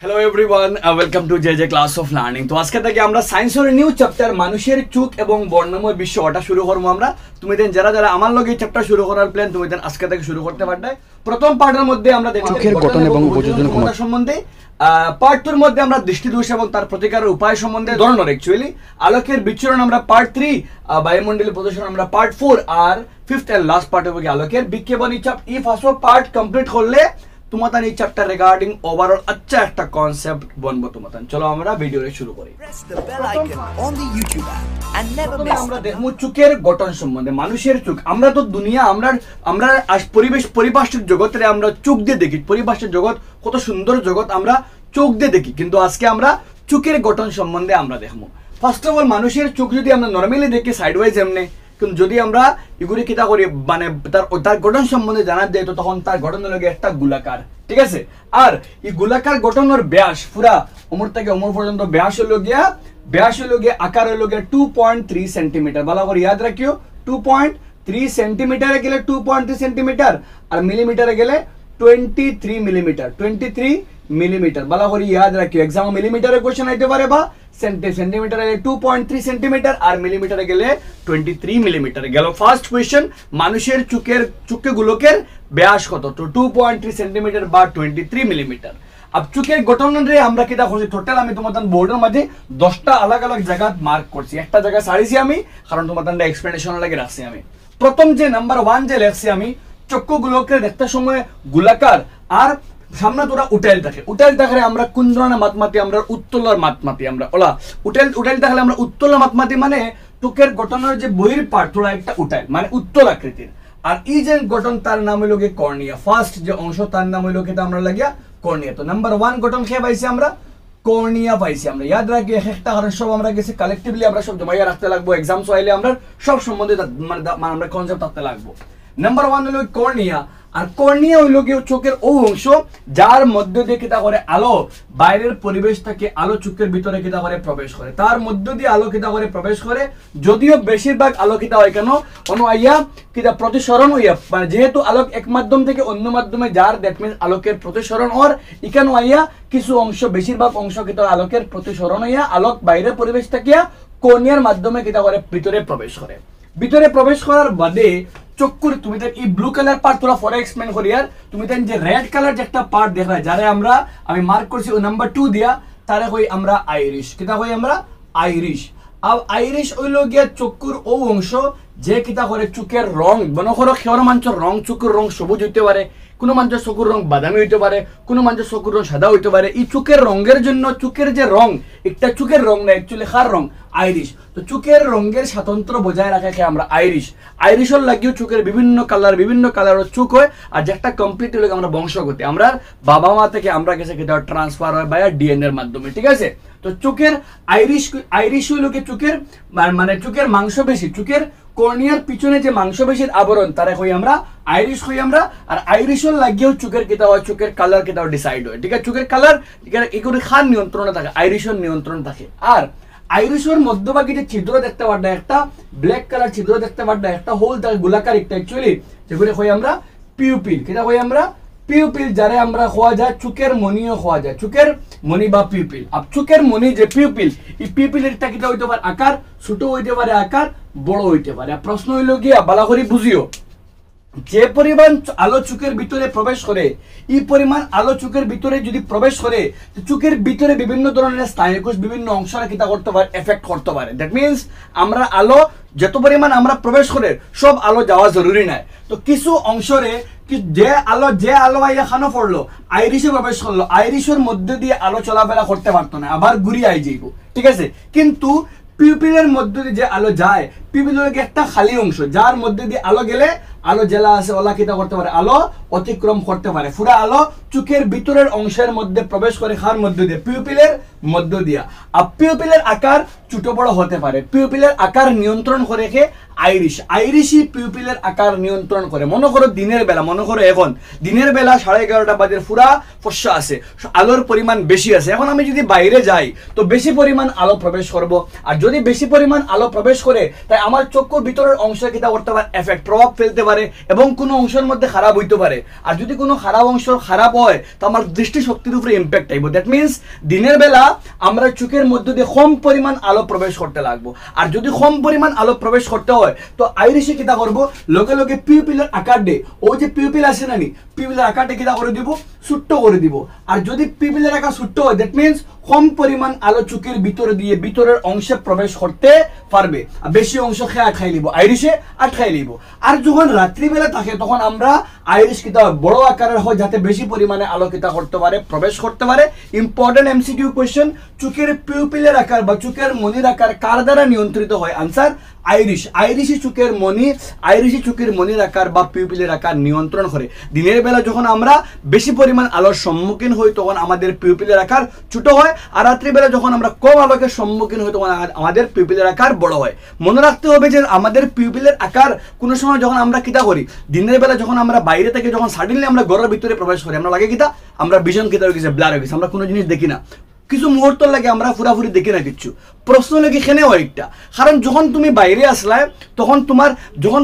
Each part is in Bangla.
Hello everyone, welcome to J J class of learning. তো আজকে থেকে আমরা সায়েন্সের নিউ চ্যাপ্টার মানুষের চোখ এবং বর্ণময় বিশ্ব ওটা শুরু করবো আমরা। তুমি দেন যারা যারা আমার লগে এই চ্যাপ্টার শুরু করার প্ল্যান তুমি দেন আজকে থেকে শুরু করতে পারবে। প্রথম পার্টের মধ্যে আমরা দেখব চোখের গঠন এবং উপযোজন ক্ষমতা সম্বন্ধে, পার্ট 2 এর মধ্যে আমরা দৃষ্টিদোষ এবং তার প্রতিকারের উপায় সম্বন্ধে ধরনের অ্যাকচুয়ালি আলোকের বিচ্ছুরণ আমরা পার্ট 3, বায়ুমণ্ডলীয় প্রদূষণ আমরা পার্ট 4, আর ফিফথ এন্ড লাস্ট পার্ট হবে আলোকের বিক্ষেপণ। এই ফার্স্ট পার্ট কমপ্লিট করলে তোমাদের এই চ্যাপ্টার রিগার্ডিং ওভারঅল আচ্ছা একটা কনসেপ্ট বনবো তোমাদের। চলো আমরা ভিডিওটা শুরু করি। আমরা দেখব চোখের গঠন সম্বন্ধে। মানুষের চোখ, আমরা তো দুনিয়া আমরা পরিবেশ পরিপার্শ্বিক জগতে আমরা চোখ দিয়ে দেখি, পরিপার্শ্বিক জগৎ কত সুন্দর জগৎ আমরা চোখ দিয়ে দেখি, কিন্তু আজকে আমরা চোখের গঠন সম্বন্ধে আমরা দেখবো। ফার্স্ট অফ অল মানুষের চোখ যদি আমরা নর্মালি দেখি সাইড ওয়াইজ এমনি, কিন্তু যদি আমরা এগুলি কিতা করি মানে তার গঠন সম্বন্ধে জানা যায় তো তখন তার গঠন হলো একটা গোলাকার, ঠিক আছে। আর এই গোলাকার গঠনের ব্যাস পুরা ওমর থেকে ওমর পর্যন্ত ব্যাস হলো গিয়া আকার হলো গিয়া 2.3 সেন্টিমিটার। ভালো করে ইয়াদ রাখিও, 2.3 সেন্টিমিটারে গেলে 2.3 সেন্টিমিটার, আর মিলিমিটারে গেলে 23 মিলিমিটার। ভালো করে ইয়াদ রাখিও, এক্সাম মিলিমিটারে কোশ্চেন আইতে পারে বা সেন্টিমিটারে 2.3 সেন্টিমিটার আর মিলিমিটারে গেলে 23 মিলিমিটার গেল। ফার্স্ট কোশ্চেন, মানুষের চোখের গোলকের ব্যাস কত? তো 2.3 সেন্টিমিটার বা 23 মিলিমিটার। अब চোখের গঠনে আমরা কিটা করছি টোটাল আমি তোমাদের বোর্ডের মধ্যে 10টা আলাদা আলাদা জায়গা মার্ক করছি, একটা জায়গা ছাড়িছি আমি কারণ তোমাদের এক্সপ্লেনেশন লাগে রাখছি আমি। প্রথম যে নাম্বার 1 যে লেখছি আমি, চক্ষু গোলকের দেখতে সময় গোলাকার আর সামনে তোরা উঠাইল থাকে আমরা কোন ধরনের মাতমাতি আমরা উত্তলার মাতমাতি আমরা ওলা উঠাইল থাকলে আমরা উত্তলার মাতমাতি মানে চোখের গঠনের যে বহির পার্ট তোরা একটা উঠাইল মানে উত্তল আকৃতির, আর এই যে গঠন তার নাম হইল গিয়ে কর্নিয়া। ফার্স্ট যে অংশ তার নাম হইল কিটা আমরা লাগিয়া কর্নিয়া। তো নাম্বার 1 গঠন খেয়ে পাইছি আমরা কর্নিয়া পাইছি আমরা। ইয়াদ রাখি একটা কারণ সব আমরা গেছি কালেকটিভলি আমরা সব জমাইয়া রাখতে লাগবো, এক্সাম চাইলে আমরা সব সম্বন্ধে মানে আমরা কনসেপ্ট রাখতে লাগবো। নাম্বার 1 হলো কর্নিয়া, আর কর্নিয়া হইল গিয়ে চোখের ও অংশ যার মধ্য দিয়ে কিতা করে আলো বাইরের পরিবেশ থেকে আলো চোখের ভিতরে কিতা করে প্রবেশ করে, তার মধ্য দিয়ে আলো কিতা করে প্রবেশ করে। যদিও বেশিরভাগ আলো কিতা হয় কেন অনু আইয়া কিতা প্রতিসরণ হইয়া, মানে যেহেতু আলোক এক মাধ্যম থেকে অন্য মাধ্যমে যার দ্যাট মিনস আলোকের প্রতিসরণ হওয়ার এখানে আইয়া কিছু অংশ বেশিরভাগ অংশ কিতা আলোকের প্রতিসরণ হইয়া আলোক বাইরের পরিবেশ থেকে কর্নিয়ার মাধ্যমে কিতা করে ভিতরে প্রবেশ করে। ভিতরে প্রবেশ করার বাদে চক্ষুর তুমি এই ব্লু কালার পার্ট তোরা পরে এক্সপ্লেন করি, আর তুমি যে রেড কালার যে একটা পার্ট দেখা যারে আমি মার্ক করছি ওই নাম্বার 2 দিয়া তারে কই আমরা আইরিশ। কিতা কই আমরা আইরিশ। আর আইরিশ হইল গিয়া চক্ষুর ও অংশ যে কিতা করে চোখের রং মনে করো খেয়ার মানুষের রং চোখের রং সবুজ হইতে পারে, কোনো মানুষের চোখের রং বাদামি হইতে পারে, কোনো মানুষের চোখের রং সাদা হইতে পারে। এই চোখের রঙের জন্য চোখের যে রং একটা চোখের রং না অ্যাকচুয়ালি কার রং? আইরিশ। তো চোখের রঙের স্বাতন্ত্র বজায় রাখাকে আমরা আইরিশর লাগিয়েও চোখের বিভিন্ন কালারের চোখ হয়, আর যে একটা কমপ্লিট হলে আমরা বংশগতি আমরা বাবা মা থেকে আমরা গেছে কিটা ট্রান্সফার হয় বাই ডিএনএ এর মাধ্যমে, ঠিক আছে। তো চোখের আইরিশ হইল কি চোখের মানে চোখের মাংসপেশি, চোখের কর্নিয়ার পিছনে যে মাংসপেশির আবরণ তারা কই আমরা আইরিশ কই আমরা। আর আইরিশর লাগিয়েও চোখের কিতা হয় চোখের কালার কিতা ডিসাইড হয়, ঠিক আছে। চোখের কালার এগুলো খান নিয়ন্ত্রণে থাকে, আইরিশর নিয়ন্ত্রণ থাকে। আর আইরিশর মধ্যভাগে যে ছিদ্র দেখতে পারটা একটা ব্ল্যাক কালার ছিদ্র দেখতে পারটা একটা হোল থাকে গোলাকার একটা অ্যাকচুয়ালি যেগুলো কই আমরা পিউপিল। কিতা কই আমরা পিউপিল, যারে আমরা খোয়া যায় চোখের মনিও খোয়া যায়, চোখের মনি বা পিউপিল। আর চোখের মনি যে পিউপিল, এই পিউপিলের কিতা হইতে পারে আকার ছোট হইতে পারে আকার বড় হইতে পারে। প্রশ্ন হইল গিয়া বালা করে বুঝিও, যে পরিমাণ আলো চোখের ভিতরে প্রবেশ করে এই পরিমাণ আলো চোখের ভিতরে যদি প্রবেশ করে চোখের ভিতরে বিভিন্ন ধরনের স্নায়ুকোষ বিভিন্ন অংশরা কিতা করতে পারে এফেক্ট করতে পারে। দ্যাট মিনস আমরা আলো যত পরিমাণ আমরা প্রবেশ করে সব আলো যাওয়া জরুরি নাই। তো কিছু অংশরে যে আলো আইয়া খানো পড়লো আইরিশে প্রবেশ করলো, আইরিশের মধ্যে দিয়ে আলো চলাফেরা করতে পারতো না, আবার ঘুরি আই যাইব, ঠিক আছে। কিন্তু পিউপিলের মধ্যে দিয়ে যে আলো যায় পিউপিলের একটা খালি অংশ যার মধ্যে দিয়ে আলো গেলে আলো জেলা আছে ওলা কিতা করতে পারে আলো অতিক্রম করতে পারে। পুরা আলো চোখের ভিতরের অংশের মধ্যে প্রবেশ করে খার মধ্য দিয়ে পিউপিলের মধ্য দিয়া। আর পিউপিলের আকার ছোট বড় হতে পারে, পিউপিলের আকার নিয়ন্ত্রণ করে কে আইরিশই পিউপিলের আকার নিয়ন্ত্রণ করে। মনে করো দিনের বেলা, মনে করো এখন দিনের বেলা 11:30 বাজে পুরা ফর্সা আছে, আলোর পরিমাণ বেশি আছে। এখন আমি যদি বাইরে যাই তো বেশি পরিমাণ আলো প্রবেশ করব, আর যদি বেশি পরিমাণ আলো প্রবেশ করে তাই আমার চক্ষুর ভিতরের অংশ কিতা করতে পারে এফেক্ট প্রভাব ফেলতে পারে এবং কোনো অংশের মধ্যে খারাপ হইতে পারে। করে। আর যদি কোনো খারাপ অংশ খারাপ হয় তো আমার দৃষ্টিশক্তির উপরে ইম্প্যাক্ট আইব। দ্যাট মিনস দিনের বেলা আমরা চোখের মধ্যে দিয়ে কম পরিমাণ আলো প্রবেশ করতে লাগবো। আর যদি কম পরিমাণ আলো প্রবেশ করতে হয় তো আইরিশে কিতা করবো, লগে লগে পিউপিলের আকার দে, ও যে পিউপিল আছে না নি, পিউপিলের আকারটা কিতা করে দিব, ছোট্ট করে দিব। আর যদি পিউপিলের আকার ছোট্ট হয় দ্যাট মিনস কম পরিমাণ আলো চোখের ভিতরে দিয়ে ভিতরের অংশে প্রবেশ করতে পারবে, আর বেশি অংশ খেয়ে আটকাই লিব, আইরিশে আটকাই লিব। আর যখন রাত্রিবেলা থাকে তখন আমরা আইরিশ কিতা বড় আকারের হয় যাতে বেশি পরিমাণে আলো কিতা করতে পারে, প্রবেশ করতে পারে। ইম্পর্টেন্ট এমসিকিউ কোয়েশ্চেন, চোখের পিউপিলের আকার বা চোখের মনির আকার কার দ্বারা নিয়ন্ত্রিত হয়? Answer Irish. আইরিশই চোখের মনি, আইরিশই চোখের মনির আকার বা পিউপিলের আকার নিয়ন্ত্রণ করে। দিনের বেলা যখন আমরা বেশি পরিমাণ আলোর সম্মুখীন হই তখন আমাদের পিউপিলের আকার ছোট হয়, আর রাত্রিবেলা যখন আমরা কম আলোকের সম্মুখীন হই তখন আমাদের পিউপিলের আকার বড় হয়। মনে রাখতে হবে যে আমাদের পিউপিলের আকার কোনো সময় যখন আমরা কিতা করি, দিনের বেলা যখন আমরা বাইরে থেকে যখন সাডেনলি আমরা ঘরের ভিতরে প্রবেশ করি, আমরা লাগে কিতা, আমরা ভিশন কিতা হয়ে গেছে, ব্লার হয়ে গেছে, আমরা কোনো জিনিস দেখি না, কিছু মুহূর্ত লাগে আমরা পুরাপুরি দেখি না কিচ্ছু। প্রশ্ন লাগে এখানেও একটা, কারণ যখন তুমি বাইরে আসলে তখন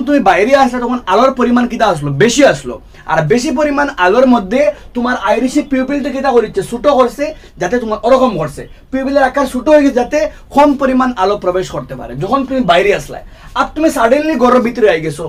তুমি বাইরে আসলে তখন আলোর পরিমাণ কিতা আসলো, বেশি আসলো। আর বেশি পরিমাণ আলোর মধ্যে তোমার আইরিশে পিউপিলটা কিতা করছে, ছোট করছে, যাতে তোমার ওরকম করছে পিউপিলের আকার ছোট হয়ে গেছে যাতে কম পরিমাণ আলো প্রবেশ করতে পারে যখন তুমি বাইরে আসলে। আর তুমি সাডেনলি ঘরের ভিতরে আই গেছো,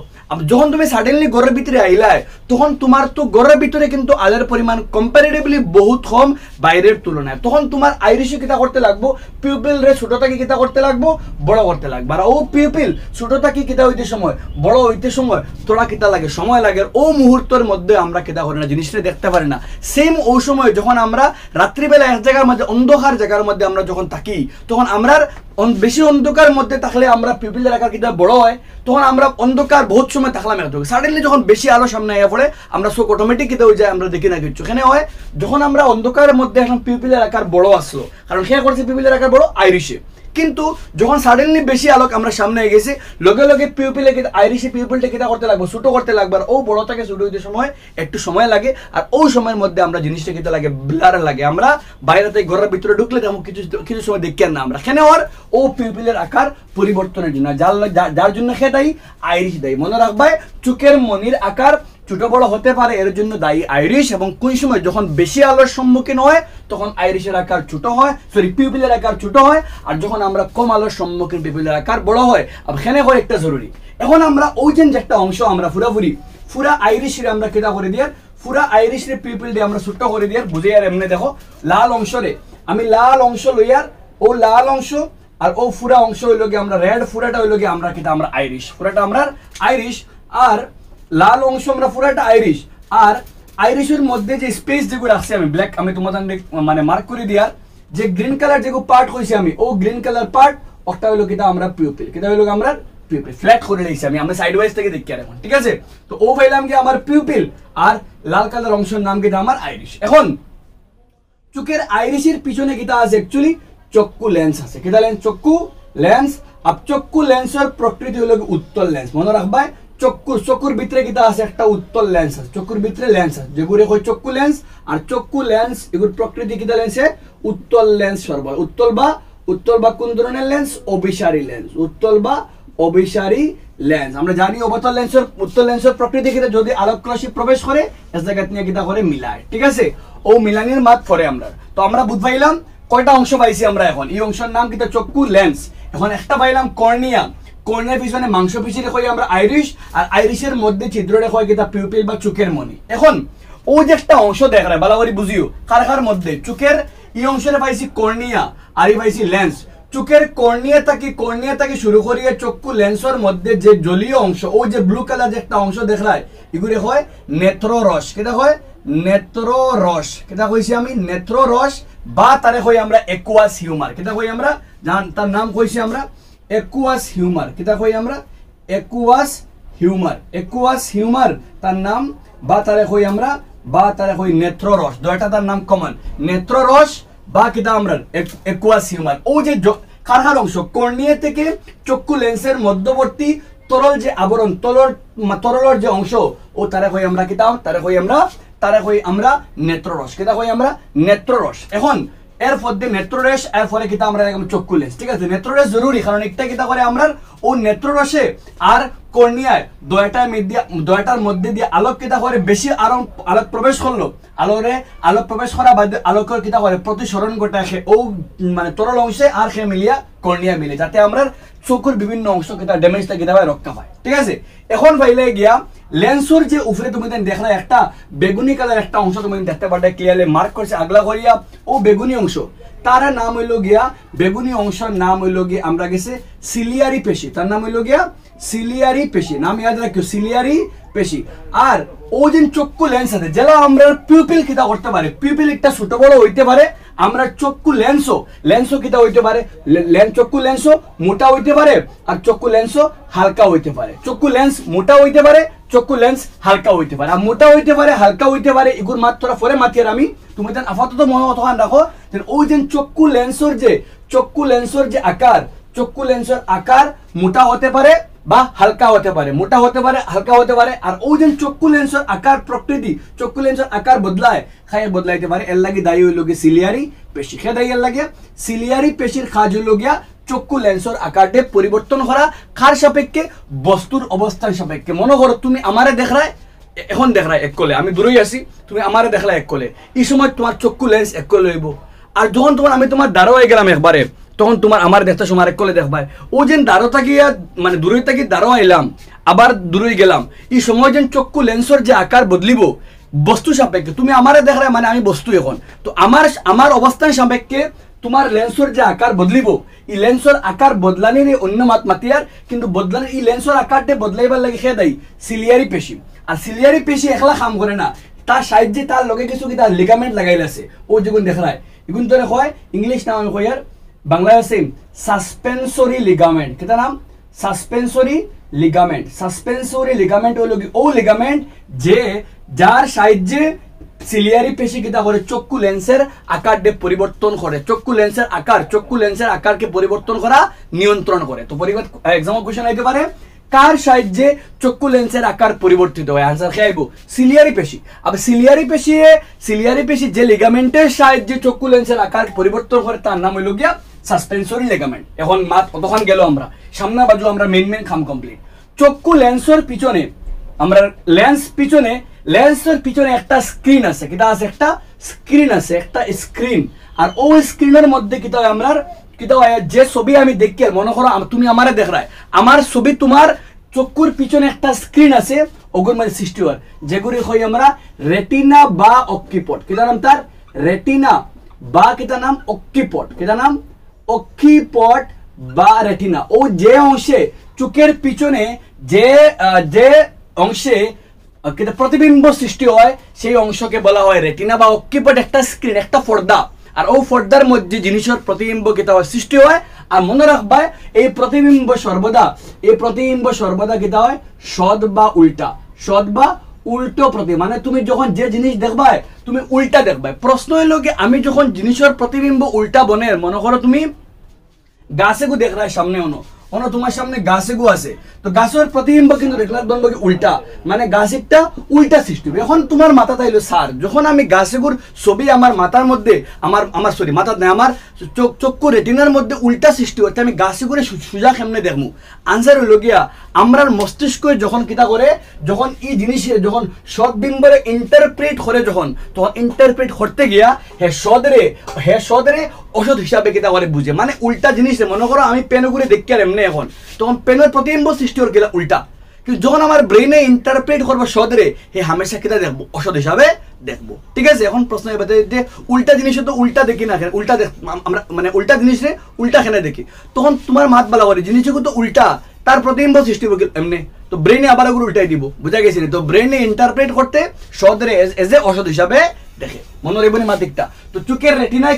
যখন তুমি সাডেনলি ঘরের ভিতরে আইলাই তখন তোমার তো ঘরের ভিতরে কিন্তু আলোর পরিমাণ কম্পারেটিভলি বহুত কম বাইরের তুলনায়। তখন তোমার আইরিশে কিতা করতে লাগবো, পিউপিল রে ছোটটাকে কিতা করতে লাগবো, বড় করতে লাগবে। আর ও পিউপিল ছোটটাকে কিতা হইতে সময়, বড় হইতে সময় তোরা কিতা লাগে, সময় লাগে। ও মুহূর্তের মধ্যে আমরা কিতা করি না, জিনিসটা দেখতে পারি না। সেম ওই সময় যখন আমরা রাত্রিবেলা এক জায়গার মধ্যে অন্ধকার জায়গার মধ্যে আমরা যখন থাকি তখন আমরা বেশি অন্ধকার মধ্যে থাকলে আমরা পিউপিলের আকার কিতা বড় হয়, তখন আমরা অন্ধকার বহুত সময় থাকলাম এক জায়গায়, সাডেনলি যখন বেশি আলো সামনে আইয়া পড়ে আমরা চোখ অটোমেটিক কিতা হয়ে যায়, আমরা দেখি না কিছু। এখানে হয় যখন আমরা অন্ধকারের মধ্যে এখন পিউপিলের আকার বড় আসলো, কারণ খেয়াল করছে পিউপিলের আকার বড় আইরিশে। কিন্তু যখন সাডেনলি বেশি আলোক আমরা সামনে হয়ে গেছি লগে লগে পিউপিলে আইরিশে পিউপিলটা কিতা করতে লাগবে, ছোট করতে লাগবে। আর ও বড়টাকে ছোট হইতে সময় একটু সময় লাগে, আর ওই সময়ের মধ্যে আমরা জিনিসটা কিতা লাগে, ব্লার লাগে। আমরা বাইরে থেকে ঘরের ভিতরে ঢুকলে তেমন কিছু সময় দেখি না আমরা। এখানে ওর ও পিউপিলের আকার পরিবর্তনের জন্য, যার জন্য সেটাই আইরিশ দেয়। মনে রাখবে চোখের মনির আকার ছোট বড় হতে পারে, এর জন্য দায়ী আইরিশ। এবং কোন সময় যখন বেশি আলোর সম্মুখীন হয় তখন আইরিশের আকার ছোট হয়, পিউপিলের আকার ছোট হয়। আর যখন আমরা কম আলোর সম্মুখীন পিউপিলের আকার বড় হয়। এখানে হয় একটা জরুরি, এখন আমরা ওই যে একটা অংশ আমরা পুরা আইরিশের আমরা কেটা করে দিয়ে, পুরা আইরিশের পিউপিল দিয়ে আমরা ছোট করে দিয়ে বুঝে। আর এমনি দেখো লাল অংশরে আমি লাল অংশ লইয়ার, ও লাল অংশ আর ও পুরা অংশ হইল গিয়ে আমরা রেড, পুরাটা হইল গিয়ে আমরা কেটা আমরা আইরিশ, পুরাটা আমরা আইরিশ। আর লাল অংশ আমরা পুরাটা আইরিশ। আর আইরিশের মধ্যে যে স্পেস যেগুলো রাখছি আমি ব্ল্যাক, আমি তোমাদের মানে মার্ক করে দিয়ার যে গ্রিন কালার যেগুলো পার্ট হয়েছে আমি, ও গ্রিন কালার পার্ট ওটা হইলো কিটা আমরা পিউপিল, কিটা হইলো আমরা পিউপিল ফ্ল্যাট করে দিয়েছি আমি, আমরা সাইড ওয়াইজ থেকে দেখি আর এখন, ঠিক আছে। তো ও পাইলাম কি আমার পিউপিল, আর লাল কালার অংশের নাম কিটা আমার আইরিশ। এখন চোখের আইরিশের পিছনে কিটা আছে, অ্যাকচুয়ালি চক্ষু লেন্স আছে। কিটা লেন্স? চক্ষু লেন্স। আর চক্ষু লেন্সের প্রকৃতি হলো উত্তল লেন্স। মনে রাখবা চক্ষুর ভিতরে কিটা আছে, একটা উত্তল লেন্স আছে, চক্ষুর ভিতরে লেন্স আছে যেগুলো কই চক্ষু লেন্স। আর চক্ষু লেন্স এগুলোর প্রকৃতি কিটা লেন্সে উত্তল লেন্স সর্বদা। উত্তল বা কোন ধরনের লেন্স? অভিসারী লেন্স। উত্তল বা অভিসারী লেন্স। আমরা জানি অবতল লেন্সের, উত্তল লেন্সের প্রকৃতি কিটা যদি আলোক রশ্মি প্রবেশ করে এক জায়গা নিয়ে কিটা করে মিলায়, ঠিক আছে। ও মিলানির মাত পরে আমরা, তো আমরা বুঝ পাইলাম কয়টা অংশ পাইছি আমরা এখন। এই অংশের নাম কিটা চক্ষু লেন্স। এখন একটা পাইলাম কর্নিয়া, কর্নিয়ার পিছনে মাংসপেশি রেখে আমরা আইরিশ, আর আইরিশের মধ্যে ছিদ্র রেখে কিটা পিউপিল বা চোখের মনি। এখন ও যে একটা অংশ দেখ রে ভালো করে বুঝিও, কার মধ্যে চোখের এই অংশে পাইছি কর্নিয়া আর এই পাইছি লেন্স। চোখের কর্নিয়া থেকে শুরু করিয়ে চক্ষু লেন্সের মধ্যে যে জলীয় অংশ, ও যে ব্লু কালার যে একটা অংশ দেখায় এগুলি হয় নেত্ররস। কেটা হয়? নেত্ররস। কেটা কইছি আমি? নেত্ররস, বা তারে কই আমরা একুয়াস হিউমার। কেটা কই আমরা? তার নাম কইছি আমরা একুয়াস হিউমার। কেটা কই আমরা? Aqueous humour. একুয়াস হিউমার তার নাম, বা তারে কই আমরা, বা তারে কই নেত্ররস। দুইটা তার নাম কমন, নেত্ররস বা কিটা আমরা একুয়াস হিউমার। ও যে কারহার অংশ কর্নিয়া থেকে চক্ষু লেন্সের মধ্যবর্তী তরল যে আবরণ, তরলের যে অংশ, ও তারে কই আমরা কিটা? তারে কই আমরা নেত্ররস। কিটা কই আমরা? নেত্ররস। এখন এর মধ্যে নেত্ররস, এর পরে কিটা আমরা চক্ষু লেন্স, ঠিক আছে। নেত্ররস জরুরি, কারণ একটা কিটা করে আমরা ও নেত্ররসে আর কর্নিয়ায় দয়টার মধ্যে দিয়ে আলোক কিতা করে বেশি আলোক প্রবেশ করলো, আলোক প্রবেশ করা বাদে আলোকের কিতা করে প্রতিসরণ ঘটায় ও মানে তরল অংশে আর সে মিলিয়া কর্নিয়া মিলে, যাতে আমরা চোখের বিভিন্ন অংশ কিতা ড্যামেজটা কিতা হয় রক্ষা পায়। ঠিক আছে, এখন পাইলে গিয়া লেন্সর যে উপরে তুমি দেখলে একটা বেগুনি কালার একটা অংশ তুমি দেখতে পারবে ক্লিয়ারলি মার্ক করছে আগলা করিয়া, ও বেগুনি অংশ তার নাম হইল গিয়া, বেগুনি অংশের নাম হইল গিয়া আমরা গেছে সিলিয়ারি পেশি, তার নাম হইল গিয়া সিলিয়ারি পেশি, নাম ইয়াদ রাখিও সিলিয়ারি পেশি। আর ও যে চক্ষু লেন্স আছে যেটা আমরা পিউপিল কিতা করতে পারে, পিউপিল একটা ছোট বড় হইতে পারে, আমরা চক্ষু লেন্সও কিতা হইতে পারে, চক্ষু লেন্সও মোটা হইতে পারে আর চক্ষু লেন্সও হালকা হইতে পারে। চক্ষু লেন্স মোটা হইতে পারে, চক্ষু লেন্স হালকা হইতে পারে, আর মোটা হইতে পারে হালকা হইতে পারে এগুর মাত্র পরে মাতিয়ার আমি তুমি যেন আপাতত মনে অতখান রাখো ওই যে চক্ষু লেন্সর যে আকার, চক্ষু লেন্সের আকার মোটা হতে পারে বা হালকা হতে পারে, মোটা হতে পারে হালকা হতে পারে। আর ওই যে চক্ষু লেন্সের আকার প্রকৃতি, চক্ষু লেন্সের আকার বদলাইতে পারে, এর লাগে দায়ী হইল গিয়ে সিলিয়ারি পেশি। খে দায়ী এর লাগে সিলিয়ারি পেশির কাজ হইল গিয়া চক্ষু লেন্সের আকারটা পরিবর্তন করা, কার সাপেক্ষে? বস্তুর অবস্থান সাপেক্ষে। মনে করো তুমি আমারে দেখরায়, এখন দেখরায় এক কলে, আমি দূরেই আছি, তুমি আমারে দেখলায় এক কলে, এই সময় তোমার চক্ষু লেন্স এক কলে হইব। আর যখন আমি তোমার দাঁড়ো হয়ে গেলাম একবারে, তখন তোমার আমার দেখতে সময় এক কলে দেখবাই। ও যেন দাঁড়ো থাকিয়া মানে দূরে থাকি দাঁড়ো আইলাম আবার দূরে গেলাম, এই সময় যেন চক্ষু লেন্সের যে আকার বদলিব বস্তু সাপেক্ষে, তুমি আমারে দেখলে মানে আমি বস্তু এখন, তো আমার অবস্থান সাপেক্ষে তোমার লেন্সের যে আকার বদলিব, এই লেন্সের আকার বদলানির অন্য মাতিয়ার, কিন্তু বদলানির এই লেন্সের আকারটা বদলাইবার লাগে খেয়ে দেয় সিলিয়ারি পেশি। আর সিলিয়ারি পেশি একলা কাম করে না, তার সাহায্যে তার লগে কিছু কি তার লিগামেন্ট লাগাইল আছে, ও যেগুন দেখায় এগুন তো হয় ইংলিশ নাম আমি কই আর বাংলায় আছে সাসপেনসরি লিগামেন্ট। কেটা নাম? সাসপেনসরি লিগামেন্ট। সাসপেনসরি লিগামেন্ট হলো কি ও লিগামেন্ট যে যার সাহায্যে সিলিয়ারি পেশি কিতা করে চক্ষু লেন্সের আকারকে পরিবর্তন করে, চক্ষু লেন্সের আকারকে পরিবর্তন করা নিয়ন্ত্রণ করে। তো এক্সাম কোশ্চেন আইতে পারে কার সাহায্যে চক্ষু লেন্সের আকার পরিবর্তিত হয়? আনসার কে আইব? সিলিয়ারি পেশি। আবার সিলিয়ারি পেশি যে লিগামেন্টের সাহায্যে চক্ষু লেন্সের আকার পরিবর্তন করে তার নাম হইল গিয়া সাসপেনসরি লিগামেন্ট। এখন মাত অতক্ষণ গেল, আমরা সামনে বাজু আমরা মেইন খাম কমপ্লিট। চক্ষু লেন্সের পিছনে আমরা লেন্সের পিছনে একটা স্ক্রিন আছে, কিটা আছে? একটা স্ক্রিন আছে, একটা স্ক্রিন। আর ও স্ক্রিনের মধ্যে কিটা হয় আমরা যে ছবি আমি দেখি, মনে করো তুমি আমারে দেখরায়, আমার ছবি তোমার চক্ষুর পিছনে একটা স্ক্রিন আছে, ওগুর মধ্যে সৃষ্টি হয় যেগুলি হয় আমরা রেটিনা বা অক্কিপট। কিটা নাম তার? রেটিনা বা কিটা নাম? অক্কিপট। কিটা নাম? অক্কিপট বা রেটিনা। ও যে অংশে চোখের পিছনে যে অংশে প্রতিবিম্ব সৃষ্টি হয় সেই অংশকে বলা হয় রেটিনা বা অক্কিপট। একটা স্ক্রিন, একটা পর্দা, আর ও পর্দার মধ্যে জিনিসের প্রতিবিম্ব কিতা হয়? সৃষ্টি হয়। আর মনে রাখবা এই প্রতিবিম্ব সর্বদা কিতা হয়? সৎ বা উল্টো প্রতি, মানে তুমি যখন যে জিনিস দেখবা তুমি উল্টা দেখবা। প্রশ্ন হইল কি আমি যখন জিনিসের প্রতিবিম্ব উল্টা বনে, মনে করো তুমি গাছেগু দেখ রায় সামনে তোমার সামনে গাছেগু আছে, তো গাছের প্রতিবিম্ব কিন্তু দেখলাম উল্টা, মানে গাছ একটা উল্টা সৃষ্টি হবে। এখন তোমার মাথা তাইলো স্যার, যখন আমি গাছেগুর ছবি আমার মাথার মধ্যে আমার সরি মাথা নাই, আমার চক্ষু রেটিনার মধ্যে উল্টা সৃষ্টি হচ্ছে, আমি গাছেগুড়ে সোজা কেমনে দেখবো? আনসার হইল গিয়া আমরার মস্তিষ্ক যখন কিতা করে, যখন এই জিনিসের যখন সৎবিম্বরে ইন্টারপ্রেট করে, তখন ইন্টারপ্রেট করতে গিয়া হে সদরে ওষুধ হিসাবে কিতা করে বুঝে, মানে উল্টা জিনিস। মনে করো আমি পেন করে দেখি আর এমনি, এখন তখন পেনের প্রতিবিম্ব সৃষ্টি হয়ে গেলে উল্টা, কিন্তু যখন আমার ব্রেইনে ইন্টারপ্রেট করবো সদরে, হে হামেশা কিতা দেখবো? ওষুধ হিসাবে দেখবো। ঠিক আছে, এখন প্রশ্ন যে উল্টা জিনিস তো উল্টা দেখি না, উল্টা আমরা মানে উল্টা জিনিস উল্টা খেলে দেখি, তখন তোমার মাত বলা করে জিনিসগুলো তো উল্টা, তার প্রতিবিম্ব সৃষ্টি হবে এমনি, তো ব্রেইনে আবার ওগুলো উল্টাই দিব। বুঝা গেছি? তো ব্রেইনে ইন্টারপ্রেট করতে সদরে এজ এ ওষুধ হিসাবে দেখে। মনে রেবনি মাতিকটা। তো চোখের রেটিনায়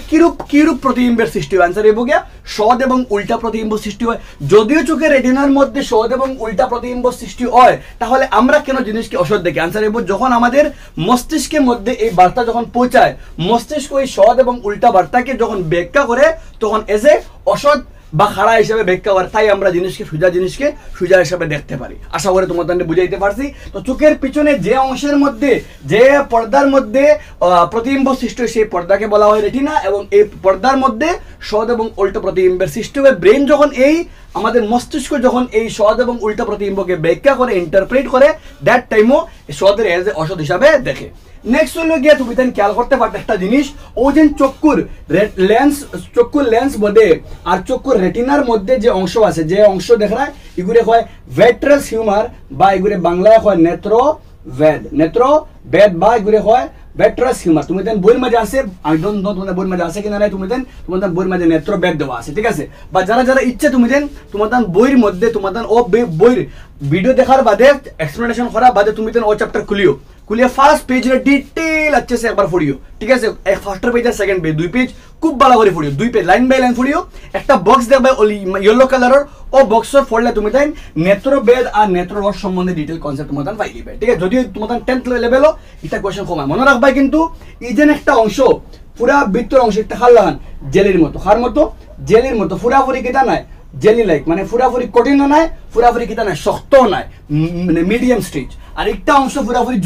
কিরূপ প্রতিবিম্বের সৃষ্টি হয়? আনসার হইব গিয়া সৎ এবং উল্টা প্রতিবিম্ব সৃষ্টি হয়। যদিও চোখের রেটিনার মধ্যে সৎ এবং উল্টা প্রতিবিম্ব সৃষ্টি হয়, তাহলে আমরা কেন জিনিসকে অসৎ দেখি? আনসার হইব যখন আমাদের মস্তিষ্কের মধ্যে এই বার্তা যখন পৌঁছায়, মস্তিষ্ক এই সৎ এবং উল্টা বার্তাকে যখন ব্যাখ্যা করে, তখন এজ এ অসৎ বা খাড়া হিসেবে ব্যাখ্যা করে, তাই আমরা জিনিসকে সুজা হিসেবে দেখতে পারি। আশা করে তোমাদের বুঝাইতে পারছি। তো চোখের পিছনে যে অংশের মধ্যে যে পর্দার মধ্যে প্রতিবিম্ব সৃষ্টি হয় সেই পর্দাকে বলা হয় রেটিনা, এবং এই পর্দার মধ্যে সৎ এবং উল্টো প্রতিবিম্বের সৃষ্টি হয়। ব্রেন যখন এই আমাদের মস্তিষ্ক যখন এই সদ এবং উল্টা প্রতিবিম্বকে ব্যাখ্যা করে ইন্টারপ্রেট করে দ্যাট টাইমও সদের এজ এ অসৎ হিসাবে দেখে। নেক্সট হলো গিয়ে তুমি তাই খেয়াল করতে পারতে একটা জিনিস, ও যে চক্ষুর লেন্স বোধে আর চক্ষুর রেটিনার মধ্যে যে অংশ আছে, যে অংশ দেখা এগুলো হয় ভেট্রাস হিউমার বা এগুলো বাংলায় হয় নেত্রবেদ বা এগুলো হয় ভেট্রাস হিউমার। তুমি দেন বইয়ের মাঝে আছে, আই ডোন্ট নো তোমাদের বইয়ের মাঝে আছে কিনা নাই, তুমি দেন তোমাদের বইয়ের মাঝে নেত্রবেদ দেওয়া আছে, ঠিক আছে। বা যারা যারা ইচ্ছে তুমি দেন তোমাদের বইয়ের মধ্যে তোমাদের ও বইয়ের ভিডিও দেখার বাদে এক্সপ্লেনেশন করা বাদে তুমি দেন ও চ্যাপ্টার খুলিয়ে ফার্স্ট পেজে ডিটেল अच्छे से একবার পড়িও, ঠিক আছে। এক ফার্স্ট পেজ আর সেকেন্ড পেজ, দুই পেজ খুব ভালো করে পড়িও, দুই পেজ লাইন বাই লাইন পড়িও। একটা বক্স দেখবে ইয়েলো কালারের, ও বক্সের পড়লে তুমি তাই নেত্রবেদ আর নেত্ররস সম্বন্ধে ডিটেল কনসেপ্ট তোমাদের পাই দিবে, ঠিক আছে। যদিও তোমাদের 10th লেভেলও এটা কোয়েশ্চেন কমায় মনে রাখবা, কিন্তু এই যে একটা অংশ পুরা বৃত্তর অংশ একটা খাল লাগান জেলির মতো, খার মতো জেলির মতো, পুরাপুরি কেটা নাই জেলি লাইক, মানে পুরাপুরি কঠিনও নাই, পুরাপুরি কেটা নাই শক্তও নাই, মানে মিডিয়াম স্টেজ। আর একটা অংশ পুরাপুরি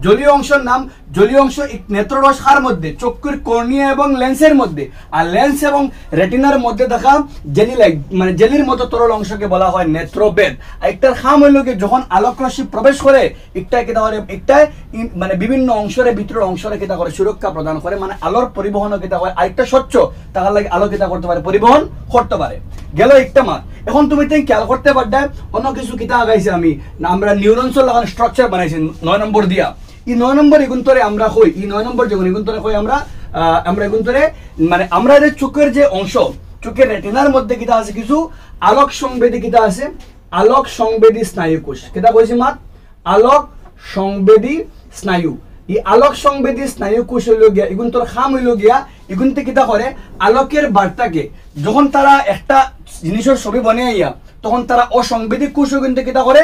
জলীয় অংশের নাম, জলীয় অংশ নেত্ররস খার মধ্যে, চক্ষুর কর্নিয়া এবং লেন্সের মধ্যে, আর লেন্স এবং রেটিনার মধ্যে দেখা জেলি লাইক মানে জেলির মতো তরল অংশকে বলা হয় নেত্রবেদ। আর একটার খাম হইল কি যখন আলোক রশ্মি প্রবেশ করে একটা কেটা করে, একটা মানে বিভিন্ন অংশের ভিতরের অংশের কেটা করে সুরক্ষা প্রদান করে, মানে আলোর পরিবহন কেটা হয়। আরেকটা স্বচ্ছ তাহার লাগে আলো কেটা করতে পারে, পরিবহন করতে পারে। গেল একটা মাস। এখন তুমি তাই খেয়াল করতে পারবে অন্য কিছু কিতা আগাইছে আমি, আমরা নিউরনসের লাগান স্ট্রাকচার বানাইছি 9 নম্বর দিয়া। এই 9 নম্বর এগুন্তরে আমরা হই, এই 9 নম্বর যখন এগুন্তরে হই আমরা এগুন্তরে মানে আমরা যে চোখের যে অংশ, চোখের রেটিনার মধ্যে কিতা আছে কিছু আলোক সংবেদী কিতা আছে, আলোক সংবেদী স্নায়ু কোষ। কিতা কইছি মাত আলোক সংবেদী স্নায়ু। এই আলোক সংবেদী স্নায়ু কোষ হইল গিয়া এগুন তোর খাম হইল গিয়া এগুনতে কিতা করে আলোকের বার্তাকে যখন তারা একটা জিনিসের ছবি বানাইয়া তখন তারা অসংবেদী কোষ কিন্তু কিতা করে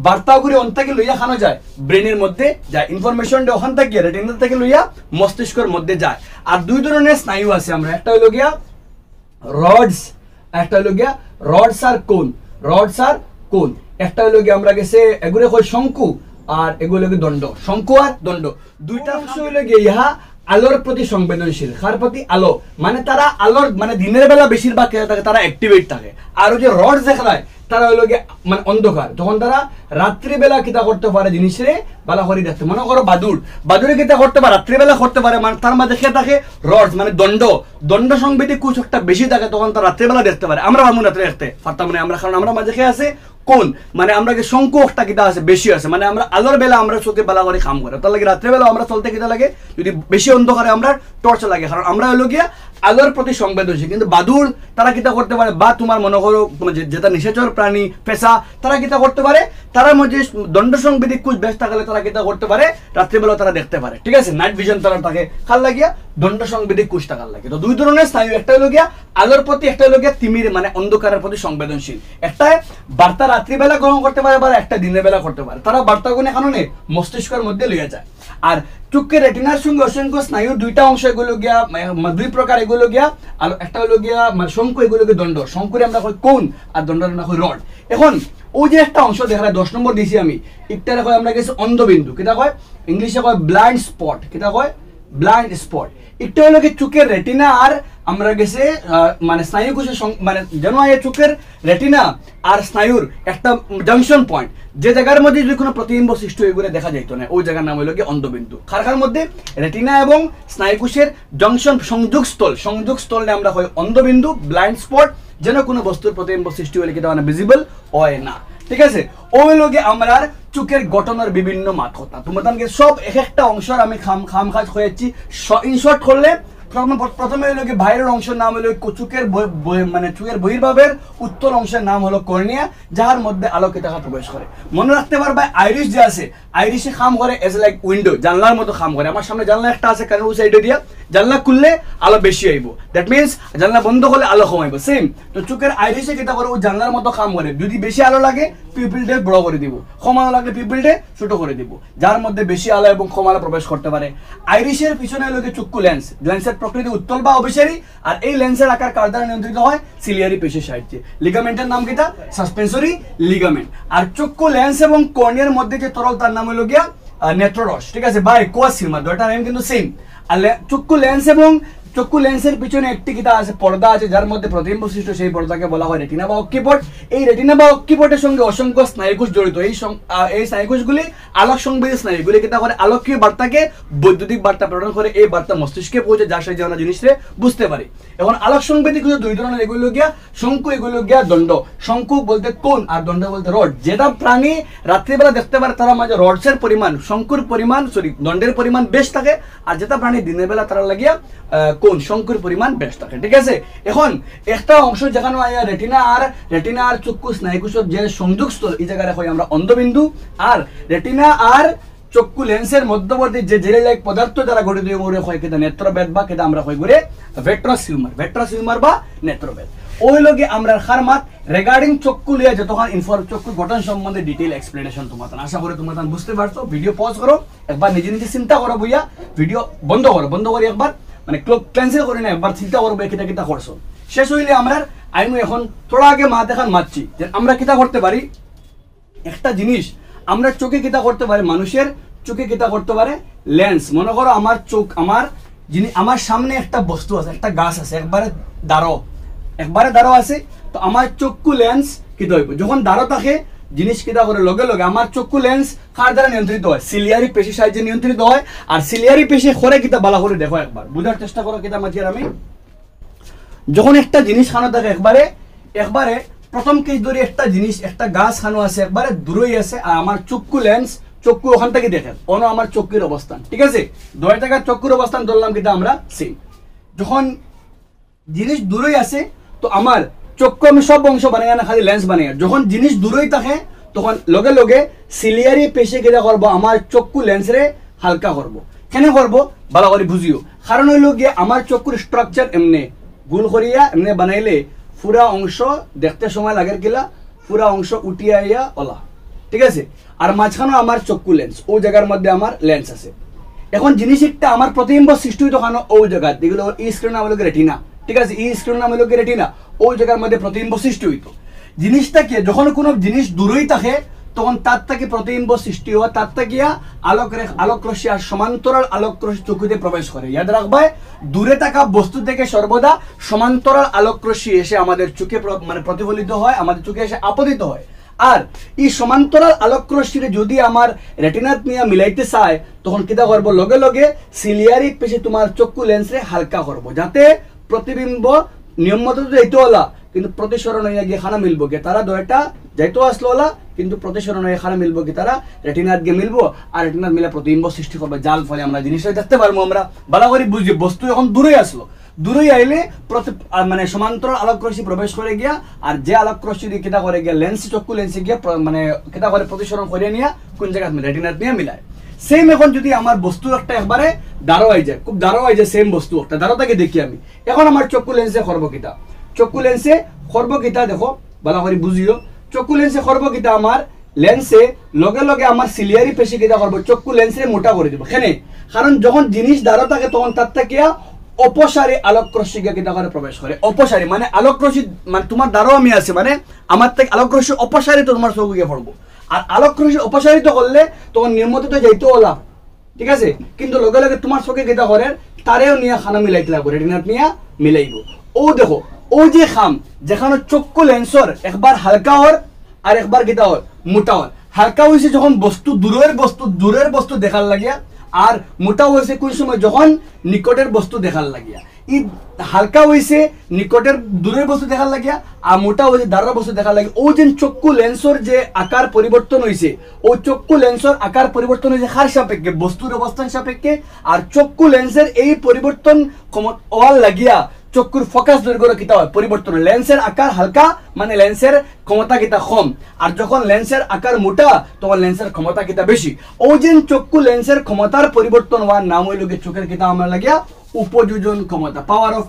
বার্তাগুলি অন্তাকে লইয়া খানো যায়, ব্রেনের মধ্যে যায়, ইনফরমেশন ওখান থেকে রেটিনা থেকে লইয়া মস্তিষ্কের মধ্যে যায়। আর দুই ধরনের স্নায়ু আছে আমরা, একটা হইল গিয়া রডস, একটা হইল গিয়া রডস আর কোন, একটা হইল গিয়া আমরা গেছে এগুলো হয় শঙ্কু আর এগুলো দণ্ড, শঙ্কু আর দণ্ড। দুইটা অংশ হইল গিয়া ইহা আলোর প্রতি সংবেদনশীল, কার প্রতি আলো, মানে তারা আলোর মানে দিনের বেলা বেশিরভাগ থাকে তারা অ্যাক্টিভেট থাকে। আর ওই যে রড দেখায় তারা হইল গিয়ে মানে অন্ধকার, যখন তারা রাত্রিবেলা কিতা করতে পারে জিনিসরে বালা করে দেখতে, মনে করো বাদুরে কিতা করতে পারে রাত্রিবেলা করতে পারে, মানে তার মাঝে খেয়ে থাকে রড মানে দণ্ড সংবেদী কুচ একটা বেশি থাকে, তখন তারা রাত্রিবেলা দেখতে পারে। আমরা ভাবুন রাত্রে দেখতে পারতাম মানে আমরা, কারণ আমরা মাঝে খেয়ে আছে কোন মানে আমরা শঙ্কু একটা কিতা আছে বেশি আছে, মানে আমরা আলোর বেলা আমরা চোখে বেলা করে কাম করে, তার লাগে রাত্রেবেলা আমরা চলতে কিতা লাগে যদি বেশি অন্ধকারে আমরা টর্চ লাগে, কারণ আমরা হলো গিয়া আলোর প্রতি সংবেদনশীল। কিন্তু বাদুর তারা কিতা করতে পারে, বা তোমার মনে করো যেটা নিশাচর প্রাণী পেশা তারা কিতা করতে পারে, তারা মধ্যে দণ্ড সংবেদী কুচ বেশ থাকলে তারা কিতা করতে পারে রাত্রিবেলা তারা দেখতে পারে, ঠিক আছে। নাইট ভিশন তারা থাকে কাল লাগিয়া দণ্ড সংবেদী কুচ টাকার লাগে। তো দুই ধরনের স্নায়ু, একটা হলো গিয়া আলোর প্রতি, একটা হলো গিয়া তিমির মানে অন্ধকারের প্রতি সংবেদনশীল। একটা বার্তা রাত্রিবেলা গ্রহণ করতে পারে, আবার একটা দিনের বেলা করতে পারে, তারা বার্তাগুলো কারণে মস্তিষ্কের মধ্যে লইয়া যায়। আর চোখের রেটিনার সঙ্গে অসংখ্য স্নায়ুর দুইটা অংশ, এগুলো গিয়া দুই প্রকার, এগুলো গিয়া আর একটা হলো গিয়া মানে শঙ্কু, এগুলো গিয়ে দণ্ড, শঙ্কুরে আমরা কই কোন আর দণ্ড আমরা কই রড। এখন ওই যে একটা অংশ দেখা যায় 10 নম্বর দিছি আমি, একটা কয় আমরা গেছি অন্ধবিন্দু, কিটা কয় ইংলিশে কয় ব্লাইন্ড স্পট, কিটা কয় ব্লাইন্ড স্পট। একটা হলো কি চোখের রেটিনা আর আমরা গেছে মানে স্নায়ু কোষের মানে যেন চোখের রেটিনা আর স্নায়ুর একটা জাংশন পয়েন্ট, যে জায়গার মধ্যে যদি কোনো প্রতিবিম্ব সৃষ্টি এগুলো দেখা যাইত না, ওই জায়গার নাম হলো কি অন্ধবিন্দু। খারখার মধ্যে রেটিনা এবং স্নায়ু কোষের জংশন সংযোগস্থল আমরা হয় অন্ধবিন্দু, ব্লাইন্ড স্পট, যেন কোনো বস্তুর প্রতিবিম্ব সৃষ্টি হলে কিন্তু মানে ভিজিবল হয় না, ঠিক আছে। ওই লোকে আমরা চোখের গঠনের বিভিন্ন মাত কথা তোমাদেরকে সব এক একটা অংশের আমি খাম খাজ হয়েছি ইনশর্ট করলে প্রথমে হলো কি বাইরের অংশের নাম হলো চোখের মানে চোখের বহির্ভাবের উত্তর অংশের নাম হলো কর্নিয়া, যার মধ্যে আলোকে দেখা প্রবেশ করে। মনে রাখতে পারবে আইরিশ যে আছে, আইরিশে খাম করে এজ লাইক উইন্ডো, জানলার মতো খাম করে। আমার সামনে জানলা একটা আছে, কারণ ওই সাইডে দিয়া জানলা খুললে আলো বেশি আইব, দ্যাট মিনস জানলা বন্ধ করলে আলো কমাইব। সেম তো চোখের আইরিশে কিতা করে ওই জানলার মতো খাম করে, যদি বেশি আলো লাগে পিপিলটে বড় করে দিব, কম আলো লাগলে পিপিলটে ছোট করে দিব, যার মধ্যে বেশি আলো এবং কম আলো প্রবেশ করতে পারে। আইরিশের পিছনে হলো চক্ষু লেন্স, লেন্সের প্রকৃতি উত্তল বা অভিসারী, আর এই লেন্সের আকার কার দ্বারা নিয়ন্ত্রিত হয় সিলিয়ারি পেশির সাহায্যে। লিগামেন্টের নাম কিটা সাসপেন্সরি লিগামেন্ট। আর চক্ষু লেন্স এবং কর্নিয়ার মধ্যে যে তরল তার নাম হলো গিয়া নেত্ররস, ঠিক আছে, বাই কোয়াস সিলমার, দুইটা নাম কিন্তু সেম। আর চক্ষু লেন্স এবং চক্ষু লেন্সের পিছনে একটি কিতা আছে, পর্দা আছে, যার মধ্যে প্রতিবিম্ব সৃষ্টি, সেই পর্দাকে বলা হয় রেটিনা বা অক্ষিপট। এই রেটিনা বা অক্ষিপটের সঙ্গে অসংখ্য স্নায়ুকোষ জড়িত। এই স্নায়ুকোষগুলি আলোক সংবেদী স্নায়ুগুলি কিতা করে আলোকীয় বার্তাকে বৈদ্যুতিক বার্তা প্রেরণ করে, এই বার্তা মস্তিষ্কে পৌঁছে, যার সাহায্যে আমরা জিনিসটা বুঝতে পারি। এখন আলোক সংবেদী কিছু দুই ধরনের, এগুলো গিয়া শঙ্কু, এগুলো গিয়া দণ্ড। শঙ্কু বলতে কোন আর দণ্ড বলতে রড। যেটা প্রাণী রাত্রিবেলা দেখতে পারে তারা মাঝে রডসের পরিমাণ, শঙ্কুর পরিমাণ, দণ্ডের পরিমাণ বেশ থাকে, আর যেটা প্রাণী দিনের বেলা তারা লাগিয়া কোন শঙ্কুর পরিমাণ বেশ থাকে। ঠিক আছে, এখন একটা অংশ যেখানে রেটিনা আর চক্ষু স্নায়ুকোষের যে সংযোগস্থল, এই জায়গায় হয় আমরা অন্ধবিন্দু, আর রেটিনা আর চক্ষু লেন্সের মধ্যবর্তী যে জেলি লাইক পদার্থ দ্বারা গঠিত হয় কেটা নেত্রবেদ বা কেটা আমরা হয় করে ভেট্রাস হিউমার বা নেত্রবেদ। ওই লগে আমরা খারমাত রিগার্ডিং চক্ষু লিয়া যতক্ষণ চক্ষু গঠন সম্বন্ধে ডিটেইল এক্সপ্লেনেশন তোমার আশা করে তোমার বুঝতে পারছো। ভিডিও পজ করো, একবার নিজে নিজে চিন্তা করো, বইয়া ভিডিও বন্ধ করে একবার মানে ক্যান্সেল করি না, একবার চিন্তা করবো কিতা কিতা করছো। শেষ হইলে আমরা আমি এখন থোড়া আগে মাতছি যে আমরা কিতা করতে পারি। একটা জিনিস আমরা চোখে কিতা করতে পারি, মানুষের চোখে কিতা করতে পারে লেন্স। মনে করো আমার চোখ, আমার সামনে একটা বস্তু আছে, একটা গাছ আছে, একবারে দাঁড়ো আছে, তো আমার চক্ষু লেন্স কিতা হইব, যখন দাঁড়ো থাকে জিনিস কিতা করে লগে লগে আমার চক্ষু লেন্স কার দ্বারা নিয়ন্ত্রিত হয়, সিলিয়ারি পেশি সাহায্যে নিয়ন্ত্রিত হয়। আর সিলিয়ারি পেশি করে কিতা বালা করে দেখো, একবার বুঝার চেষ্টা করো কিতা মাঝির আমি। যখন একটা জিনিস খানো থাকে একবারে প্রথম কেস ধরে একটা জিনিস, একটা গাছ খানো আছে, একবারে দূরই আছে, আর আমার চক্ষু ওখান থেকে দেখেন আমার চক্ষুর অবস্থান। ঠিক আছে, 2 টাকার চক্ষুর অবস্থান ধরলাম কিতা আমরা সেম। যখন জিনিস দূরই আছে তো আমার চক্ষু আমি সব অংশ বানাই না, খালি লেন্স বানাই। যখন জিনিস দূরই থাকে তখন লগে লগে সিলিয়ারি পেশি কিতা করবো, আমার চক্ষু লেন্সরে হালকা করবো। কেন করবো ভালো করে বুঝিও, কারণ হইল গিয়ে আমার চক্ষুর স্ট্রাকচার এমনি গোল করিয়া এমনি বানাইলে পুরা অংশ দেখতে সময় লাগে কিলা, পুরা অংশ উঠিয়া আইয়া ওলা। ঠিক আছে, আর মাঝখানে আমার চক্ষু লেন্স, ওই জায়গার মধ্যে আমার লেন্স আছে। এখন জিনিস একটা আমার প্রতিবিম্ব সৃষ্টি হইতো কেন ওই জায়গা, যেগুলো ই স্ক্রিন নাম হলো রেটিনা। ঠিক আছে, ই স্ক্রিন নাম হলো রেটিনা, ওই জায়গার মধ্যে প্রতিবিম্ব সৃষ্টি হইতো। জিনিসটাকে যখন কোনো জিনিস দূরই থাকে তখন তার থেকে প্রতিবিম্ব সৃষ্টি হয়, তার থেকে আলোক রশ্মি আর সমান্তরাল আলোক রশ্মি চক্ষুতে প্রবেশ করে। ইয়াদ রাখবাই, দূরে থাকা বস্তু থেকে সর্বদা সমান্তরাল আলোক রশ্মি এসে আমাদের চোখে মানে প্রতিফলিত হয়, আমাদের চোখে এসে আপতিত হয়। আর এই সমান্তরাল আলোক রশ্মিরে যদি আমার রেটিনাত নিয়ে মিলাইতে চায় তখন কিতা করবো, লগে লগে সিলিয়ারি পেশি তোমার চক্ষু লেন্সরে হালকা করবো, যাতে প্রতিবিম্ব নিয়ম মতো যাইতো হলা কিন্তু প্রতিসরণ হইয়া গিয়ে খানা মিলবো গিয়ে তারা দয়টা যাইতো আসলো হলা, কিন্তু প্রতিসরণ হয়ে খানা মিলবো কি তারা রেটিনাত গিয়ে মিলবো, আর রেটিনাত মিলে প্রতিবিম্ব সৃষ্টি করবে, যার ফলে আমরা জিনিসটা দেখতে পারবো। আমরা ভালো করে বুঝি বস্তু যখন দূরে আসলো, দূরে আইলে মানে সমান্তরাল আলোক রশ্মি প্রবেশ করে গিয়া, আর যে আলোক রশ্মি দিয়ে কিতা করে গিয়া লেন্স চক্ষু লেন্সে গিয়া মানে কিতা করে প্রতিসরণ করে নিয়ে কোন জায়গায় রেটিনাত নিয়ে মিলায়। সেম এখন যদি আমার বস্তু একটা একবারে দাঁড়ো হয়ে যায়, খুব দাঁড়ো হয়ে যায়, সেম বস্তু একটা দাঁড়োটাকে দেখি আমি, এখন আমার চক্ষু লেন্সে করবো কিতা, দেখো ভালো করে বুঝিও। চক্ষু লেন্সে করবো কিতা, আমার লেন্সে লগে লগে আমার সিলিয়ারি পেশি কিতা করবো, চক্ষু লেন্সে মোটা করে দিব। কেন? কারণ যখন জিনিস দাঁড়ো থাকে তখন তার থেকে অপসারী আলোক রশ্মি কিতা করে প্রবেশ করে। অপসারী মানে আলোক রশ্মি, মানে তোমার দাঁড়ো আমি আছে, মানে আমার থেকে আলোক রশ্মি অপসারিত তোমার চোখে গিয়ে পড়বো। আর আলোক রশ্মি অপসারিত করলে তখন নির্মত যাইতে ওলা। ঠিক আছে, কিন্তু লগে লগে তোমার চোখে কিতা করে তারেও নিয়ে খানা মিলাইতে লাগবো, রেটিনাত নিয়ে মিলাইব। ও দেখো, ও যে খাম যেখানে চক্ষু লেন্সর একবার হালকা হর আর একবার কিতা হর মোটা হর। হালকা হয়েছে যখন বস্তু দূরের বস্তু দেখার লাগিয়া, আর মোটা হয়েছে কোন সময় যখন নিকটের বস্তু দেখার লাগিয়া। ই হালকা হয়েছে নিকটের দূরের বস্তু দেখার লাগিয়া, আর মোটা হয়েছে দাঁড়ার বস্তু দেখার লাগে। ও যে চক্ষু লেন্সর যে আকার পরিবর্তন হয়েছে, ও চক্ষু লেন্সর আকার পরিবর্তন হয়েছে কার সাপেক্ষে, বস্তুর অবস্থান সাপেক্ষে। আর চক্ষু লেন্সের এই পরিবর্তন হওয়ার লাগিয়া চক্ষুর ফোকাস দৈর্ঘ্য কিতা হয় পরিবর্তন। লেন্সের আকার হালকা মানে লেন্সের ক্ষমতা কিতা কম, আর যখন লেন্সের আকার মোটা তখন লেন্সের ক্ষমতা কিতা বেশি। ও যে চক্ষু লেন্সের ক্ষমতার পরিবর্তন হওয়ার নাম হইল চোখের কিতা আমরা লাগিয়া উপযোজন ক্ষমতা, পাওয়ার অফ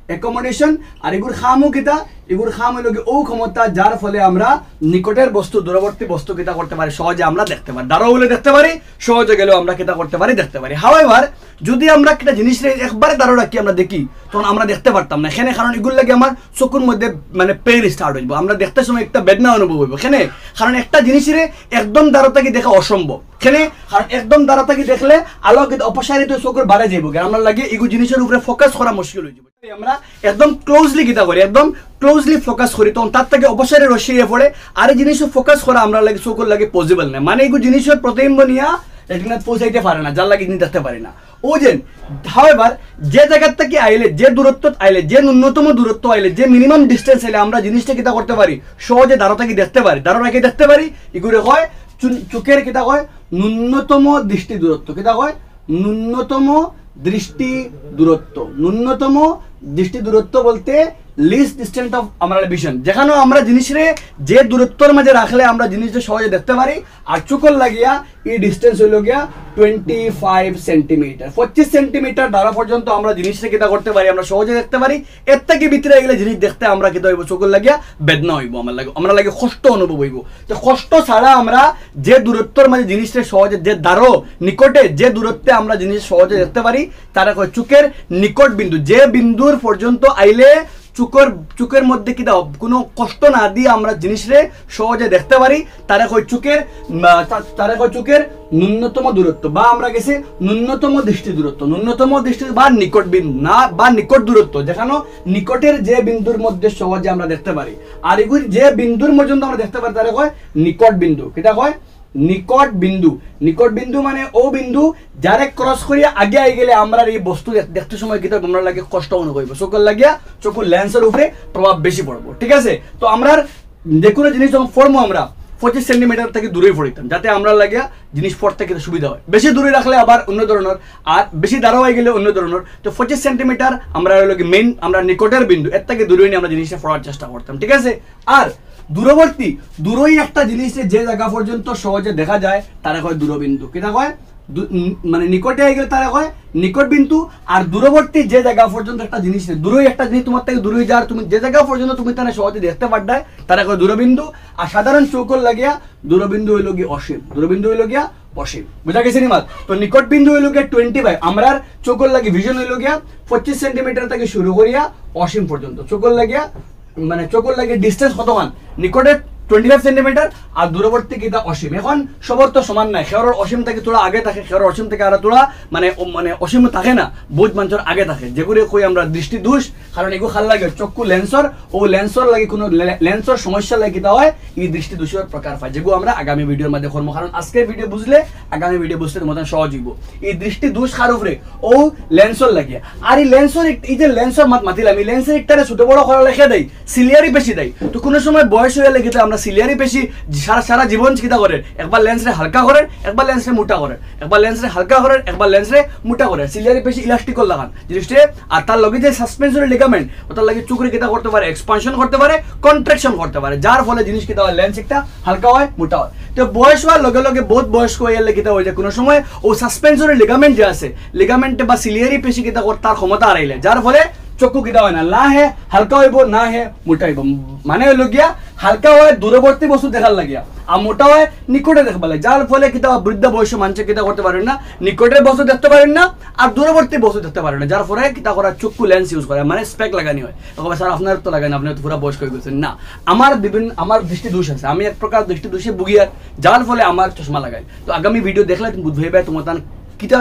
অ্যাকোমোডেশন। আর এগুর খামও কিতা, এগুর খাম হইল ও ক্ষমতা যার ফলে আমরা নিকটের বস্তু দূরবর্তী বস্তু কিতা করতে পারি, সহজে আমরা দেখতে পারি। দাঁড়ো হলে দেখতে পারি, সহজে গেলেও আমরা কিতা করতে পারি দেখতে পারি। হাওয়েভার যদি আমরা একটা জিনিসের একবারে দাঁড়ো রাখি আমরা দেখি তখন আমরা দেখতে পারতাম না এখানে, কারণ এগুলো লাগে আমার চোখের মধ্যে মানে পেইন স্টার্ট হইব, আমরা দেখতে সময় একটা বেদনা অনুভব হইব এখানে, কারণ একটা জিনিসের একদম দাঁড়ো থাকি দেখা অসম্ভব এখানে, কারণ একদম দাঁড়ো থাকি দেখলে আলো অপসারিত চোখের বাড়ে যাইব, আমরা লাগে এগুলো জিনিসের উপরে ফোকাস করা মুশকিল হয়ে যাবে। আমরা একদম ক্লোজলি কিতা করি, একদম ক্লোজলি ফোকাস করি, তখন তার থেকে অপসারে রসিয়ে পড়ে আর এই জিনিস ফোকাস করা আমরা লাগে চোখের লাগে পসিবল না, মানে এগুলো জিনিসের প্রতিবিম্ব নিয়ে রেটিনা পৌঁছাইতে পারে না, যার লাগে জিনিস দেখতে পারি না। ও যে হাওয়েভার যে জায়গার থেকে আইলে, যে দূরত্ব আইলে, যে ন্যূনতম দূরত্ব আইলে, যে মিনিমাম ডিস্টেন্স আইলে আমরা জিনিসটা কিতা করতে পারি, সহজে দাঁড়ো থাকি দেখতে পারি, দাঁড়ো রাখি দেখতে পারি, এগুলো হয় চোখের কিতা হয় ন্যূনতম দৃষ্টি দূরত্ব, কিতা হয় ন্যূনতম দৃষ্টি দূরত্ব। ন্যূনতম দৃষ্টি দূরত্ব বলতে লিস্ট ডিস্টেন্স অফ আমরা ভিশন, যেখানে আমরা জিনিসের যে দূরত্বর মাঝে রাখলে আমরা জিনিসটা সহজে দেখতে পারি, আর চোখের লাগিয়া এই ডিস্টেন্স হইল গিয়া 25 সেন্টিমিটার, 25 সেন্টিমিটার দ্বারা পর্যন্ত আমরা জিনিসটা কিতা করতে পারি, আমরা সহজে দেখতে পারি। এর থেকে ভিতরে গেলে জিনিস দেখতে আমরা কিতা হইব, চোখের লাগিয়া বেদনা হইব, আমরা লাগে কষ্ট অনুভব হইব। তো কষ্ট ছাড়া আমরা যে দূরত্বর মাঝে জিনিসটা সহজে, যে দ্বারো নিকটে যে দূরত্বে আমরা জিনিস সহজে দেখতে পারি তারা কয় চোখের নিকট বিন্দু, যে বিন্দুর পর্যন্ত আইলে চোখের মধ্যে কি দাও কোনো কষ্ট না দিয়ে আমরা জিনিসরে সহজে দেখতে পারি, তারা কয় চোখের ন্যূনতম দূরত্ব, বা আমরা গেছি ন্যূনতম দৃষ্টি দূরত্ব, ন্যূনতম দৃষ্টি বা নিকট বিন্দু না, বা নিকট দূরত্ব, যেখানে নিকটের যে বিন্দুর মধ্যে সহজে আমরা দেখতে পারি, আর এগুলি যে বিন্দুর পর্যন্ত আমরা দেখতে পারি তারা কয় নিকট বিন্দু। কিটা কয় নিকট বিন্দু। নিকট বিন্দু মানে ও বিন্দু যারে ক্রস করিয়া আগে আই গেলে আমরা এই বস্তু দেখতে সময় কিন্তু আমরা লাগে কষ্ট অনুভব হইব, চোখের লাগিয়া চোখের লেন্সের উপরে প্রভাব বেশি পড়বো, ঠিক আছে। তো আমরা যে কোনো জিনিস যখন পড়বো আমরা 25 সেন্টিমিটার থেকে দূরে পড়িতাম, যাতে আমরা লাগিয়া জিনিস পড়তে কিন্তু সুবিধা হয়। বেশি দূরে রাখলে আবার অন্য ধরনের, আর বেশি দাঁড়া হয়ে গেলে অন্য ধরনের। তো 25 সেন্টিমিটার আমরা মেইন আমরা নিকটের বিন্দু, এর থেকে দূরে নিয়ে আমরা জিনিসটা পড়ার চেষ্টা করতাম, ঠিক আছে। আর দূরবর্তী, দূরই একটা জিনিস যে জায়গা পর্যন্ত সহজে দেখা যায় তারা কয় দূরবিন্দু। কিটা কয় মানে নিকটে হয়ে গেলে তারা কয় নিকট বিন্দু, আর দূরবর্তী যে জায়গা পর্যন্ত একটা জিনিস, দূরই একটা জিনিস তোমার থেকে দূরে যাওয়ার তুমি যে জায়গা পর্যন্ত তুমি তারা সহজে দেখতে পারবে তারা কয় দূরবিন্দু। আর সাধারণ চৌকর লাগিয়া দূরবিন্দু হইল গিয়ে অসীম, দূরবিন্দু হইল গিয়া অসীম, বুঝা গেছে নি মাত। তো নিকট বিন্দু হইল গিয়া 25, আমরা চৌকর লাগি ভিশন হইল গিয়া 25 সেন্টিমিটার থেকে শুরু করিয়া অসীম পর্যন্ত। চৌকর লাগিয়া মানে চোখের লাগে ডিস্টেন্স কতক্ষণ, নিকটে 25 সেন্টিমিটার আর দূরবর্তী কিটা অসীম। এখন সবর তো সমান নাই, খেয়ার অসীম থেকে তোরা আগে থাকে, খেয়ার অসীম থেকে আর তোরা মানে অসীম থাকে না, বহুত মানুষের আগে থাকে, যেগুলো কই আমরা দৃষ্টি দোষ। কারণ এগুলো খাল লাগে চক্ষু লেন্সর, ও লেন্সর লাগে কোনো লেন্সর সমস্যা লাগে কিটা হয় এই দৃষ্টি দোষের প্রকার পায়, যেগুলো আমরা আগামী ভিডিওর মধ্যে করবো। কারণ আজকের ভিডিও বুঝলে আগামী ভিডিও বুঝতে তোমাদের সহজ হইব। এই দৃষ্টি দোষ কার উপরে, ও লেন্সর লাগিয়া। আর এই লেন্সর, এই যে লেন্সর মাতিলাম, এই লেন্সের একটারে ছোট বড় করা লেখে দেয়, সিলিয়ারি বেশি দেয়। তো কোনো সময় বয়স হয়ে গেলে কিন্তু আমরা সিলিয়ারি বেশি সারা জীবন চিন্তা করেন, একবার লেন্সরে হালকা করেন, একবার লেন্সরে মোটা করেন, একবার লেন্সরে হালকা করেন, একবার লেন্সরে মোটা করেন। সিলিয়ারি বেশি ইলাস্টিক লাগান জিনিসটা। আর তার লগে যে সাসপেনশনের লিগামেন্ট ওটার লাগে চোখের কিতা করতে পারে, এক্সপানশন করতে পারে, কন্ট্রাকশন করতে পারে, যার ফলে জিনিস কিতা হয় লেন্স একটা হালকা হয়, মোটা হয়। তো বয়স হওয়ার লগে লগে বহুত বয়স্ক হয়ে গেলে কিতা হয়ে যায়, কোনো সময় ও সাসপেনশনের লিগামেন্ট যে আছে, লিগামেন্টে বা সিলিয়ারি পেশি কিতা করে তার ক্ষমতা হারাইলে, যার ফলে চক্ষু কিতা হয় না হে হালকা হইব না হে মোটা হইব। মানে হইল গিয়া হালকা হয় দূরবর্তী বস্তু দেখার লাগিয়া, আর মোটা হয় নিকটে দেখবা লাগে, যার ফলে কিতা বৃদ্ধ বয়স মানুষ কিতা করতে পারেন না, নিকটের বস্তু দেখতে পারেন না আর দূরবর্তী বস্তু দেখতে পারেন না, যার ফলে কিতা করা চক্ষু লেন্স ইউজ করে, মানে স্পেক লাগানি হয়। স্যার আপনার তো লাগানি, আপনি তো পুরো বয়স্ক হয়ে গেছেন। না, আমার দৃষ্টি দোষ আছে, আমি এক প্রকার দৃষ্টি দোষে ভুগিয়ার, যার ফলে আমার চশমা লাগাই। তো আগামী ভিডিও দেখলে তুমি বুঝবে তোমার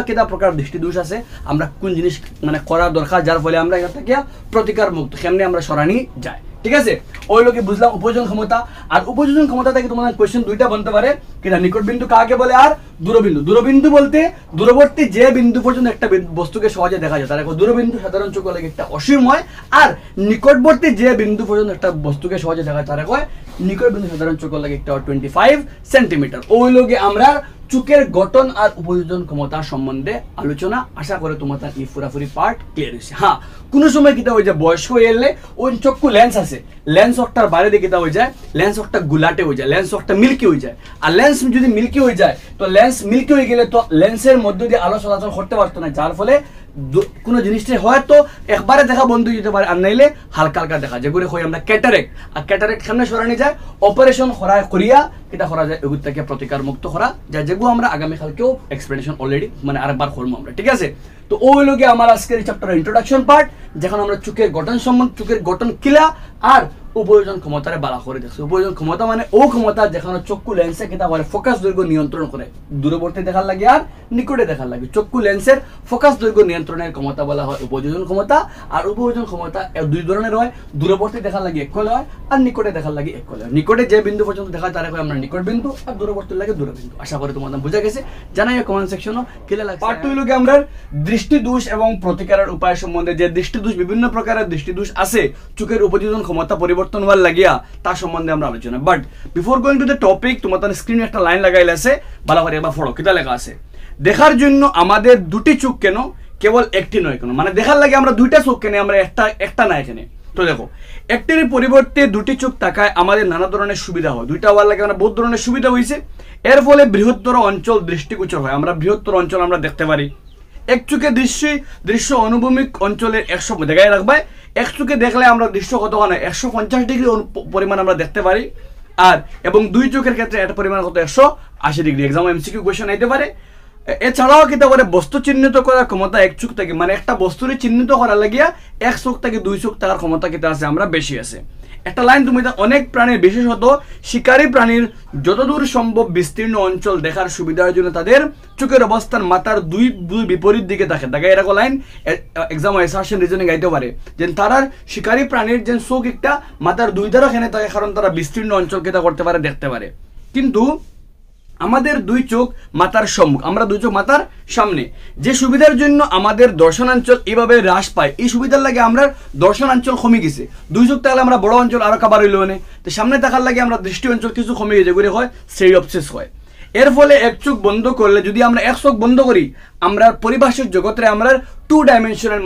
কিতা প্রকার দৃষ্টি দোষ আছে, আমরা কোন জিনিস মানে করা দরকার, যার ফলে আমরা এখান থেকে প্রতিকার মুক্ত কেমনে আমরা সরানি যায়, ঠিক আছে। ওই লোকে বুঝলাম উপযোজন ক্ষমতা। আর উপযোজন ক্ষমতা থেকে তোমাদের কোয়েশ্চেন দুইটা বলতে পারে, কিনা নিকট বিন্দু কাকে বলে আর দূরবিন্দু। দূরবিন্দু বলতে দূরবর্তী যে বিন্দু পর্যন্ত একটা বস্তুকে সহজে দেখা যায় তার দূরবিন্দু, সাধারণ চোখ লাগে একটা অসীম হয়। আর নিকটবর্তী যে বিন্দু পর্যন্ত একটা বস্তুকে সহজে দেখা যায় তারা কয় নিকট বিন্দু, সাধারণ চোখ লাগে একটা 25 সেন্টিমিটার। ওই লোকে আমরা চোখের গঠন আর উপযোজন ক্ষমতা সম্বন্ধে আলোচনা, আশা করে তোমার এই পুরাপুরি পার্ট ক্লিয়ার হয়েছে। হ্যাঁ, কোনো সময় কিতা হয়ে যায় বয়স্ক হয়ে এলে ওই চক্ষু লেন্স আছে, লেন্স একটার বাইরে দিয়ে কিতা হয়ে যায়, লেন্স একটা গুলাটে হয়ে যায়, লেন্স একটা মিল্কি হয়ে যায়। আর লেন্স যদি মিল্কি হয়ে যায়, তো লেন্স মিল্কি হয়ে গেলে তো লেন্সের মধ্যে দিয়ে আলো চলাচল করতে পারতো না, যার ফলে কোনো জিনিসটা হয়তো একবারে দেখা বন্ধ হয়ে যেতে পারে, আর নাইলে হালকা হালকা দেখা, যেগুলো হয় আমরা ক্যাটারেক্ট। আর ক্যাটারেক্ট সামনে সরানো যায়, অপারেশন করিয়া কিটা করা যায়, এগুলো থেকে প্রতিকার মুক্ত করা যায়, যেগুলো আমরা আগামীকালকেও এক্সপ্লেনেশন অলরেডি মানে আরেকবার করবো আমরা, ঠিক আছে। তো ওই লোকে আমার আজকের চ্যাপ্টারের ইন্ট্রোডাকশন পার্ট, যেখানে আমরা চোখের গঠন সম্বন্ধে, চোখের গঠন কিলা আর উপযোজন ক্ষমতারে বালা করে দেখছি। উপযোজন ক্ষমতা মানে ও ক্ষমতা যেখানে চক্ষু লেন্সে কিতা করে ফোকাস দৈর্ঘ্য নিয়ন্ত্রণ করে, দূরবর্তী দেখার লাগে আর নিকটে দেখার লাগে। চক্ষু লেন্সের ফোকাস দৈর্ঘ্য নিয়ন্ত্রণের ক্ষমতা বলা হয় উপযোজন ক্ষমতা। আর উপযোজন ক্ষমতা দুই ধরনের হয়, দূরবর্তী দেখার লাগে এক কলে হয় আর নিকটে দেখার লাগে এক কলে হয়। নিকটে যে বিন্দু পর্যন্ত দেখা তারে হয় আমরা নিকট বিন্দু, আর দূরবর্তীর লাগে দূর বিন্দু। আশা করি তোমাদের বুঝা গেছে, জানাই কমেন্ট সেকশনও কেলে লাগছে। পার্ট 2 লোকে আমরা দৃষ্টি দোষ এবং প্রতিকারের উপায় সম্বন্ধে, যে দৃষ্টি দোষ বিভিন্ন প্রকারের দৃষ্টি দোষ আছে চোখের উপযোজন ক্ষমতা পরিবর্তন হওয়ার লাগিয়া তার সম্বন্ধে আমরা আলোচনা। But before going to the topic, তোমাদের স্ক্রিনে একটা লাইন লাগাইলে আছে, ভালো করে একবার পড়ো কিতা লেখা আছে। দেখার জন্য আমাদের দুটি চোখ কেন, কেবল একটি নয় কেন? মানে দেখার লাগে আমরা দুইটা চোখ কেন, আমরা একটা না এখানে। তো দেখো, একটির পরিবর্তে দুটি চোখ থাকায় আমাদের নানা ধরনের সুবিধা হয়। দুইটা হওয়ার লাগে আমরা বহুত ধরনের সুবিধা হয়েছে। এর ফলে বৃহত্তর অঞ্চল দৃষ্টিগোচর হয়, আমরা বৃহত্তর অঞ্চল আমরা দেখতে পারি। এক চোখে দৃশ্য অনুভূমিক অঞ্চলের 100 দেখায় রাখবে। এক চোখে দেখলে আমরা দৃশ্য কতখানে 150 ডিগ্রি পরিমাণ আমরা দেখতে পারি। আর এবং দুই চোখের ক্ষেত্রে এটা পরিমাণ কত 180 ডিগ্রি। এক্সাম এমসিকিউ কোয়েশ্চেন আইতে পারে। এছাড়াও কিতা করে বস্তু চিহ্নিত করার ক্ষমতা এক চোখ থেকে, মানে একটা বস্তুর চিহ্নিত করার লাগিয়া এক চোখ থেকে দুই চোখ থাকার ক্ষমতা কিতা আছে আমরা বেশি আছে। একটা লাইন তুমি অনেক প্রাণীর বিশেষত শিকারী প্রাণীর যতদূর সম্ভব বিস্তীর্ণ অঞ্চল দেখার সুবিধার জন্য তাদের চোখের অবস্থান মাথার দুই বিপরীত দিকে থাকে। দেখে এরকম লাইন এক্সাম অ্যাসারশন রিজনিং গাইতে পারে যে তারা শিকারী প্রাণীর যে চোখ একটা মাথার দুই ধারা খেনে থাকে, কারণ তারা বিস্তীর্ণ অঞ্চল কেটা করতে পারে, দেখতে পারে। কিন্তু আমাদের দুই চোখ মাথার সম্মুখ, আমরা দুই চোখ মাথার সামনে, যে সুবিধার জন্য আমাদের দর্শনাঞ্চল এইভাবে হ্রাস পায়, এই সুবিধার লাগে আমরা দর্শনাঞ্চল কমে গেছে। দুই চোখ থাকলে আমরা বড় অঞ্চল আরো কাবার হইল না, তো সামনে থাকার লাগে আমরা দৃষ্টি অঞ্চল কিছু কমে গেছে, যেগুলি হয় স্টেরিওপসিস হয়। এর ফলে এক চোখ বন্ধ করলে, যদি আমরা এক চোখ বন্ধ করি, আমরা পরিভাষিক জগতে আমরা 2 ডাইমেনশনাল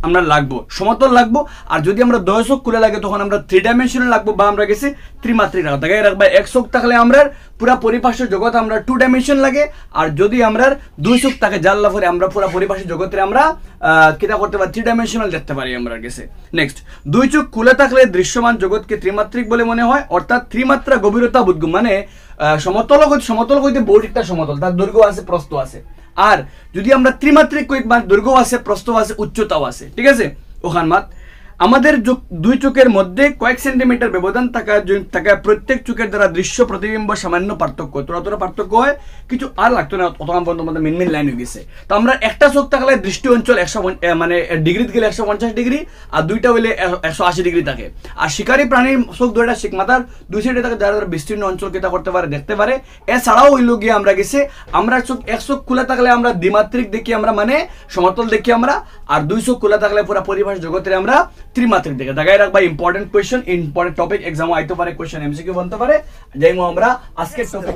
আমরা লাগবো, সমতল লাগবো। আর যদি আমরা 2 চোখ খুলে লাগে তখন আমরা 3 ডাইমেনশনাল লাগবো, বা আমরা গেছি ত্রিমাত্রিক দেখায় রাখবো। এক চোখ থাকলে আমরা পুরা পরিভাষিক জগৎ আমরা 2 ডাইমেনশন লাগে। আর যদি আমরা 2 চোখ থাকে জানলা পরে আমরা পুরা পরিভাষিক জগতে আমরা কিটা করতে পারি, 3 ডাইমেনশনাল দেখতে পারি আমরা গেছে। নেক্সট, 2 চোখ খুলে থাকলে দৃশ্যমান জগৎকে ত্রিমাত্রিক বলে মনে হয়, অর্থাৎ ত্রিমাত্রা গভীরতা বুদ্ধ, মানে সমতল হইতে বোর্ড একটা সমতল, তার দৈর্ঘ্য আছে প্রস্থ আছে। আর যদি আমরা ত্রিমাত্রিক কই, মানে দৈর্ঘ্য আছে প্রস্থ আছে উচ্চতাও আছে, ঠিক আছে। ওখান মাত আমাদের দুই চোখের মধ্যে কয়েক সেন্টিমিটার ব্যবধান থাকা প্রত্যেক চোখের দ্বারা দৃশ্য প্রতিবিম্ব সামান্য পার্থক্য, তোরা পার্থক্য হয় কিছু আর লাগতো না, তখন পর্যন্ত আমাদের মেন লাইন হয়ে গেছে। তো আমরা একটা চোখ থাকলে দৃষ্টি অঞ্চল 100 মানে ডিগ্রিতে গেলে 150 ডিগ্রি, আর দুইটা হইলে 180 ডিগ্রি থাকে। আর শিকারী প্রাণীর চোখ দুইটা মাথার দুই সাইডে থাকে, যারা বিস্তীর্ণ অঞ্চল কেটা করতে পারে, দেখতে পারে। এছাড়াও হইল গিয়ে আমরা গেছে আমরা এক চোখ খোলা থাকলে আমরা দ্বিমাত্রিক দেখি, আমরা মানে সমতল দেখি আমরা। আর দুই চোখ খোলা থাকলে পুরা পরিভাষ জগতের আমরা ত্রিমাত্রিক দেখে। দেখাই রাখবা ইম্পর্টেন্ট কোয়েশ্চেন, ইম্পর্টেন্ট টপিক, এক্সামও আইতে পারে, কোয়েশ্চেন এমসিকিউ বলতে পারে। যাইমু আমরা আজকের টপিক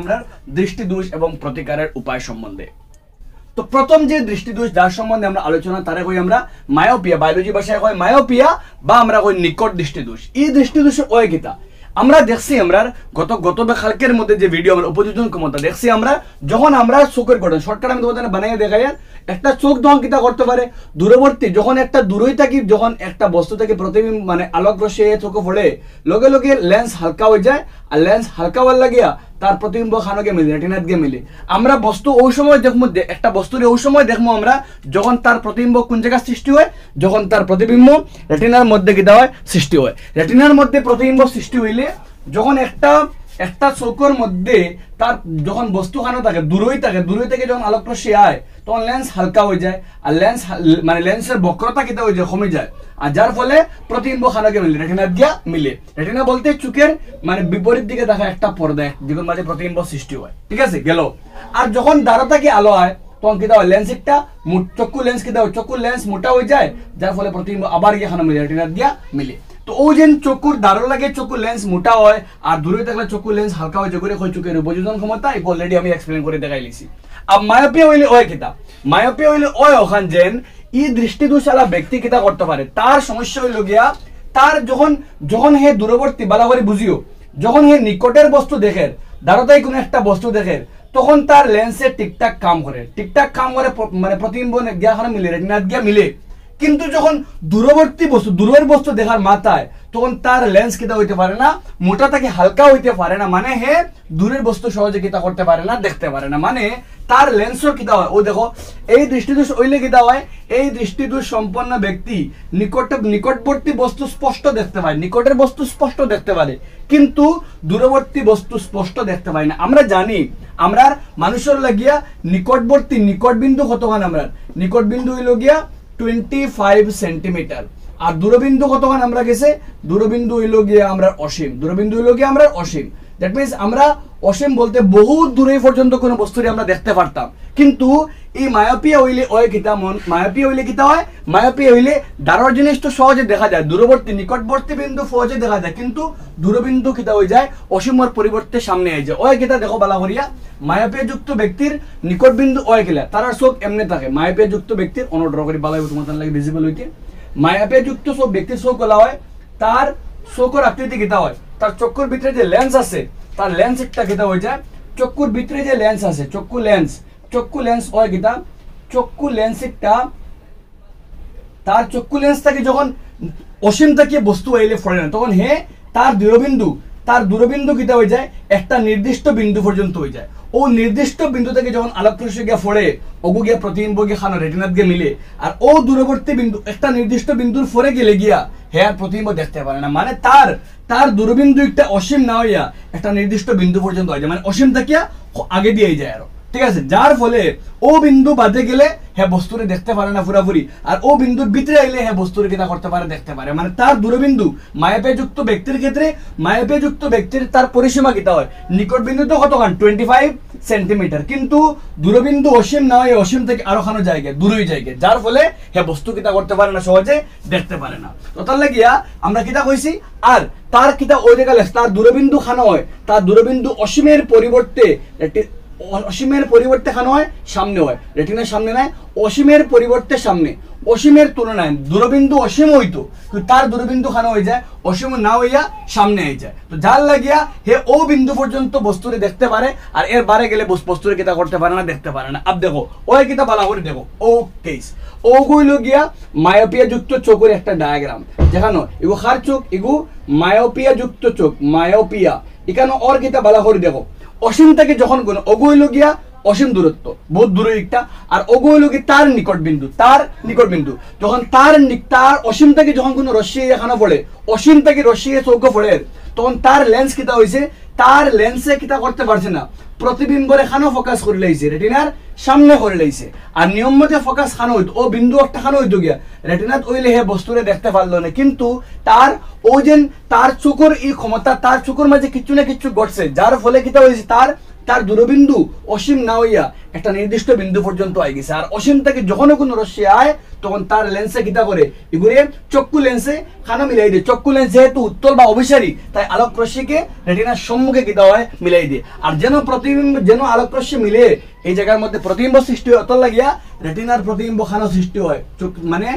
আমরা দৃষ্টি দোষ এবং প্রতিকারের উপায় সম্বন্ধে। তো প্রথম যে দৃষ্টি দোষ যার সম্বন্ধে আমরা আলোচনা, তারে কই আমরা মায়োপিয়া, বায়োলজি ভাষায় কয় মায়োপিয়া, বা আমরা কই নিকট দৃষ্টি দোষ। এই দৃষ্টি দোষের ওই গীতা আমরা দেখছি, আমরা গত কালকের মধ্যে যে ভিডিও আমরা উপযোজন ক্ষমতা দেখছি, আমরা যখন আমরা চোখের গঠন শর্টকাট আমি তোমাদের বানিয়ে দেখাই, একটা চোখ যখন কিতা করতে পারে দূরবর্তী, যখন একটা দূরই থাকি, যখন একটা বস্তু থেকে প্রতিবিম্ব মানে আলোক রশ্মি চোখে পড়ে, লগে লগে লেন্স হালকা হয়ে যায়। আর লেন্স হালকা হওয়ার লাগিয়া তার প্রতিবিম্ব খানকে মিলে, রেটিনাত গিয়ে মিলে। আমরা বস্তু ওই সময় দেখবো, একটা বস্তুর ওই সময় দেখবো আমরা যখন তার প্রতিবিম্ব কোন জায়গায় সৃষ্টি হয়, যখন তার প্রতিবিম্ব রেটিনার মধ্যে কিতা হয় সৃষ্টি হয়। রেটিনার মধ্যে প্রতিবিম্ব সৃষ্টি হইলে যখন একটা চোখের মধ্যে তার যখন বস্তু খানো থাকে দূরই থেকে যখন আলোক রশ্মি আয়, তখন লেন্স হালকা হয়ে যায়। আর মানে লেন্সের বক্রতা কিতা হয়ে যায়, কমে যায়। আর যার ফলে প্রতিবিম্ব খানাকে মিলে, রেটিনা দিয়া মিলে। রেটিনা বলতে চোখের মানে বিপরীত দিকে দেখা একটা পর্দা, যেগুলোর মাঝে প্রতিবিম্ব সৃষ্টি হয়, ঠিক আছে গেল। আর যখন দ্বারতাকে আলো হয় তখন কিতা হয়, লেন্স একটা চক্ষু লেন্স কিতা হয়, চক্ষু লেন্স মোটা হয়ে যায়, যার ফলে প্রতিবিম্ব আবার গিয়ে খানা মিলে, রেটিনা দিয়া মিলে। তো ওই যে চক্ষুর দ্বারো লাগে চক্ষু লেন্স মোটা হয়, আর দূরে থাকলে চক্ষু লেন্স হালকা হয়, যেগুলো হয় চোখের উপযোজন ক্ষমতা। অলরেডি আমি এক্সপ্লেন করে দেখাই লিছি। আর মায়োপিয়া হইলে ওই কিতা, মায়োপিয়া হইলে ওই ওখান যেন ই দৃষ্টি দোষালা ব্যক্তি কিতা করতে পারে, তার সমস্যা হইল গিয়া তার যখন হে দূরবর্তী বালা করে বুঝিও, যখন হে নিকটের বস্তু দেখে, দ্বারতায় কোনো একটা বস্তু দেখে, তখন তার লেন্সে ঠিকঠাক কাম করে, মানে প্রতিবিম্ব গিয়া মিলে, রেটিনাত গিয়া মিলে। কিন্তু যখন দূরবর্তী বস্তু দূরের বস্তু দেখার মাথায় তখন তার লেন্স কিতা হইতে পারে না, মোটা থেকে হালকা হইতে পারে না, মানে হে দূরের বস্তু সহজে কিতা করতে পারে না, দেখতে পারে না, মানে তার লেন্সও কিতা হয়। ও দেখো এই দৃষ্টিদোষ হইলে কিতা হয়, এই দৃষ্টিদোষ সম্পন্ন ব্যক্তি নিকটবর্তী বস্তু স্পষ্ট দেখতে পায়, নিকটের বস্তু স্পষ্ট দেখতে পারে, কিন্তু দূরবর্তী বস্তু স্পষ্ট দেখতে পায় না। আমরা জানি আমরা মানুষের লাগিয়া নিকটবর্তী নিকট বিন্দু কতখান, আমরা নিকট বিন্দু হইল গিয়া 25 সেন্টিমিটার, আর দূরবিন্দু কতখান আমরা গেছে, দূরবিন্দু হইল গিয়া আমরা অসীম, দূরবিন্দু হইল গিয়া আমরা অসীম। দ্যাট মিনস আমরা অসীম বলতে বহু দূরে পর্যন্ত কোনো বস্তুরে আমরা দেখতে পারতাম, কিন্তু এই মায়োপিয়া হইলে ওই কিতা মন মায়োপিয়া হইলে কিতা হয়, মায়োপিয়া হইলে দাঁড়ার জিনিস তো সহজে দেখা যায়, দূরবর্তী নিকটবর্তী বিন্দু সহজে দেখা যায়, কিন্তু দূরবিন্দু কিতা হয়ে যায় অসীমের পরিবর্তে সামনে আই যায়। ওই কিতা দেখো বালা করিয়া, মায়োপিয়া যুক্ত ব্যক্তির নিকট বিন্দু ওই কিলা তার চোখ এমনি থাকে, মায়োপিয়া যুক্ত ব্যক্তির অনুড্র করি বালা তোমার লাগে ভিজিবল হইতে, মায়োপিয়া যুক্ত সব ব্যক্তির চোখ বলা হয়, তার চোখের আকৃতি কিতা হয়, তার চক্ষুর ভিতরে যে লেন্স আছে তার লেন্স একটা কিতা হয়ে যায়, চক্ষুর ভিতরে যে লেন্স আছে চক্ষু লেন্স হয় কিতা, চক্ষু লেন্স একটা তার চক্ষু লেন্স থেকে যখন অসীম থেকে বস্তু আইলে ফলে না, তখন হে তার দূরবিন্দু কিতা হয়ে যায় একটা নির্দিষ্ট বিন্দু পর্যন্ত হয়ে যায়। ও নির্দিষ্ট বিন্দু থেকে যখন আলোক রশ্মি গিয়া ফোড়ে ওগু গিয়া প্রতিবিম্ব গিয়ে খানো রেটিনাত গিয়ে মিলে, আর ও দূরবর্তী বিন্দু একটা নির্দিষ্ট বিন্দুর ফরে গেলে গিয়া হে আর প্রতিবিম্ব দেখতে পারে না, মানে তার দূরবিন্দু একটা অসীম না হইয়া একটা নির্দিষ্ট বিন্দু পর্যন্ত হয়ে যায়, মানে অসীম থাকিয়া আগে দিয়ে যায় আরো, ঠিক আছে। যার ফলে ও বিন্দু বাদে গেলে হ্যাঁ বস্তুরে দেখতে পারে না পুরাপুরি, আর ও বিন্দুর ভিতরে আইলে হ্যাঁ বস্তুরে কিনা করতে পারে, দেখতে পারে, মানে তার দূরবিন্দু মায়োপিয়া যুক্ত ব্যক্তির ক্ষেত্রে মায়োপিয়া যুক্ত ব্যক্তির তার পরিসীমা কিতা হয়, নিকট বিন্দু তো কতখান 25 সেন্টিমিটার, কিন্তু দূরবিন্দু অসীম না হয় অসীম থেকে আরো খানো জায়গায় দূরই জায়গায়, যার ফলে হ্যাঁ বস্তু কিতা করতে পারে না, সহজে দেখতে পারে না। তো তার লাগিয়া আমরা কিতা কইছি, আর তার কিতা ওই জায়গা তার দূরবিন্দু খানো হয়, তার দূরবিন্দু অসীমের পরিবর্তে খানো হয় সামনে হয়, রেটিনার সামনে নাই, অসীমের পরিবর্তে সামনে, অসীমের তুলনায় দূরবিন্দু অসীম হইতো কিন্তু তার দূরবিন্দু খানো হয়ে যায় অসীম না হইয়া সামনে হয়ে যায়। তো যার লাগিয়া হে ও বিন্দু পর্যন্ত বস্তুরে দেখতে পারে, আর এর বারে গেলে বস্তুরে কিতা করতে পারে না, দেখতে পারে না। আব দেখো ওই কিতা বালা করে দেখো ও কেস ও গুইল গিয়া মায়োপিয়া যুক্ত চোখের একটা ডায়াগ্রাম দেখানো, এগো খার চোখ এগো মায়োপিয়া যুক্ত চোখ, মায়োপিয়া এখানে ওর কিতা বালা করে দেখো, অসীম থেকে যখন কোন অগৈল গিয়া অসীম দূরত্ব বহুত দূরে একটা, আর অগৈল গিয়ে তার নিকট বিন্দু যখন তার অসীম থেকে যখন কোনো রশ্মি এখানে পড়ে, অসীম থেকে রশ্মি চৌক পড়ে, তখন তার লেন্স কিতা হয়েছে, তার লেন্সে কিতা করতে পারছে না, প্রতিবিম্বরে খানো ফোকাস করে লাইছে, রেটিনার সামনে করে লাইছে, আর নিয়ম মতে ফোকাস খানো হইতো ও বিন্দু একটা খানো হইতো গিয়া রেটিনাত ওইলে হে বস্তুরে দেখতে পারলো না, কিন্তু তার ও যেন তার চোখের এই ক্ষমতা, তার চোখের মাঝে কিছু না কিছু ঘটছে, যার ফলে কিতা হয়েছে তার দূরবিন্দু অসীম না হইয়া একটা নির্দিষ্ট বিন্দু পর্যন্ত আই গেছে, আর অসীম থেকে যখন কোনো রশ্মি আয় তখন তার লেন্সে কিতা করে এগুলো চক্ষু লেন্সে খানা মিলাই দিয়ে, চক্ষু লেন্স যেহেতু উত্তল বা অভিসারী তাই আলোক রশ্মিকে রেটিনার সম্মুখে কিতা হয় মিলাই দিয়ে, আর যেন প্রতিবিম্ব যেন আলোক রশ্মি মিলে এই জায়গার মধ্যে প্রতিবিম্ব সৃষ্টি হয়, অতল লাগিয়া রেটিনার প্রতিবিম্ব খানো সৃষ্টি হয়, মানে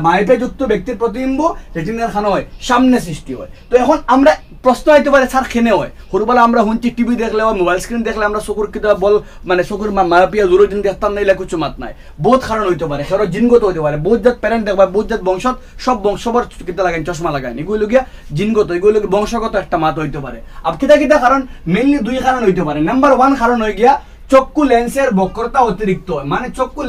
মায়োপিয়া যুক্ত ব্যক্তির প্রতিবিম্ব রেটিনার খানো হয় সামনে সৃষ্টি হয়। তো এখন আমরা প্রশ্ন হইতে পারে স্যার খেনে হয় সরুবেলা আমরা শুনছি টিভি দেখলে বা মোবাইল স্ক্রিন দেখলে আমরা চকুর কিতা বল মানে চকুর মায়োপিয়া জোরে দিন দেখতাম না, এলা কিছু মাত নাই, বহুত কারণ হইতে পারে, সেটা জিনগত হইতে পারে, বহুত জাত প্যারেন্ট দেখবা বহুত জাত বংশত সব সবার কিতা লাগান চশমা লাগান, এগুলো গিয়া জিনগত এগুলো বংশগত একটা মাত হইতে পারে। আর কিতা কারণ মেইনলি দুই কারণ হইতে পারে। নাম্বার 1 কারণ হয়ে গিয়া চক্ষু লেন্সের বক্রতা অতিরিক্ত হয়, মানে চক্ষু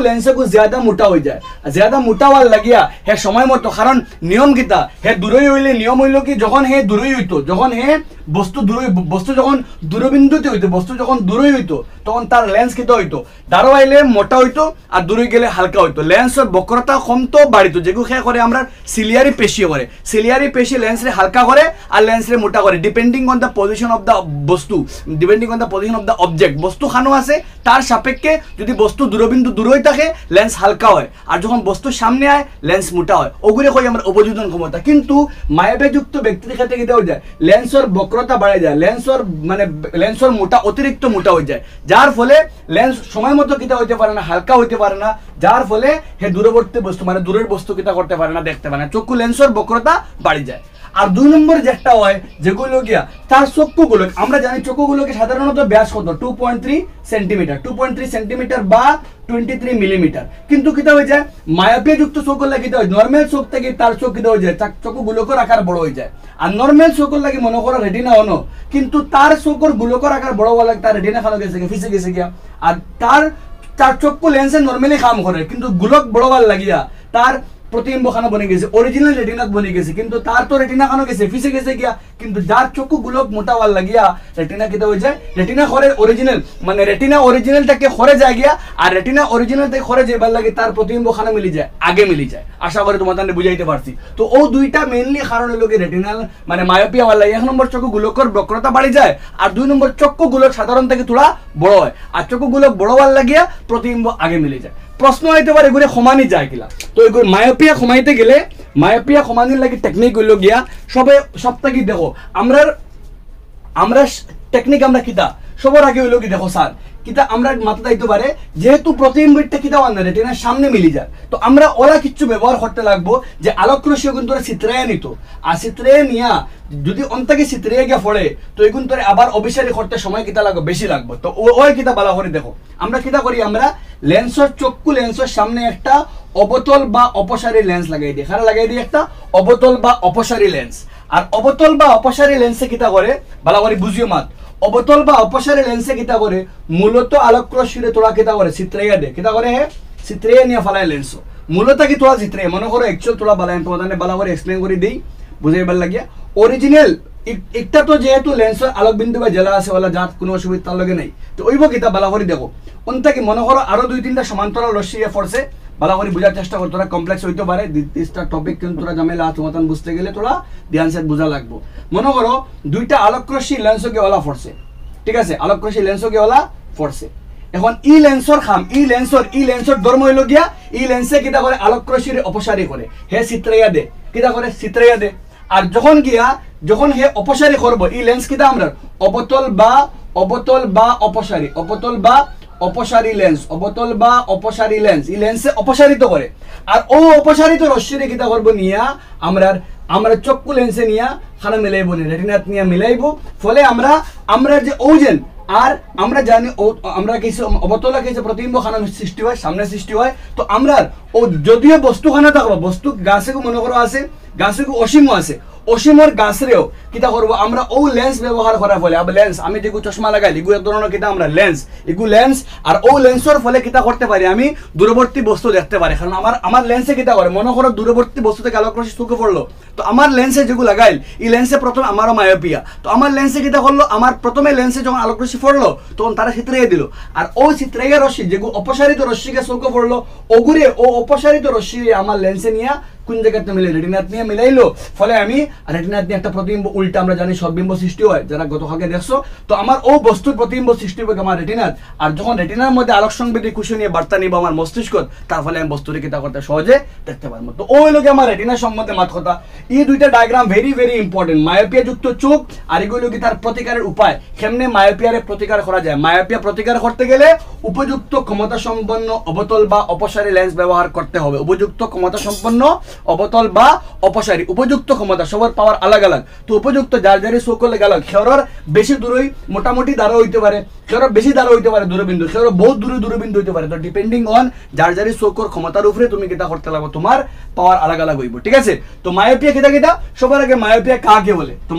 লেন্সে কো জ্যাদা মোটা হয়ে যায়, জ্যাদা মোটা হওয়ার লাগিয়া হে সময় মতো, কারণ নিয়ম কিতা হে দূরই হইলে নিয়ম হইল কি যখন হে দূরই হইতো, যখন হে বস্তু যখন দূরবিন্দুতে হইতো, বস্তু যখন দূরই হইতো তখন তার লেন্স কিতা হইতো দাঁড়ো আইলে মোটা হইতো আর দূরই গেলে হালকা হইতো, লেন্সের বক্রতা কমতো বাড়িতো, যেগুলো খেয়ে করে আমরা সিলিয়ারি পেশি লেন্সরে হালকা করে আর লেন্সরে মোটা করে, depending on the position of the বস্তু, depending on the position of the object, বস্তু খানো আছে তার সাপেক্ষে যদি বস্তু দূরবিন্দু দূরই থাকে লেন্স হালকা হয়, আর যখন বস্তু সামনে আয় লেন্স মোটা হয়, ওগুলো কই আমরা অবযোজন ক্ষমতা। কিন্তু মায়োপিয়া যুক্ত ব্যক্তির ক্ষেত্রে কিতা হয়ে যায় লেন্সের বক্রতা বাড়ে যায়, লেন্সের মোটা অতিরিক্ত মোটা হয়ে যায়, যার ফলে লেন্স সময় মতো কিতা হইতে পারে না, হালকা হইতে পারে না, যার ফলে হে দূরবর্তী বস্তু মানে দূরের বস্তু কিতা করতে পারে না, দেখতে পারে না, চক্ষু লেন্সের বক্রতা বাড়ি যায়। আর 2 নম্বর যেটা হয় যেগুলো গিয়া তার চক্ষুগুলো, আমরা জানি চক্ষুগুলোকে সাধারণত ব্যাস কত 2.3 সেন্টিমিটার, 2.3 সেন্টিমিটার বা 23 মিলিমিটার। কিন্তু কিতা হয়ে যায় মায়োপিয়া যুক্ত চোখ হলে কিতা হয় নর্মাল চোখ থেকে তার চোখ কিতা হয়ে যায় চক্ষুগুলোকর আকার বড় হয়ে যায়। আর নর্মাল চোখের লাগে মনে করো রেটিনা হনো, কিন্তু তার চোখের গুলোকর আকার বড় হওয়া লাগে তার রেটিনা খানো গেছে ফিসে গেছে গিয়া। আর তার চক্ষু লেন্সে নর্মালি কাম করে, কিন্তু গুলক বড় হওয়ার লাগিয়া তার প্রতিবিম্ব খানো বনে গেছে, অরিজিনাল রেটিনাত বনে গেছে, কিন্তু তার তো রেটিনা খানো গেছে ফিসে গেছে গিয়া। কিন্তু যার চক্ষু গুলক মোটা হওয়ার লাগিয়া রেটিনা কিতা হয়ে যায় রেটিনা খরে অরিজিনাল, মানে রেটিনা অরিজিনালটাকে খরে যায় গিয়া, আর রেটিনা অরিজিনাল থেকে খরে যাবার লাগে তার প্রতিবিম্ব খানো মিলি যায়, আগে মিলি যায়। আশা করি তোমাদের বুঝাইতে পারছি। তো ও দুইটা মেইনলি কারণ হলো কি রেটিনাল মানে মায়োপিয়া হওয়ার লাগে। 1 নম্বর চক্ষু গুলকর বক্রতা বাড়ি যায়, আর 2 নম্বর চক্ষু গুলক সাধারণ থেকে থোড়া বড় হয়, আর চক্ষু গুলক বড় হওয়ার লাগিয়া প্রতিবিম্ব আগে মিলে যায়। প্রশ্ন হইতে পারে এগুলো সমানই যায় কিলা। তো এগুলো মায়োপিয়া কমাইতে গেলে মায়োপিয়া কমানোর লাগে টেকনিক হইল গিয়া সব থেকে দেখো আমরা টেকনিক আমরা কিতা সবার আগে হইল কি দেখো স্যার কিতা আমরা মাথা দিতে পারে যেহেতু প্রতিবিম্বটা কিতা হয় না রেটিনার সামনে মিলি যায়, তো আমরা ওরা কিছু ব্যবহার করতে লাগবো যে আলোক রশ্মি কিন্তু চিত্রায় নিত, আর চিত্রায় নিয়া যদি অন্তাকে চিত্রায় গিয়া পড়ে তো এগুন তোরে আবার অবিচারি করতে সময় কিতা লাগবে বেশি লাগবে। তো ওই কিতা বালা করে দেখো আমরা কিতা করি আমরা লেন্সর চক্ষু লেন্সের সামনে একটা অবতল বা অপসারী লেন্স লাগাই দিই। খারা লাগাই দিই একটা অবতল বা অপসারী লেন্স। আর অবতল বা অপসারী লেন্সে কিতা করে বালা করে বুঝিও মাত, অবতল বা অপসারী লেন্সে কিতা করে মূলত আলোক রশ্মিরে তোরা কিতা করে চিত্রাইয়া দে, কিতা করে হে চিত্রাইয়া নিয়ে ফেলায় লেন্স মূলত কি তোরা চিত্রাইয়া মনে করো অ্যাকচুয়াল তোরা বালা তোমাদের বালা করে এক্সপ্লেন করে দিই বুঝাইবার লাগিয়া। অরিজিনাল একটা তো যেহেতু লেন্সের আলোক বিন্দু বা জেলা আছে ওলা যার কোনো অসুবিধা তার লগে নাই, তো ওইব কিতা বালা করে দেখো অন্তা কি মনে করো আরো 2-3টা সমান্তরাল রশ্মি ফোর্সে ভালো করে বোঝার চেষ্টা কর, তোরা কমপ্লেক্স হইতে পারে দিসটা টপিক কিন্তু তোরা ঝামেলা তোমার বুঝতে গেলে তোরা ধ্যান সেট বোঝা লাগবো। মনে করো 2টা আলোক রশ্মি লেন্সকে ওলা ফোর্সে, ঠিক আছে আলোক রশ্মি লেন্সকে ওলা ফোর্সে। এখন ই লেন্সর খাম ই লেন্সর ধর্ম হইল গিয়া ই লেন্সে কিতা করে আলোক রশ্মির অপসারী করে হে চিত্রাইয়া দে, কিতা করে চিত্রাইয়া দে। আর যখন হে অপসারী করবো ই লেন্স কিতা আমরা অবতল বা অপসারী অপসারী লেন্স অবতল বা অপসারী লেন্স এই লেন্সে অপসারিত করে। আর ও অপসারিত রশ্মিরে কিতা করবো নিয়া আমরা চক্ষু লেন্সে নিয়া খানা মিলাইব রেটিনাত নিয়া মিলাইব, ফলে আমরা যে ওজেন আর আমরা জানি আমরা কিছু অবতলা কিছু প্রতিবিম্ব খানা সৃষ্টি হয় সামনে সৃষ্টি হয়। তো আমরা ও যদিও বস্তু খানা থাকবো বস্তু গাছেকে মনে করো আছে গাছেকে অসীমও আছে অসীমর গাছরেও কিতা করবো আমরা ও লেন্স ব্যবহার করা ফলে আবার লেন্স আমি যেগু চশমা লাগাই এগু এক ধরনের কিতা আমরা লেন্স আর ও লেন্সর ফলে কিতা করতে পারি আমি দূরবর্তী বস্তু দেখতে পারি। কারণ আমার লেন্সে কিতা করে মনে করো দূরবর্তী বস্তু থেকে আলোক রশ্মি চোখে পড়লো, তো আমার লেন্সে যেগুলো লাগাইল এই লেন্সে প্রথমে আমারও মায়োপিয়া, তো আমার লেন্সে কিতা করলো আমার প্রথমে লেন্সে যখন আলোক রশ্মি পড়লো তখন তারা চিত্রাইয়া দিল, আর ও চিত্রাইয়া রশ্মি যেগুলো অপসারিত রশ্মিকে চোখে পড়লো ওগুরে ও অপসারিত রশ্মি আমার লেন্সে নিয়ে কোন জায়গাতে মিলে রেটিনাত নিয়ে মিলাইলো, ফলে আমি রেটিনাত নিয়ে একটা প্রতিবিম্ব উল্টা আমরা জানি সদ্বিম্ব সৃষ্টি হয় যারা গতকালকে দেখছো। তো আমার ও বস্তুর প্রতিবিম্ব সৃষ্টি হবে আমার রেটিনাত, আর যখন রেটিনার মধ্যে আলোক সংবেদী কুশন নিয়ে বার্তা নিব আমার মস্তিষ্ক, তার ফলে আমি বস্তুরে কিতা করতে সহজে দেখতে পারবো। তো ওই লোকে আমার রেটিনার সম্বন্ধে মাত কথা। এই দুইটা diagram very very important. Myopia যুক্ত চোখ আর এগুলো কি তার প্রতিকারের উপায়, কেমনে মায়োপিয়ারে প্রতিকার করা যায়। মায়োপিয়া প্রতিকার করতে গেলে উপযুক্ত ক্ষমতা সম্পন্ন অবতল বা অপসারী লেন্স ব্যবহার করতে হবে। উপযুক্ত ক্ষমতা সম্পন্ন অবতল বা অপসারী উপযুক্ত ক্ষমতা সবার পাওয়ার আলাদা আলাদা, তো উপযুক্ত যার যারি সকলে গেল খেরর বেশি দূরই মোটামুটি দ্বারা হইতে পারে, খেরর বেশি দ্বারা হইতে পারে দূরবিন্দু, খেরর বহুত দূরবিন্দু হইতে পারে। তো ডিপেন্ডিং অন যার যারি চোখের ক্ষমতার উপরে তুমি কিতা করতে লাগবে তোমার পাওয়ার আলাদা আলাদা হইব, ঠিক আছে। তো মায়োপিয়া কিতা সবার আগে মায়োপিয়া কাকে বলে, তো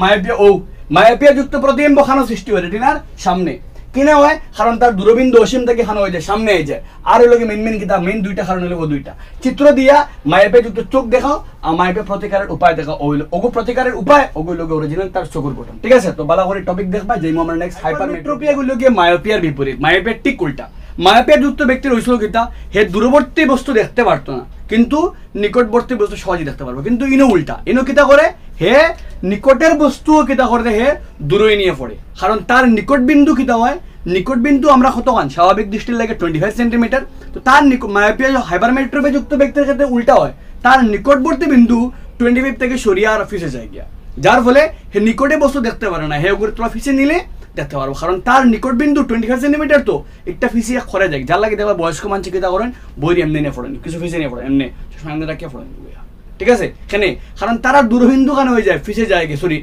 মায়োপিয়া যুক্ত প্রতিবিম্ব খানো সৃষ্টি হয় রেটিনার সামনে কিনা হয় কারণ তার দূরবিন্দু অসীম থেকে খানো হয়ে যায় সামনে হয়ে যায়। আর ওই লোকে মেন কিতা মেন দুইটা কারণ হলো ও দুইটা চিত্র দিয়া মায়োপিয়া যুক্ত চোখ দেখাও আর মায়োপিয়া প্রতিকারের উপায় দেখাও, ওগো প্রতিকারের উপায় ওগুলো লোকে অরিজিনাল তার চোখের গঠন, ঠিক আছে। তো বালা করে টপিক দেখবা যেই আমরা নেক্সট হাইপারমেট্রোপিয়া গুলো গিয়ে মায়োপিয়ার বিপরীত, মায়োপিয়ার ঠিক উল্টা। মায়োপিয়া যুক্ত ব্যক্তির হইছিল কিতা হে দূরবর্তী বস্তু দেখতে পারতো না কিন্তু নিকটবর্তী বস্তু সহজে দেখতে পারবো, কিন্তু ইনো উল্টা, ইনো কিতা করে হে নিকটের বস্তু কিতা করে হে দূরই নিয়ে পড়ে, কারণ তার নিকট বিন্দু কিতা হয় নিকট বিন্দু আমরা কতখান স্বাভাবিক দৃষ্টির লাগে 25 সেন্টিমিটার, তো তার মায়োপিয়া হাইপারমেট্রোপিয়া যুক্ত ব্যক্তির ক্ষেত্রে উল্টা হয়, তার নিকটবর্তী বিন্দু 25 থেকে সরিয়ে আর ফিসে যায় গিয়া, যার ফলে হে নিকটে বস্তু দেখতে পারে না, হে ওগুলো তোলা ফিসে নিলে দেখতে পারবো, কারণ তার নিকট বিন্দু 25 সেন্টিমিটার, তো একটা ফিসিয়া খরে যায়, যার লাগে দেখবা বয়স্ক মানুষ কিতা করেন বই এমনি নিয়ে পড়েন কিছু ফিসে নিয়ে পড়েন এমনি সামনে রাখিয়া পড়েন ঠিক আছে কেন কারণ তারা দূরবিন্দু খানে হয়ে যায় ফিসে যায় গিয়ে সরি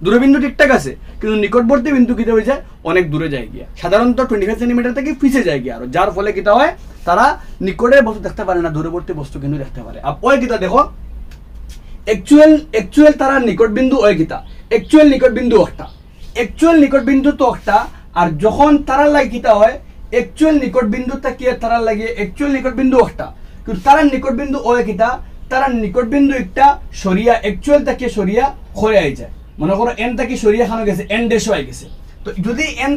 দূরবিন্দু ঠিকঠাক আছে কিন্তু নিকটবর্তী বিন্দু কিতে হয়ে যায় অনেক দূরে যায় গিয়া সাধারণত 25 সেন্টিমিটার থেকে ফিসে যায় গিয়া আর যার ফলে কিতা হয় তারা নিকটের বস্তু দেখতে পারে না দূরবর্তী বস্তু কিন্তু দেখতে পারে আর ওই কিতা দেখো একচুয়াল তারা নিকট বিন্দু ওই কিতা একচুয়াল নিকট বিন্দু তো একটা আর যখন তারা লাগে কিতা হয় একচুয়াল নিকট বিন্দু তাকিয়ে তারা লাগে একচুয়াল নিকট বিন্দু একটা কিন্তু তারা নিকট বিন্দু ওই কিতা তারা নিকট বিন্দু একটা সরিয়া একচুয়াল তাকিয়ে সরিয়া খরে আই যায় মনে করো এন তাকি সরিয়া খানো গেছে এন ডেশ হয়ে গেছে তো যদি এন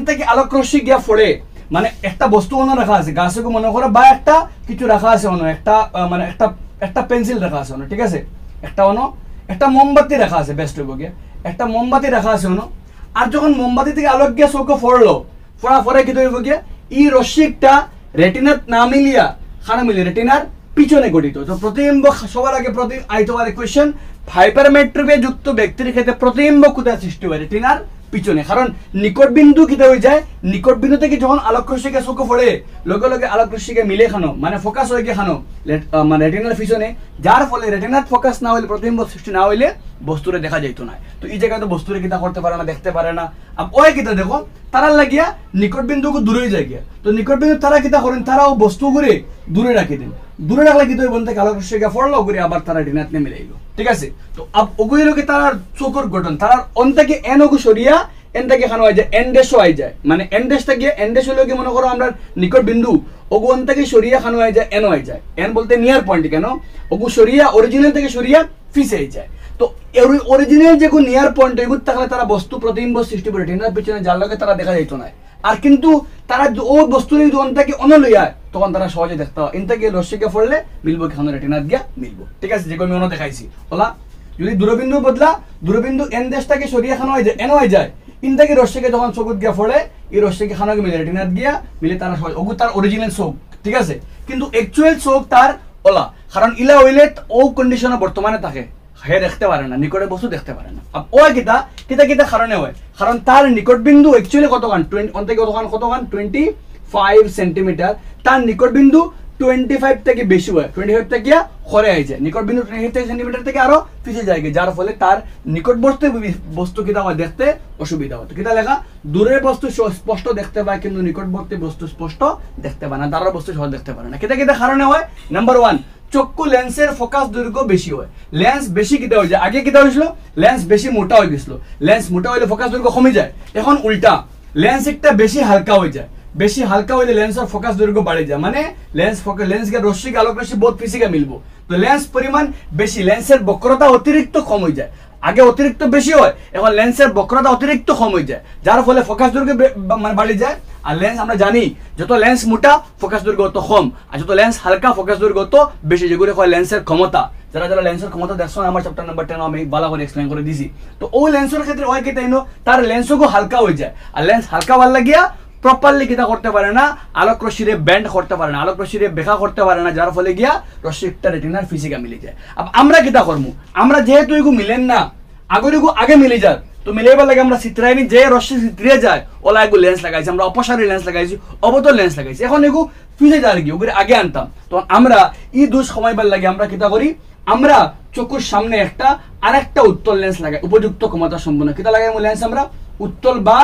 তাকি আলোক রশ্মি গিয়া পড়ে মানে একটা বস্তু অন্য রাখা আছে গাছকে মনে করো বা একটা কিছু রাখা আছে অন্য একটা মানে একটা পেন্সিল রাখা আছে অন্য ঠিক আছে একটা মোমবাতি রাখা আছে বেস্ট হইব গিয়া একটা মোমবাতি রাখা আছে অন্য আর যখন মোমবাতি থেকে আলোক গিয়া চৌকে পড়ার পরে কি হইব গিয়া ই রশ্মিটা রেটিনাত না মিলিয়া খানা মিলিয়ে রেটিনার পিছনে গঠিত তো প্রতিবিম্ব সবার আগে আইতে পারে কোয়েশ্চেন হাইপারমেট্রিকে যুক্ত ব্যক্তির ক্ষেত্রে প্রতিবিম্ব কোথায় সৃষ্টি হয় রেটিনার পিছনে কারণ নিকট বিন্দু কিতে হয়ে যায় নিকট বিন্দু থেকে যখন আলোক রশ্মিকে চোখে পড়ে লগে লগে আলোক রশ্মিকে মিলে খানো মানে ফোকাস হয়ে গিয়ে খানো মানে রেটিনার পিছনে যার ফলে রেটিনার ফোকাস না হইলে প্রতিবিম্ব সৃষ্টি না হইলে বস্তুরে দেখা যাইতো না তো এই জায়গায় তো বস্তুরে কিতা করতে পারে না দেখতে পারে না আর ওই কিতা দেখো তারা লাগিয়া নিকট বিন্দুকে দূরে যায় গিয়া তো নিকট বিন্দু তারা কিতা করেন তারাও বস্তু ঘুরে দূরে রাখি দেন দূরে রাখলে কিন্তু বলতে আলোক রশ্মিকে পড়লো ঘুরে আবার তারা রেটিনাত নেমে যাইলো ঠিক আছে তো ওগুলোকে তার চোখের গঠন তার অন্তকে এন ওগু সরিয়া এন থেকে এখানে হয়ে যায় এন ডেশ হয়ে যায় মানে এন ডেশ থেকে এন ডেশ হলে মনে করো আমরা নিকট বিন্দু ওগু অন থেকে সরিয়া খানো হয়ে যায় এন হয়ে যায় এন বলতে নিয়ার পয়েন্ট কেন ওগু সরিয়া অরিজিনাল থেকে সরিয়া ফিসে হয়ে যায় তো অরিজিনাল যেগু নিয়ার পয়েন্ট এগুলো থাকলে তারা বস্তু প্রতিবিম্ব সৃষ্টি করে রেটিনার পিছনে যার লগে তারা দেখা যাইতো না আর কিন্তু তারা ও বস্তু যদি অন থেকে অন লইয়া তখন তারা সহজে দেখতে হয় এন থেকে রশ্মিকে পড়লে মিলবো কেন রেটিনার গিয়া মিলবো ঠিক আছে যেগুলো আমি অন্য দেখাইছি ওলা যদি দূরবিন্দু বদলা দূরবিন্দু এন দেশটাকে সরিয়া খানো হয়ে যায় এন হয়ে যায় ইন থেকে রশ্মিকে যখন চকুত গিয়া পড়ে এই রশ্মিকে খানোকে মিলে রেটিনাত গিয়া মিলে তারা ওগু তার অরিজিনাল চোখ ঠিক আছে কিন্তু একচুয়াল চোখ তার ওলা কারণ ইলা হইলে ও কন্ডিশনে বর্তমানে থাকে হে দেখতে পারে না নিকটে বস্তু দেখতে পারে না ও কিতা কারণে হয় কারণ তার নিকট বিন্দু একচুয়ালি কতখান 25 সেন্টিমিটার তার নিকট বিন্দু 25 থেকে বেশি হয় 25 থেকে খরে আই যায় নিকট বিন্দু 25 সেন্টিমিটার থেকে আরো পিছিয়ে যায় যার ফলে তার নিকটবর্তী বস্তু কিতা হয় দেখতে অসুবিধা হয় কিতা লেখা দূরের বস্তু স্পষ্ট দেখতে পায় কিন্তু নিকটবর্তী বস্তু স্পষ্ট দেখতে পায় না তার বস্তু সহজ দেখতে পারে না কিতা কারণে হয় নাম্বার 1 চক্ষু লেন্সের ফোকাস দৈর্ঘ্য বেশি হয় লেন্স বেশি কিতা হয়ে যায় আগে কিতা হয়েছিল লেন্স বেশি মোটা হয়ে গেছিল লেন্স মোটা হইলে ফোকাস দৈর্ঘ্য কমে যায় এখন উল্টা লেন্স একটা বেশি হালকা হয়ে যায় বেশি হালকা হইলে লেন্সের ফোকাস দৈর্ঘ্য বাড়ে যায় মানে লেন্সকে রশ্মিকে আলোক রশ্মি বহুত ফিজিকে মিলবো তো লেন্স পরিমাণ বেশি লেন্সের বক্রতা অতিরিক্ত কম হয়ে যায় আগে অতিরিক্ত বেশি হয় এখন লেন্সের বক্রতা অতিরিক্ত কম হয়ে যায় যার ফলে ফোকাস দৈর্ঘ্য মানে বাড়ে যায় আর লেন্স আমরা জানি যত লেন্স মোটা ফোকাস দৈর্ঘ্য তত কম আর যত লেন্স হালকা ফোকাস দৈর্ঘ্য তত বেশি যেগুলো হয় লেন্সের ক্ষমতা যারা লেন্সের ক্ষমতা দেখছো আমার চ্যাপ্টার নাম্বার 10 আমি ভালো করে এক্সপ্লেইন করে দিছি তো ওই লেন্সের ক্ষেত্রে হয় কি তাই তার লেন্সও হালকা হয়ে যায় আর লেন্স হালকা ভাল লাগিয়া প্রপারলি কিতা করতে পারে না আলোক রশ্মিরে ব্যান্ড করতে পারে না আলোক রশ্মিরে বেখা করতে পারে না যার ফলে গিয়া রশ্মিটা রেটিনার ফিজিকা মিলে যায় আমরা কিতা করবো আমরা যেহেতু এগু মিলেন না আগে মিলে যায় তো মিলাইবার লাগে আমরা চিত্রাইনি যে রশ্মি চিত্রিয়ে যায় ওলা এগু লেন্স লাগাইছি আমরা অপসারী লেন্স লাগাইছি অবতল লেন্স লাগাইছি এখন এগু ফিজে যায় কি ওগুলো আগে আনতাম তখন আমরা এই দুষ সময়বার লাগে আমরা কিতা করি আমরা চোখের সামনে একটা আরেকটা উত্তল লেন্স লাগাই উপযুক্ত ক্ষমতা সম্পন্ন কিতা লাগাইমু লেন্স আমরা উত্তল বা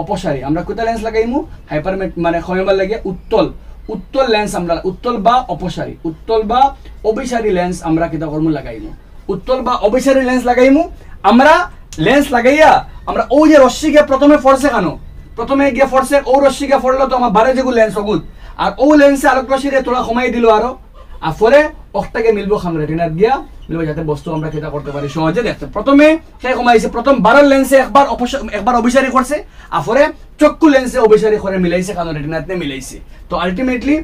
অপসারী আমরা কোথা লেন্স লাগাইমু হাইপারমেট মানে সময়বার লাগে উত্তল লেন্স আমরা উত্তল বা অপসারী উত্তল বা অভিসারী লেন্স আমরা কিতা করমু লাগাইমু উত্তল বা অভিসারী লেন্স লাগাইমু আমরা লেন্স লাগাইয়া আমরা ওই যে রশ্মিকে প্রথমে ফোর্সে খানো প্রথমে গিয়ে ফোর্সে ও রশ্মিকে ফোড়লো তো আমার বারে যেগুলো লেন্স অগুত আর ও লেন্সে আলোক রশ্মিরে তোরা কমাই দিল আরো আর পরে অক্টাকে মিলবো আমরা রেটিনাত গিয়া মিলবো যাতে বস্তু আমরা কিতা করতে পারি সহজে দেখতে প্রথমে সে কমাইছে প্রথম 12 লেন্সে একবার অভিসারী করছে আর পরে চক্ষু লেন্সে অভিসারী করে মিলাইছে কারণ রেটিনাতে মিলাইছে তো আলটিমেটলি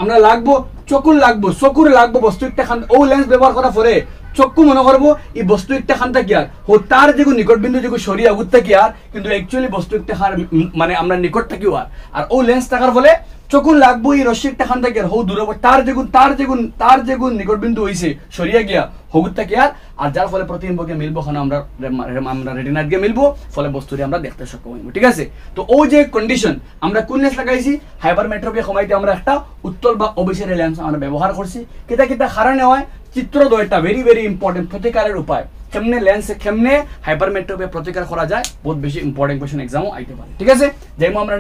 আমরা লাগবো চকুর লাগবো বস্তু একটা খান ও লেন্স ব্যবহার করার পরে চক্ষু মনে করবো এই বস্তু একটা খানটা কি আর ও তার যেগু নিকট বিন্দু যেগু সরিয়া উঠতে কি আর কিন্তু অ্যাকচুয়ালি বস্তু একটা হার মানে আমরা নিকট থাকিও আর ও লেন্স থাকার ফলে চকুন লাগবো এই রশ্মি একটা খান থেকে হো দূর তার যেগুন নিকট বিন্দু হইছে সরিয়া গিয়া হগুত কি আর যার ফলে প্রতিবিম্বকে মিলবো খানা আমরা রেটিনাত গিয়ে মিলবো ফলে বস্তুটি আমরা দেখতে সক্ষম হইব ঠিক আছে তো ও যে কন্ডিশন আমরা কোন লেন্স লাগাইছি হাইপারমেট্রোপিয়া কমাইতে আমরা একটা উত্তল বা অভিসারী লেন্স আমরা ব্যবহার করছি কিতা কারণে হয় চিত্র দয়টা ভেরি ভেরি ইম্পর্টেন্ট প্রতিকারের উপায় কেমনে লেন্স কেমনে হাইপারমেট্রোপিয়া প্রতিকার করা যায় বহুত বেশি ইম্পর্টেন্ট কোশ্চেন এক্সামও আইতে পারে ঠিক আছে যাইমু আমরা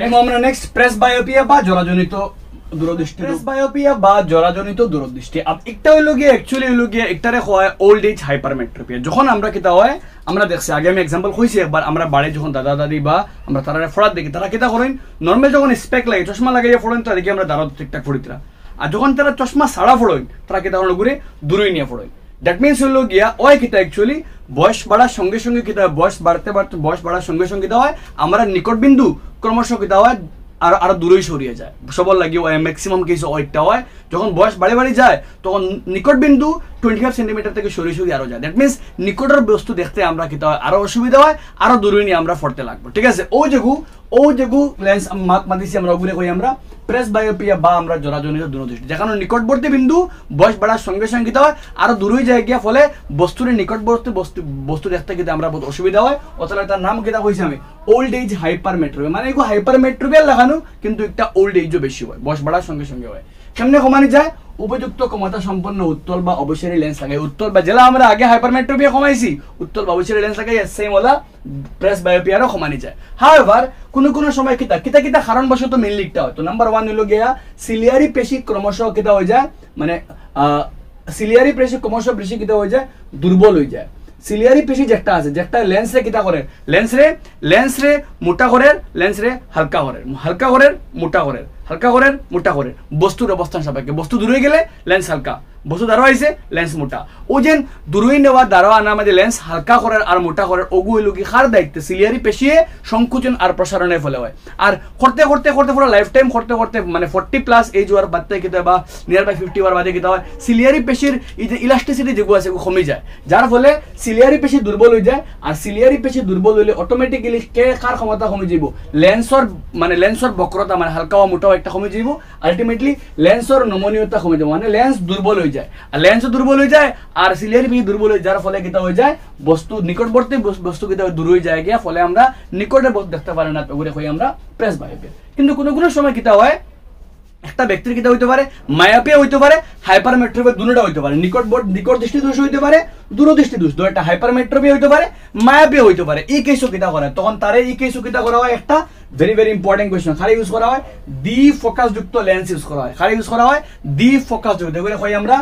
নেক্সট প্রেসবায়োপিয়া বা জরাজনিত দূরদৃষ্টি প্রেসবায়োপিয়া বা জরাজনিত দূরদৃষ্টি আব একটা হইলো গিয়ে অ্যাকচুয়ালি হইলো গিয়ে একটারে হয় ওল্ড এজ হাইপারমেট্রোপিয়া যখন আমরা কিতা হয় আমরা দেখছি আগে আমি এক্সাম্পল কইছি একবার আমরা বাড়ি যখন দাদা দাদি বা আমরা তারা ফড়াত দেখি তারা কিতা করেন নর্মাল যখন স্পেক লাগে চশমা লাগাইয়া ফড়েন তারা দেখি আমরা দাঁড়াতে ঠিকঠাক ফড়িতরা আর যখন তারা চশমা ছাড়া ফড়েন তারা কিতা হলো ঘুরে দূরই নিয়ে ফড়েন দ্যাট মিনস হলো গিয়া ওই কিতা অ্যাকচুয়ালি বয়স বাড়ার সঙ্গে সঙ্গে কিতা বয়স বাড়তে বাড়তে বয়স বাড়ার সঙ্গে সঙ্গে কিতা হয় আমরা নিকট বিন্দু ক্রমশ কিতা হয় আর আরো দূরেই সরিয়ে যায় সবল লাগে ম্যাক্সিমাম কেস ওইটা হয় যখন বয়স বাড়ে বাড়ি যায় তখন নিকট বিন্দু 25 সেন্টিমিটার থেকে সরিয়ে সরিয়ে আরো যায় দ্যাট মিনস নিকটের বস্তু দেখতে আমরা কিতা হয় আরো অসুবিধা হয় আরো দূরে নিয়ে আমরা ফরতে লাগবো ঠিক আছে ও যেগু লেন্স মাদিছি আমরা ওগুলো কই আমরা প্রেসবায়োপিয়া বা আমরা জরাজনিত দূরদৃষ্টি যেখানে নিকটবর্তী বিন্দু বয়স বাড়ার সঙ্গে সঙ্গে কিতা হয় আরো দূরে যায় গিয়া ফলে বস্তুর নিকটবর্তী বস্তু দেখতে কিন্তু আমরা বহুত অসুবিধা হয় অথবা তার নাম কিতা কইছি আমি ওল্ড এজ হাইপারমেট্রোপিয়া মানে এগো হাইপারমেট্রোপিয়া লাগানো কিন্তু একটা ওল্ড এজও বেশি হয় বয়স বাড়ার সঙ্গে সঙ্গে হয় কেমনে কমানি যায় উপযুক্ত ক্ষমতা সম্পন্ন উত্তল বা অবসরী লেন্স লাগাই উত্তল বা জেলা আমরা আগে হাইপারমেট্রোপিয়া কমাইছি উত্তল বা অবসরী লেন্স লাগাই সেম ওলা প্রেসবায়োপিয়ারও কমানি যায় হাওয়েভার কোনো সময় কিতা কারণবশত মেইনলি একটা হয় তো নাম্বার 1 হলো গিয়া সিলিয়ারি পেশি ক্রমশ কিতা হয়ে যায় মানে সিলিয়ারি পেশি ক্রমশ বেশি কিতা হয়ে যায় দুর্বল হয়ে যায় সিলিয়ারি পেশি যেটা আছে যেটা লেন্স রে কিতা করে লেন্স রে মোটা করে লেন্স রে হালকা করে মোটা করে বস্তুর অবস্থান সাপেক্ষে বস্তু দূরে গেলে লেন্স হালকা বস্তু দাঁড়ো আইছে লেন্স মোটা ও যেন দূরই নেওয়া দাঁড়ো আনা আমাদের লেন্স হালকা করার আর মোটা করার ওগু হইল কি খার দায়িত্ব সিলিয়ারি পেশিয়ে সংকুচন আর প্রসারণের ফলে হয় আর করতে পুরো লাইফ টাইম করতে মানে 40 প্লাস এজ হওয়ার বাদতে কিতা বা নিয়ার বাই 50 হওয়ার বাদে কিতা হয় সিলিয়ারি পেশির এই যে ইলাস্টিসিটি যেগু আছে কমে যায় যার ফলে সিলিয়ারি পেশি দুর্বল হয়ে যায় আর সিলিয়ারি পেশি দুর্বল হইলে অটোমেটিক্যালি কার ক্ষমতা কমে যাব লেন্সর বক্রতা মানে হালকা ও মোটা একটা কমে যাব আলটিমেটলি লেন্সর নমনীয়তা কমে যাব মানে লেন্স দুর্বল হয়ে যায় আর লেন্স দুর্বল হয়ে যায় আর সিলিয়ারি পেশি দুর্বল হয়ে যার ফলে কিতা হয়ে যায় বস্তু নিকটবর্তী বস্তু কিতা দূর হয়ে যায় গিয়া ফলে আমরা নিকটে বস্তু দেখতে পারি না ওগুলো কই আমরা প্রেসবায়োপিয়া কিন্তু কোনো সময় কিতা হয় একটা ব্যক্তির কিতা হইতে পারে মায়োপিয়া হইতে পারে হাইপারমেট্রোপিয়া দুটোটা হইতে পারে নিকট দৃষ্টি দোষ হইতে পারে দূরদৃষ্টি দোষ দুটো হাইপারমেট্রোপিয়া হইতে পারে মায়োপিয়া হইতে পারে এই কেসও কিতা করে তখন তারে এই কেসও কিতা করা হয় একটা ভেরি ভেরি ইম্পর্টেন্ট কোয়েশ্চন খালি ইউজ করা হয় ডি ফোকাস যুক্ত লেন্স ইউজ করা হয় খালি ইউজ করা হয় ডি ফোকাস যুক্ত এগুলো কই আমরা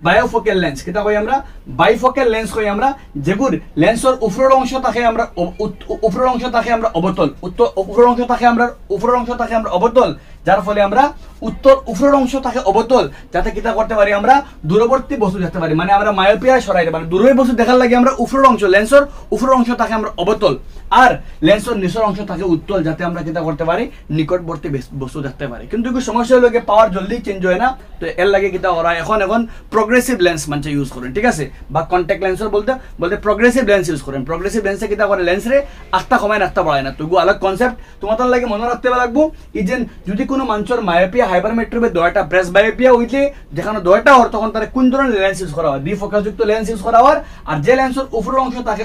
বায়োফোকাল লেন্স কিতা কই আমরা বাইফোকাল লেন্স কই আমরা যেগুর লেন্সর উপরের অংশ থাকে আমরা অবতল উপরের অংশ থাকে আমরা অবতল যার ফলে আমরা উপরের অংশ থাকে অবতল যাতে কিতা করতে পারি আমরা দূরবর্তী বস্তু দেখতে পারি মানে আমরা মায়োপিয়া সরাইতে পারি দূরের বস্তু দেখার লাগে আমরা উপরের অংশ লেন্সর উপরের অংশ থাকে আমরা অবতল আর লেন্সর নিচের অংশ থাকে উত্তল যাতে আমরা কিতা করতে পারি নিকটবর্তী বস্তু দেখতে পারি কিন্তু সমস্যা হলো যে পাওয়ার জলদি চেঞ্জ হয় না তো এর লাগে কিতা করা এখন প্রগ্রেসিভ লেন্স মানে ইউজ করেন ঠিক আছে বা কন্টাক্ট লেন্সর বলতে প্রগ্রেসিভ লেন্স ইউজ করেন প্রগ্রেসিভ লেন্সে কিতা করে লেন্স রে আস্তা কমায় আস্তা বাড়ায় না তো আলাদা কনসেপ্ট তোমাদের লাগে মনে রাখতে লাগবো এই যে যদি কোনো মানুষের মায়োপিয়া হাইপারমেট্রোপিয়া দুইটা প্রেসবায়োপিয়া হইলে যেখানে দুইটা হয় তখন তার কোন ধরনের লেন্স ইউজ করা হয় ডি ফোকাস যুক্ত লেন্স ইউজ করা হয় আর যে লেন্সের উপরের অংশ থাকে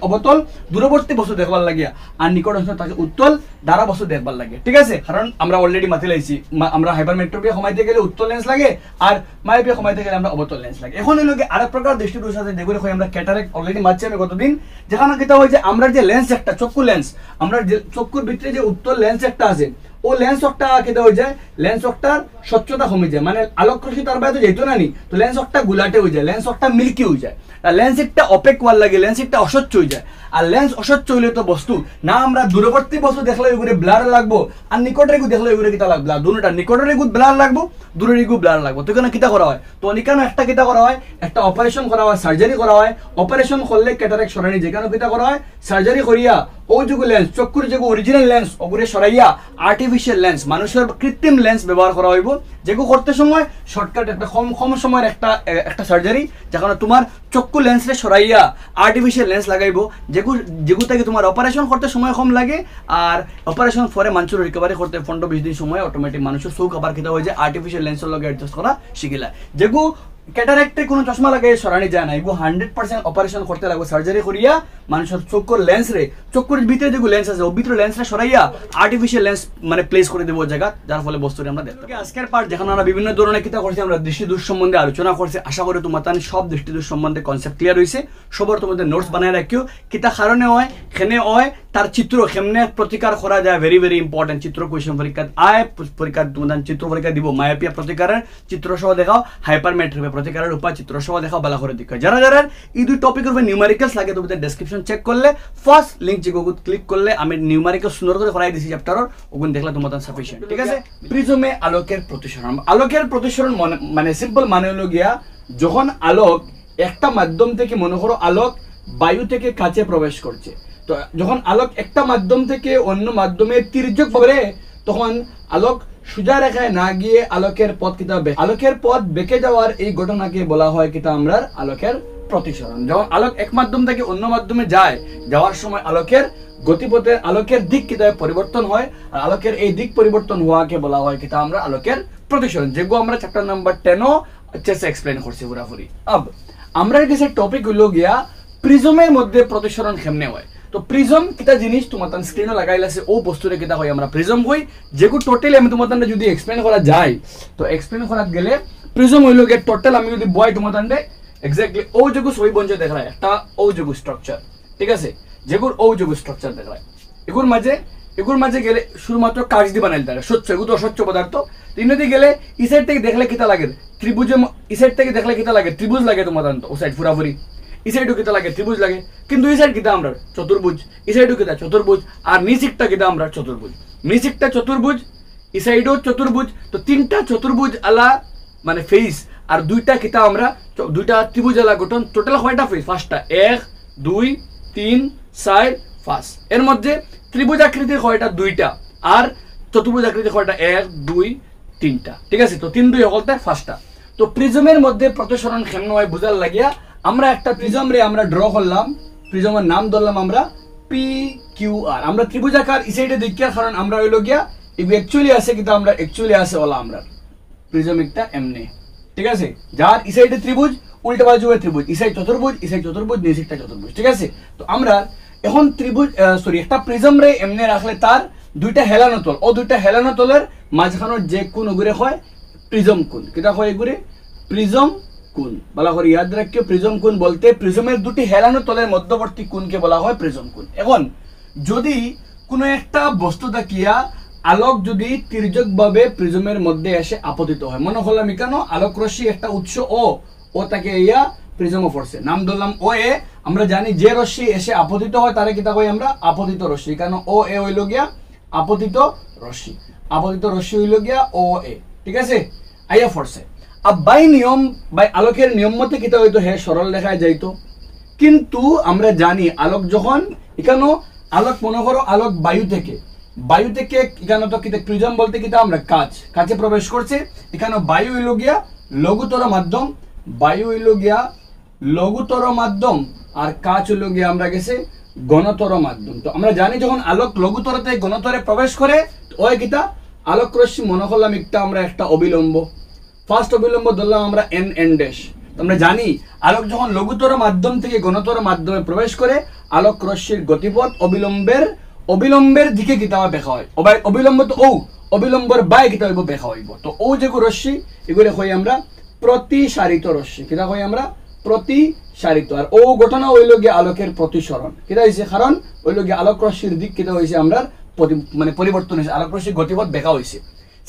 অবতল দূরবর্তী বস্তু দেখবার লাগিয়া আর নিকট অংশ থাকে উত্তল দ্বারা বস্তু দেখবার লাগে ঠিক আছে কারণ আমরা অলরেডি মাতি লাইছি আমরা হাইপারমেট্রোপিয়া কমাইতে গেলে উত্তল লেন্স লাগে আর মায়োপিয়া কমাইতে গেলে আমরা অবতল লেন্স লাগে এখন হলো আরেক প্রকার দৃষ্টি দোষ আছে যেগুলো আমরা ক্যাটারাক্ট অলরেডি মারছি আমি গতদিন যেখানে কিতা হয় যে আমরা যে লেন্স একটা চক্ষু লেন্স আমরা যে চক্ষুর ভিতরে যে উত্তল লেন্স একটা আছে ও লেন্স একটা কেটে হয়ে যায় লেন্স একটার স্বচ্ছতা কমে যায় মানে আলোক রশ্মি তার বাইরে যেত না নি তো লেন্স একটা গুলাটে হয়ে যায় লেন্স একটা মিল্কি হয়ে যায় আর লেন্স একটা অপেক ওয়াল লাগে লেন্স একটা অস্বচ্ছ হয়ে যায় আর লেন্স অস্বচ্ছ হইলে তো বস্তু না আমরা দূরবর্তী বস্তু দেখলে ওইগুলো ব্লার লাগবো আর নিকটের গু দেখলে ওইগুলো কিতা লাগবে দুটোটা নিকটের গু ব্লার লাগবো দূরের গু ব্লার লাগবো তো এখানে কিতা করা হয় তো অনেকানো একটা কিতা করা হয় একটা অপারেশন করা হয় সার্জারি করা হয় অপারেশন করলে ক্যাটারাক্ট সরানি যেখানে কিতা করা হয় সার্জারি করিয়া ওই যেগু লেন্স চক্ষুর যেগু অরিজিনাল লেন্স ওগুলো সরাইয়া আর্টিফিশিয়াল লেন্স মানুষের কৃত্রিম লেন্স ব্যবহার করা হইব যেগু করতে সময় শর্টকাট একটা কম সময়ের একটা সার্জারি যেখানে তোমার চক্ষু লেন্স রে সরাইয়া আর্টিফিশিয়াল লেন্স লাগাইবো যেগু থেকে তোমার অপারেশন করতে সময় কম লাগে আর অপারেশন পরে মানুষের রিকভারি করতে 15-20 দিন সময় অটোমেটিক মানুষের চোখ আবার কিতা হয়ে যায় আর্টিফিশিয়াল লেন্সের লগে অ্যাডজাস্ট করা শিখিলা যেগু ক্যাটারাক্টে কোনো চশমা লাগাই সরানি যায় না, এগুলো 100% অপারেশন করতে লাগবে, সার্জারি করিয়া মানুষের চোখের লেন্স রে, চোখের ভিতরে যেগুলো লেন্স আছে ও ভিতরে লেন্সটা সরাইয়া আর্টিফিশিয়াল লেন্স মানে প্লেস করে দেবো জায়গা, যার ফলে বস্তুটা আমরা দেখতে। আজকের পার্ট যেখানে আমরা বিভিন্ন ধরনের কিতা করছি, আমরা দৃষ্টিদোষ সম্বন্ধে আলোচনা করছি। আশা করি তোমার সব দৃষ্টিদোষ সম্বন্ধে কনসেপ্ট ক্লিয়ার হয়েছে। সবার তোমাদের নোটস বানায় রাখিও, কিতা কারণে হয়, খেনে হয়, তার চিত্র কেমনে প্রতিকার করা যায়, ভেরি ভেরি ইম্পর্টেন্ট। চিত্র কোয়েশন পরীক্ষা আয়, পরীক্ষা তোমাদের চিত্র পরীক্ষা দিব, মায়োপিয়া প্রতিকারের চিত্র সহ দেখাও, হাইপারমেট্রিক প্রতিকারের উপায় চিত্র সহ দেখাও, ভালো করে দেখো। যারা যারা এই দুই টপিকের উপরে নিউমারিক্যালস লাগে তোমাদের ডেসক্রিপশন চেক করলে ফার্স্ট লিঙ্ক যে গুগল ক্লিক করলে আমি নিউমারিক্যাল সুন্দর করে করাই দিছি চ্যাপ্টারর, ওগুন দেখলে তোমাদের সাফিসিয়েন্ট। ঠিক আছে, প্রিজমে আলোকের প্রতিসরণ। আলোকের প্রতিসরণ মানে সিম্পল মানে হলো গিয়া, যখন আলোক একটা মাধ্যম থেকে, মনে করো আলোক বায়ু থেকে কাছে প্রবেশ করছে, তো যখন আলোক একটা মাধ্যম থেকে অন্য মাধ্যমে তির্যক করে, তখন আলোক সোজা রেখায় না গিয়ে আলোকের পথ কিতা আলোকের পথ বেঁকে যাওয়ার এই ঘটনাকে বলা হয় কিতা আমরা আলোকের প্রতিসরণ। যখন আলোক এক মাধ্যম থেকে অন্য মাধ্যমে যায়, যাওয়ার সময় আলোকের গতিপথের আলোকের দিক কিতা পরিবর্তন হয়, আর আলোকের এই দিক পরিবর্তন হওয়াকে বলা হয় কিতা আমরা আলোকের প্রতিসরণ, যেগুলো আমরা চ্যাপ্টার নাম্বার 10 अच्छे से एक्सप्लेन করছি পুরাপুরি। अब আমরা কাছে টপিক হলো গিয়া প্রিজমের মধ্যে প্রতিসরণ কেমনে হয়। তো প্রিজম কিতা জিনিস তোমার স্ক্রিনে লাগাইলাছে, ও বস্তুরে কিতা হয় আমরা প্রিজম কই, যেগুলো টোটালি আমি তোমার যদি এক্সপ্লেন করা যায়, তো এক্সপ্লেন করা গেলে প্রিজম হইলো গিয়ে টোটাল আমি যদি বয় তোমার এক্স্যাক্টলি ও যেগুলো সই বঞ্চে দেখা যায় একটা ও যেগুলো স্ট্রাকচার, ঠিক আছে, যেগুলো ও যেগুলো স্ট্রাকচার দেখা যায়, এগুলোর মাঝে গেলে শুধুমাত্র কাজ দিয়ে বানাইতে থাকে, স্বচ্ছ, এগুলো অস্বচ্ছ পদার্থ। তিনটি গেলে ই সাইড থেকে দেখলে কিতা লাগে ত্রিভুজে, ই সাইড থেকে দেখলে কিতা লাগে ত্রিভুজ লাগে তোমার ও সাইড পুরাপুরি, ই সাইডও কিতা লাগে ত্রিভুজ লাগে, কিন্তু এই সাইড কিতা আমরা চতুর্ভুজ, ই সাইডও কিতা চতুর্ভুজ, আর নিচিকটা কিতা আমরা চতুর্ভুজ, নিচিকটা চতুর্ভুজ, ই সাইডও চতুর্ভুজ। তো তিনটা চতুর্ভুজ আলা মানে ফেস, আর দুইটা কিতা আমরা দুইটা ত্রিভুজ আলা গঠন। টোটাল কয়টা ফেস? পাঁচটা, 1 2 3 4 5। এর মধ্যে ত্রিভুজ আকৃতির কয়টা? দুইটা, আর চতুর্ভুজ আকৃতির কয়টা? 1 2 3টা। ঠিক আছে, তো 3 2 হলতে পাঁচটা। তো প্রিজমের মধ্যে প্রতিসরণ কেমন হয় বুঝার লাগিয়া আমরা একটা প্রিজম রে আমরা ড্র করলাম, প্রিজমের নাম ধরলাম আমরা PQR। আমরা ত্রিভুজাকার এই সাইডে দেখিয়া, কারণ আমরা হইলো গিয়া এগুলো অ্যাকচুয়ালি আছে, কিন্তু আমরা অ্যাকচুয়ালি আছে ওলা আমরা প্রিজমিকটা এমনি, ঠিক আছে, যার এই সাইডে ত্রিভুজ, উল্টা বাজু ত্রিভুজ, এই সাইড চতুর্ভুজ, এই সাইড চতুর্ভুজ, নিচেরটা চতুর্ভুজ। ঠিক আছে, তো আমরা এখন ত্রিভুজ একটা প্রিজম রে এমনি রাখলে তার দুইটা হেলানো তল, ও দুইটা হেলানো তলের মাঝখানোর যে কোণ ওগুলো হয় প্রিজম কোণ। কিটা হয় এগুলো? প্রিজম কোণ। বলা হয় ইয়াদ রাখিও, প্রিজম কোণ বলতে প্রিজমের দুটি হেলানো তলের মধ্যবর্তী কোণকে বলা হয় প্রিজম কোণ। এখন যদি কোনো একটা বস্তু দেখিয়া আলোক যদি তির্যকভাবে প্রিজমের মধ্যে এসে আপতিত হয়, মনে করলাম কেন আলোক রশ্মি একটা উৎস ও তাকে ইয়া প্রিজমও পড়ছে, নাম ধরলাম ও এ। আমরা জানি যে রশ্মি এসে আপতিত হয় তারে কিতা কই আমরা? আপতিত রশ্মি। কারণ ও এ হইল গিয়া আপতিত রশ্মি, আপতিত রশ্মি হইল গিয়া ও এ। ঠিক আছে, আইয়া পড়ছে। আর বাই আলোকের নিয়ম মতে কিতা হইতো? হ্যাঁ, সরল রেখায় যাইতো। কিন্তু আমরা জানি আলোক যখন এখানে আলোক, মনে করো আলোক বায়ু থেকে এখানে তো কিতা প্রিজম বলতে কিতা আমরা কাছে প্রবেশ করছে। এখানে বায়ু হইল গিয়া লঘুতর মাধ্যম, বায়ু হইল গিয়া লঘুতর মাধ্যম, আর কাচ হইল গিয়া আমরা গেছে ঘনতর মাধ্যম। তো আমরা জানি যখন আলোক লঘুতর থেকে ঘনতরে প্রবেশ করে ওই কিতা আলোক রশ্মি, মনে করলাম একটা অবিলম্ব, ফার্স্ট অবিলম্ব ধরলাম আমরা এন ড্যাশ। তো আমরা জানি আলোক যখন লঘুতর মাধ্যম থেকে ঘনতর মাধ্যমে প্রবেশ করে, আলোক রশ্মির গতিপথ অবিলম্বের দিকে কিতা বেখা হয়। অবিলম্ব তো অবিলম্বর বাই কিতা হইব? বেখা হইব। তো যেগুলো রশ্মি এগুলো কই আমরা প্রতিসারিত রশ্মি। কিতা কই আমরা? প্রতিসারিত। আর ঘটনা হইল গিয়ে আলোকের প্রতিসরণ। কিতা হয়েছে? কারণ হইল গিয়ে আলোক রশ্মির দিক কিতা হয়েছে আমরা মানে পরিবর্তন হয়েছে, আলোক রশ্মির গতিপথ বেখা হয়েছে।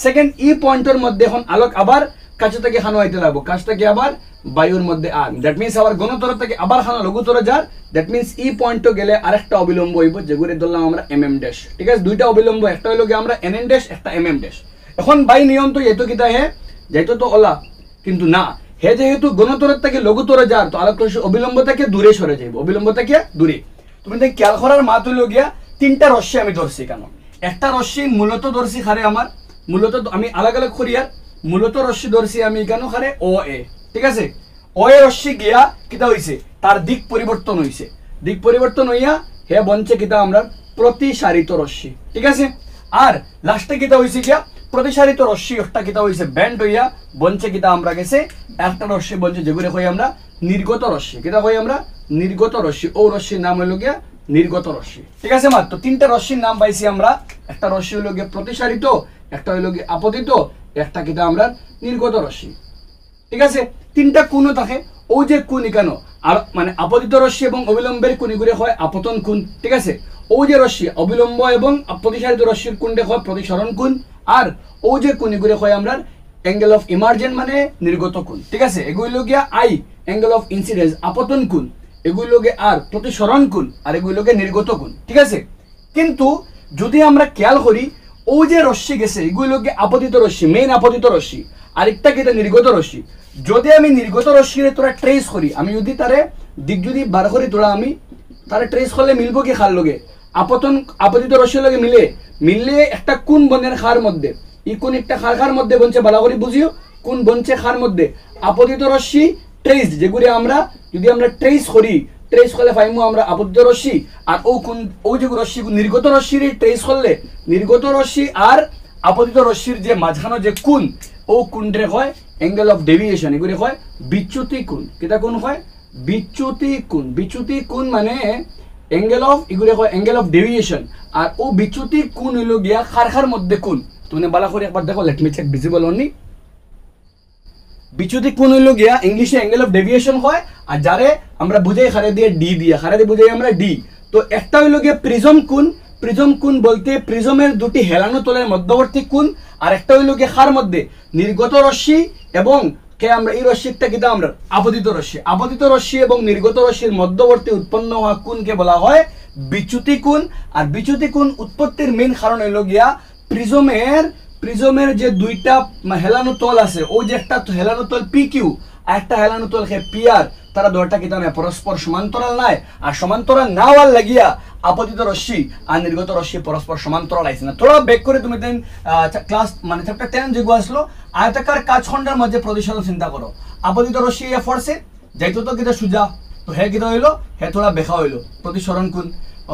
সেকেন্ড, ই পয়েন্টের মধ্যে এখন আলোক আবার কাছে থেকে খানো হইতে লাগবো, কাছ থেকে আবার বায়ুর মধ্যে আর দ্যাট মিনস আবার ঘনতর থেকে আবার খানো লঘুতর যার, দ্যাট মিনস ই পয়েন্টও গেলে আরেকটা অবিলম্ব হইব, যেগুলো ধরলাম আমরা ড্যাশ। ঠিক আছে, দুইটা অবিলম্ব, একটা হইল গিয়ে আমরা ড্যাশ, একটা ড্যাশ। এখন বাই নিয়ম তো যেহেতু কিতা হে যেহেতু তো ওলা, কিন্তু না হে যেহেতু ঘনতরের থেকে লঘুতর যার, তো আলোক রশ্মি অবিলম্ব থেকে দূরে সরে যাইব, অবিলম্ব থেকে দূরে। তুমি দেখ খেয়াল করার মাত হইল গিয়া তিনটা রশ্মি আমি ধরছি। কেন? একটা রশ্মি মূলত ধরছি খারে আমার, মূলত আমি আলাগ আলাগ করি, আর মূলত রশ্মি ধরছি আমি কেন খারে ও এ। ঠিক আছে, ও এ রশ্মি গিয়া কিতা হইছে? তার দিক পরিবর্তন হইছে, দিক পরিবর্তন হইয়া হে বঞ্চে কিতা আমরা প্রতিসারিত রশ্মি। ঠিক আছে, আর লাস্টে কিতা হইছে গিয়া প্রতিসারিত রশ্মি একটা কিতা হইছে ব্যান্ড হইয়া বঞ্চে কিতা আমরা গেছে একটা রশ্মি বঞ্চে যেগুলো কই আমরা নির্গত রশ্মি, কিতা কই আমরা নির্গত রশ্মি। ও রশ্মির নাম হইল গিয়া নির্গত রশ্মি। ঠিক আছে মাত্র তিনটা রশ্মির নাম পাইছি আমরা। একটা রশ্মি হইল গিয়ে প্রতিসারিত, একটা হইল গিয়ে আপতিত, একটা কিতা আমরা নির্গত রশ্মি। ঠিক আছে, তিনটা কোণও থাকে। ও যে কোণ কেন আর মানে আপতিত রশ্মি এবং অবিলম্বের কোণগুলো হয় আপতন কোণ। ঠিক আছে, ও যে রশ্মি অবিলম্ব এবং প্রতিসারিত রশ্মির কোণে হয় প্রতিসরণ কোণ, আর ও যে কোণগুলো হয় আমরা অ্যাঙ্গেল অফ ইমার্জেন্ট মানে নির্গত কোণ। ঠিক আছে, এগুলো গিয়া আই অ্যাঙ্গেল অফ ইনসিডেন্স আপতন কোণ, এগুলোকে আর প্রতিসরণ কোণ, আর এগুলোকে নির্গত কোণ। ঠিক আছে, কিন্তু যদি আমরা খেয়াল করি ও যে রশ্মি গেছে এগুলোকে আপতিত রশ্মি, মেইন আপতিত রশ্মি, আরেকটা কি নির্গত রশ্মি। যদি আমি নির্গত রশ্মিরে তোরা ট্রেস করি, আমি যদি তারে দিক যদি বার করি তোরা আমি তারে ট্রেস করলে মিলবো কি খার লগে আপতিত রশ্মির লগে মিললে একটা কোন বনের খার মধ্যে ই কোন একটা খার মধ্যে বনছে ভালো করে বুঝিও কোন বনছে খার মধ্যে আপতিত রশ্মি ট্রেস, যেগুলি আমরা যদি আমরা ট্রেস করি ট্রেস করলে পাইমু আমরা আপতিত রশ্মি। আর ও যে রশ্মি নির্গত রশ্মির ট্রেস করলে নির্গত রশ্মি আর আপতিত রশ্মির যে মাঝখানে যে কোণ ও কোণরে হয় অ্যাঙ্গেল অফ ডেভিয়েশন, এগুলি হয় বিচ্যুতি কোণ। কিটা কোণ হয় বিচ্যুতি কোণ। বিচ্যুতি কোণ মানে অ্যাঙ্গেল অফ এগুলি হয় অ্যাঙ্গেল অফ ডেভিয়েশন। আর ও বিচ্যুতি কোণ হইল গিয়া খার মধ্যে কোণ। তুমি বালা করে একবার দেখো, let me check visible only. বিচ্যুতি কোণ হইল গিয়া ইংলিশে অ্যাঙ্গেল অফ ডেভিয়েশন হয়, আর যারে আমরা বুঝাই খারে দিয়ে ডি দিয়া, খারে দিয়ে বুঝাই আমরা ডি। তো একটা হইল গিয়া প্রিজম কোণ। প্রিজম কোণ বলতে প্রিজমের দুটি হেলানো তলের মধ্যবর্তী কোণ, আর একটা হইল গিয়ে খার মধ্যে নির্গত রশ্মি এবং কে আমরা এই রশ্মিটা কিন্তু আমরা আপতিত রশ্মি। আপতিত রশ্মি এবং নির্গত রশ্মির মধ্যবর্তী উৎপন্ন হওয়া কোণকে বলা হয় বিচ্যুতি কোণ। আর বিচ্যুতি কোণ উৎপত্তির মেইন কারণ হইল গিয়া প্রিজমের যে দুইটা হেলানো তল আছে, ও যে একটা হেলানো তল পি কিউ আর একটা হেলানো তল পি আর, তারা দুইটা কিন্তু পরস্পর সমান্তরাল নাই। আর সমান্তরাল না হওয়ার লাগিয়া আপতিত রশ্মি আর নির্গত রশ্মি পরস্পর সমান্তরাল আইছে না। তোরা বেক করে তুমি দেন ক্লাস মানে চ্যাপ্টার 10 যেগুলো আসলো আয়তাকার কাজখণ্ডের মধ্যে প্রতিসরণ চিন্তা করো। আপতিত রশ্মি এ ফোর্সে যাইতো তো কিটা সুজা, তো হে কিটা হইলো হে তোরা বেখা হইলো প্রতিসরণ কোণ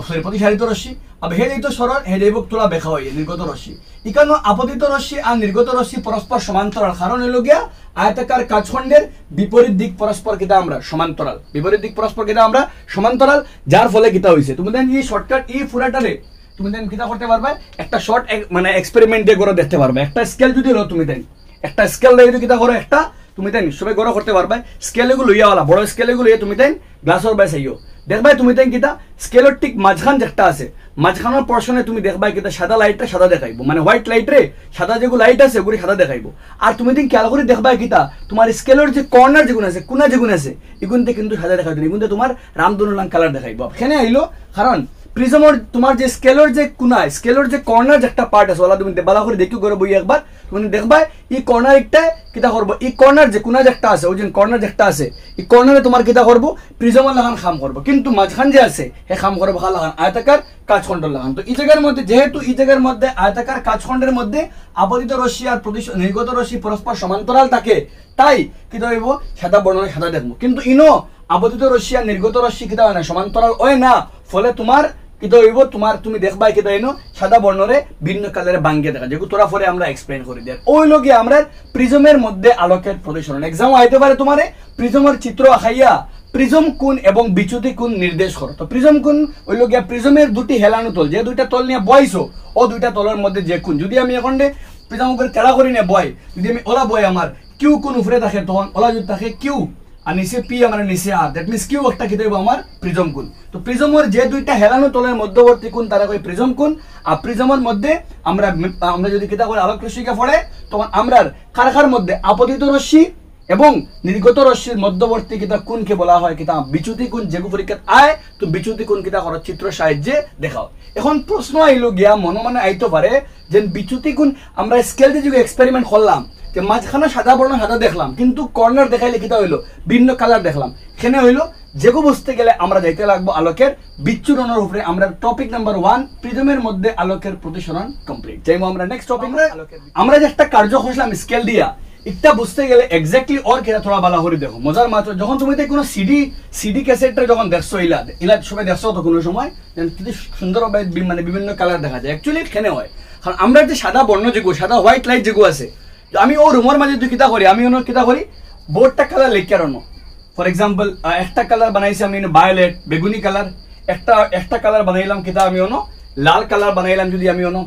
সরি প্রতিসারিত রশ্মি। আর হে যাইতো সরল হে যাইব তোরা বেখা হইয়ে নির্গত রশ্মি। ইকানো আপতিত রশ্মি আর নির্গত রশ্মি পরস্পর সমান্তরাল, কারণ হইল গিয়া আয়তাকার কাজখণ্ডের বিপরীত দিক পরস্পর কিটা আমরা সমান্তরাল, বিপরীত দিক পরস্পর কিটা আমরা সমান্তরাল, যার ফলে কিটা হইছে। তুমি দেন এই শর্টকাট এই ফুরাটারে তুমি দেন কিটা করতে পারবে, একটা শর্ট মানে এক্সপেরিমেন্ট দিয়ে করে দেখতে পারবে। একটা স্কেল যদি লো তুমি দেন একটা স্কেল দিয়ে কিটা করো একটা তুমি দেন সবাই গড় করতে পারবে। স্কেল এগুলো লইয়াওয়ালা বড় স্কেল এগুলো তুমি দেন গ্লাসর বাইস আইও দেখবাই তুমি দেন কিটা স্কেলের ঠিক মাঝখান যেটা আছে মাঝখানের পোর্শনে তুমি দেখবাই কিটা সাদা লাইটটা সাদা দেখাইবো, মানে হোয়াইট লাইট রে সাদা যেগুলো লাইট আছে ওগুলি সাদা দেখাইবো। আর তুমি দিন খেয়াল করে দেখবাই কিটা তোমার স্কেলের যে কর্নার যেগুলো আছে কোনা যেগুলো আছে এগুলোতে কিন্তু সাদা দেখাইবে, এগুলোতে তোমার রামধনুলাং কালার দেখাইবো। এখানে আইলো কারণ প্রিজমের তোমার যে স্কেলের যে কোনা স্কেলের যে কর্নার যে একটা পার্ট আছে ওলা তুমি বালা করে দেখি করে বই একবার তুমি দেখবা এই কর্নার একটা কিটা করবো, এই কর্নার যে কোনা যে একটা আছে ওই যে কর্নার যে একটা আছে এই কর্নারে তোমার কিটা করবো প্রিজমের লাগান খাম করবো, কিন্তু মাঝখান যে আছে হে খাম করবো খা লাগান আয়তাকার কাজখণ্ড লাগান। তো এই জায়গার মধ্যে যেহেতু এই জায়গার মধ্যে আয়তাকার কাজখণ্ডের মধ্যে আপতিত রশ্মি আর নির্গত রশ্মি পরস্পর সমান্তরাল থাকে, তাই কিটা হইব সাদা বর্ণনে সাদা দেখবো। কিন্তু ইনো আপতিত রশ্মি আর নির্গত রশ্মি কিটা হয় না সমান্তরাল হয় না, ফলে তোমার কিটা হইব তোমার তুমি দেখবা কিটা এনো সাদা বর্ণরে ভিন্ন কালারে ভাঙ্গিয়ে দেখা যেগুলো তোরা পরে আমরা এক্সপ্লেন করে দিই। ওই লোকে আমরা প্রিজমের মধ্যে আলোকের প্রতিসরণ এক্সাম আইতে পারে তোমারে প্রিজমের চিত্র আঁকাইয়া প্রিজম কোণ এবং বিচ্যুতি কোণ নির্দেশ করো। তো প্রিজম কোণ ওই লোকে প্রিজমের দুটি হেলানো তল যে দুইটা তল নিয়ে বয়সো ও দুইটা তলের মধ্যে যে কোণ যদি আমি এখন প্রিজম করে তেড়া করি নিয়ে বয় যদি আমি ওলা বয় আমার কিউ কোণ উপরে থাকে তখন ওলা যদি থাকে কিউ আর নিচে পি আমার নিচে আর দ্যাট মিনস কিউ একটা কি দেব আমার প্রিজম কোণ। তো প্রিজমের যে দুইটা হেলানো তলের মধ্যবর্তী কোণ তারা কই প্রিজম কোণ। আর প্রিজমের মধ্যে আমরা যদি কিতা করে আলোক রশ্মিকে পড়ে তখন আমরা কারখার মধ্যে আপতিত রশ্মি এবং নির্গত রশ্মির মধ্যবর্তী কিতা কোণকে বলা হয় কিতা বিচ্যুতি কোণ। যেগু পরীক্ষাত আয় তো বিচ্যুতি কোণ কিতা করো চিত্র সাহায্যে দেখাও। এখন প্রশ্ন আইলো গিয়া মনে আইতে পারে যে বিচ্যুতি কোণ আমরা স্কেল দিয়ে যে এক্সপেরিমেন্ট করলাম যে মাঝখানে সাদা বর্ণ সাদা দেখলাম কিন্তু কর্নার দেখাইলে কিতা হইলো ভিন্ন কালার দেখলাম, এখানে হইলো যেগু বুঝতে গেলে আমরা যাইতে লাগবো আলোকের বিচ্ছুরণের উপরে। আমরা টপিক নাম্বার 1 প্রিজমের মধ্যে আলোকের প্রতিসরণ কমপ্লিট যাইবো আমরা নেক্সট টপিক। আমরা যে একটা কার্য করলাম স্কেল দিয়া এটা বুঝতে গেলে এক্স্যাক্টলি ওর কেটা থোড়া বালা করে দেখো মজার মাত্র যখন তুমি কোনো সিডি ক্যাসেটটা যখন দেখছো ইলা সবাই দেখছো তো কোনো সময় কিন্তু সুন্দরভাবে মানে বিভিন্ন কালার দেখা যায় অ্যাকচুয়ালি এখানে হয় কারণ আমরা যে সাদা বর্ণ যেগু সাদা হোয়াইট লাইট যেগু আছে আমি ও রুমের মাঝে তুই কিতা করি আমি অন্য কিতা করি বোর্ডটা কালার লিখে আর ফর এক্সাম্পল একটা কালার বানাইছি আমি ভায়োলেট বেগুনি কালার একটা কালার বানাইলাম কিতা আমি অন্য লাল কালার বানাইলাম যদি আমি অন্য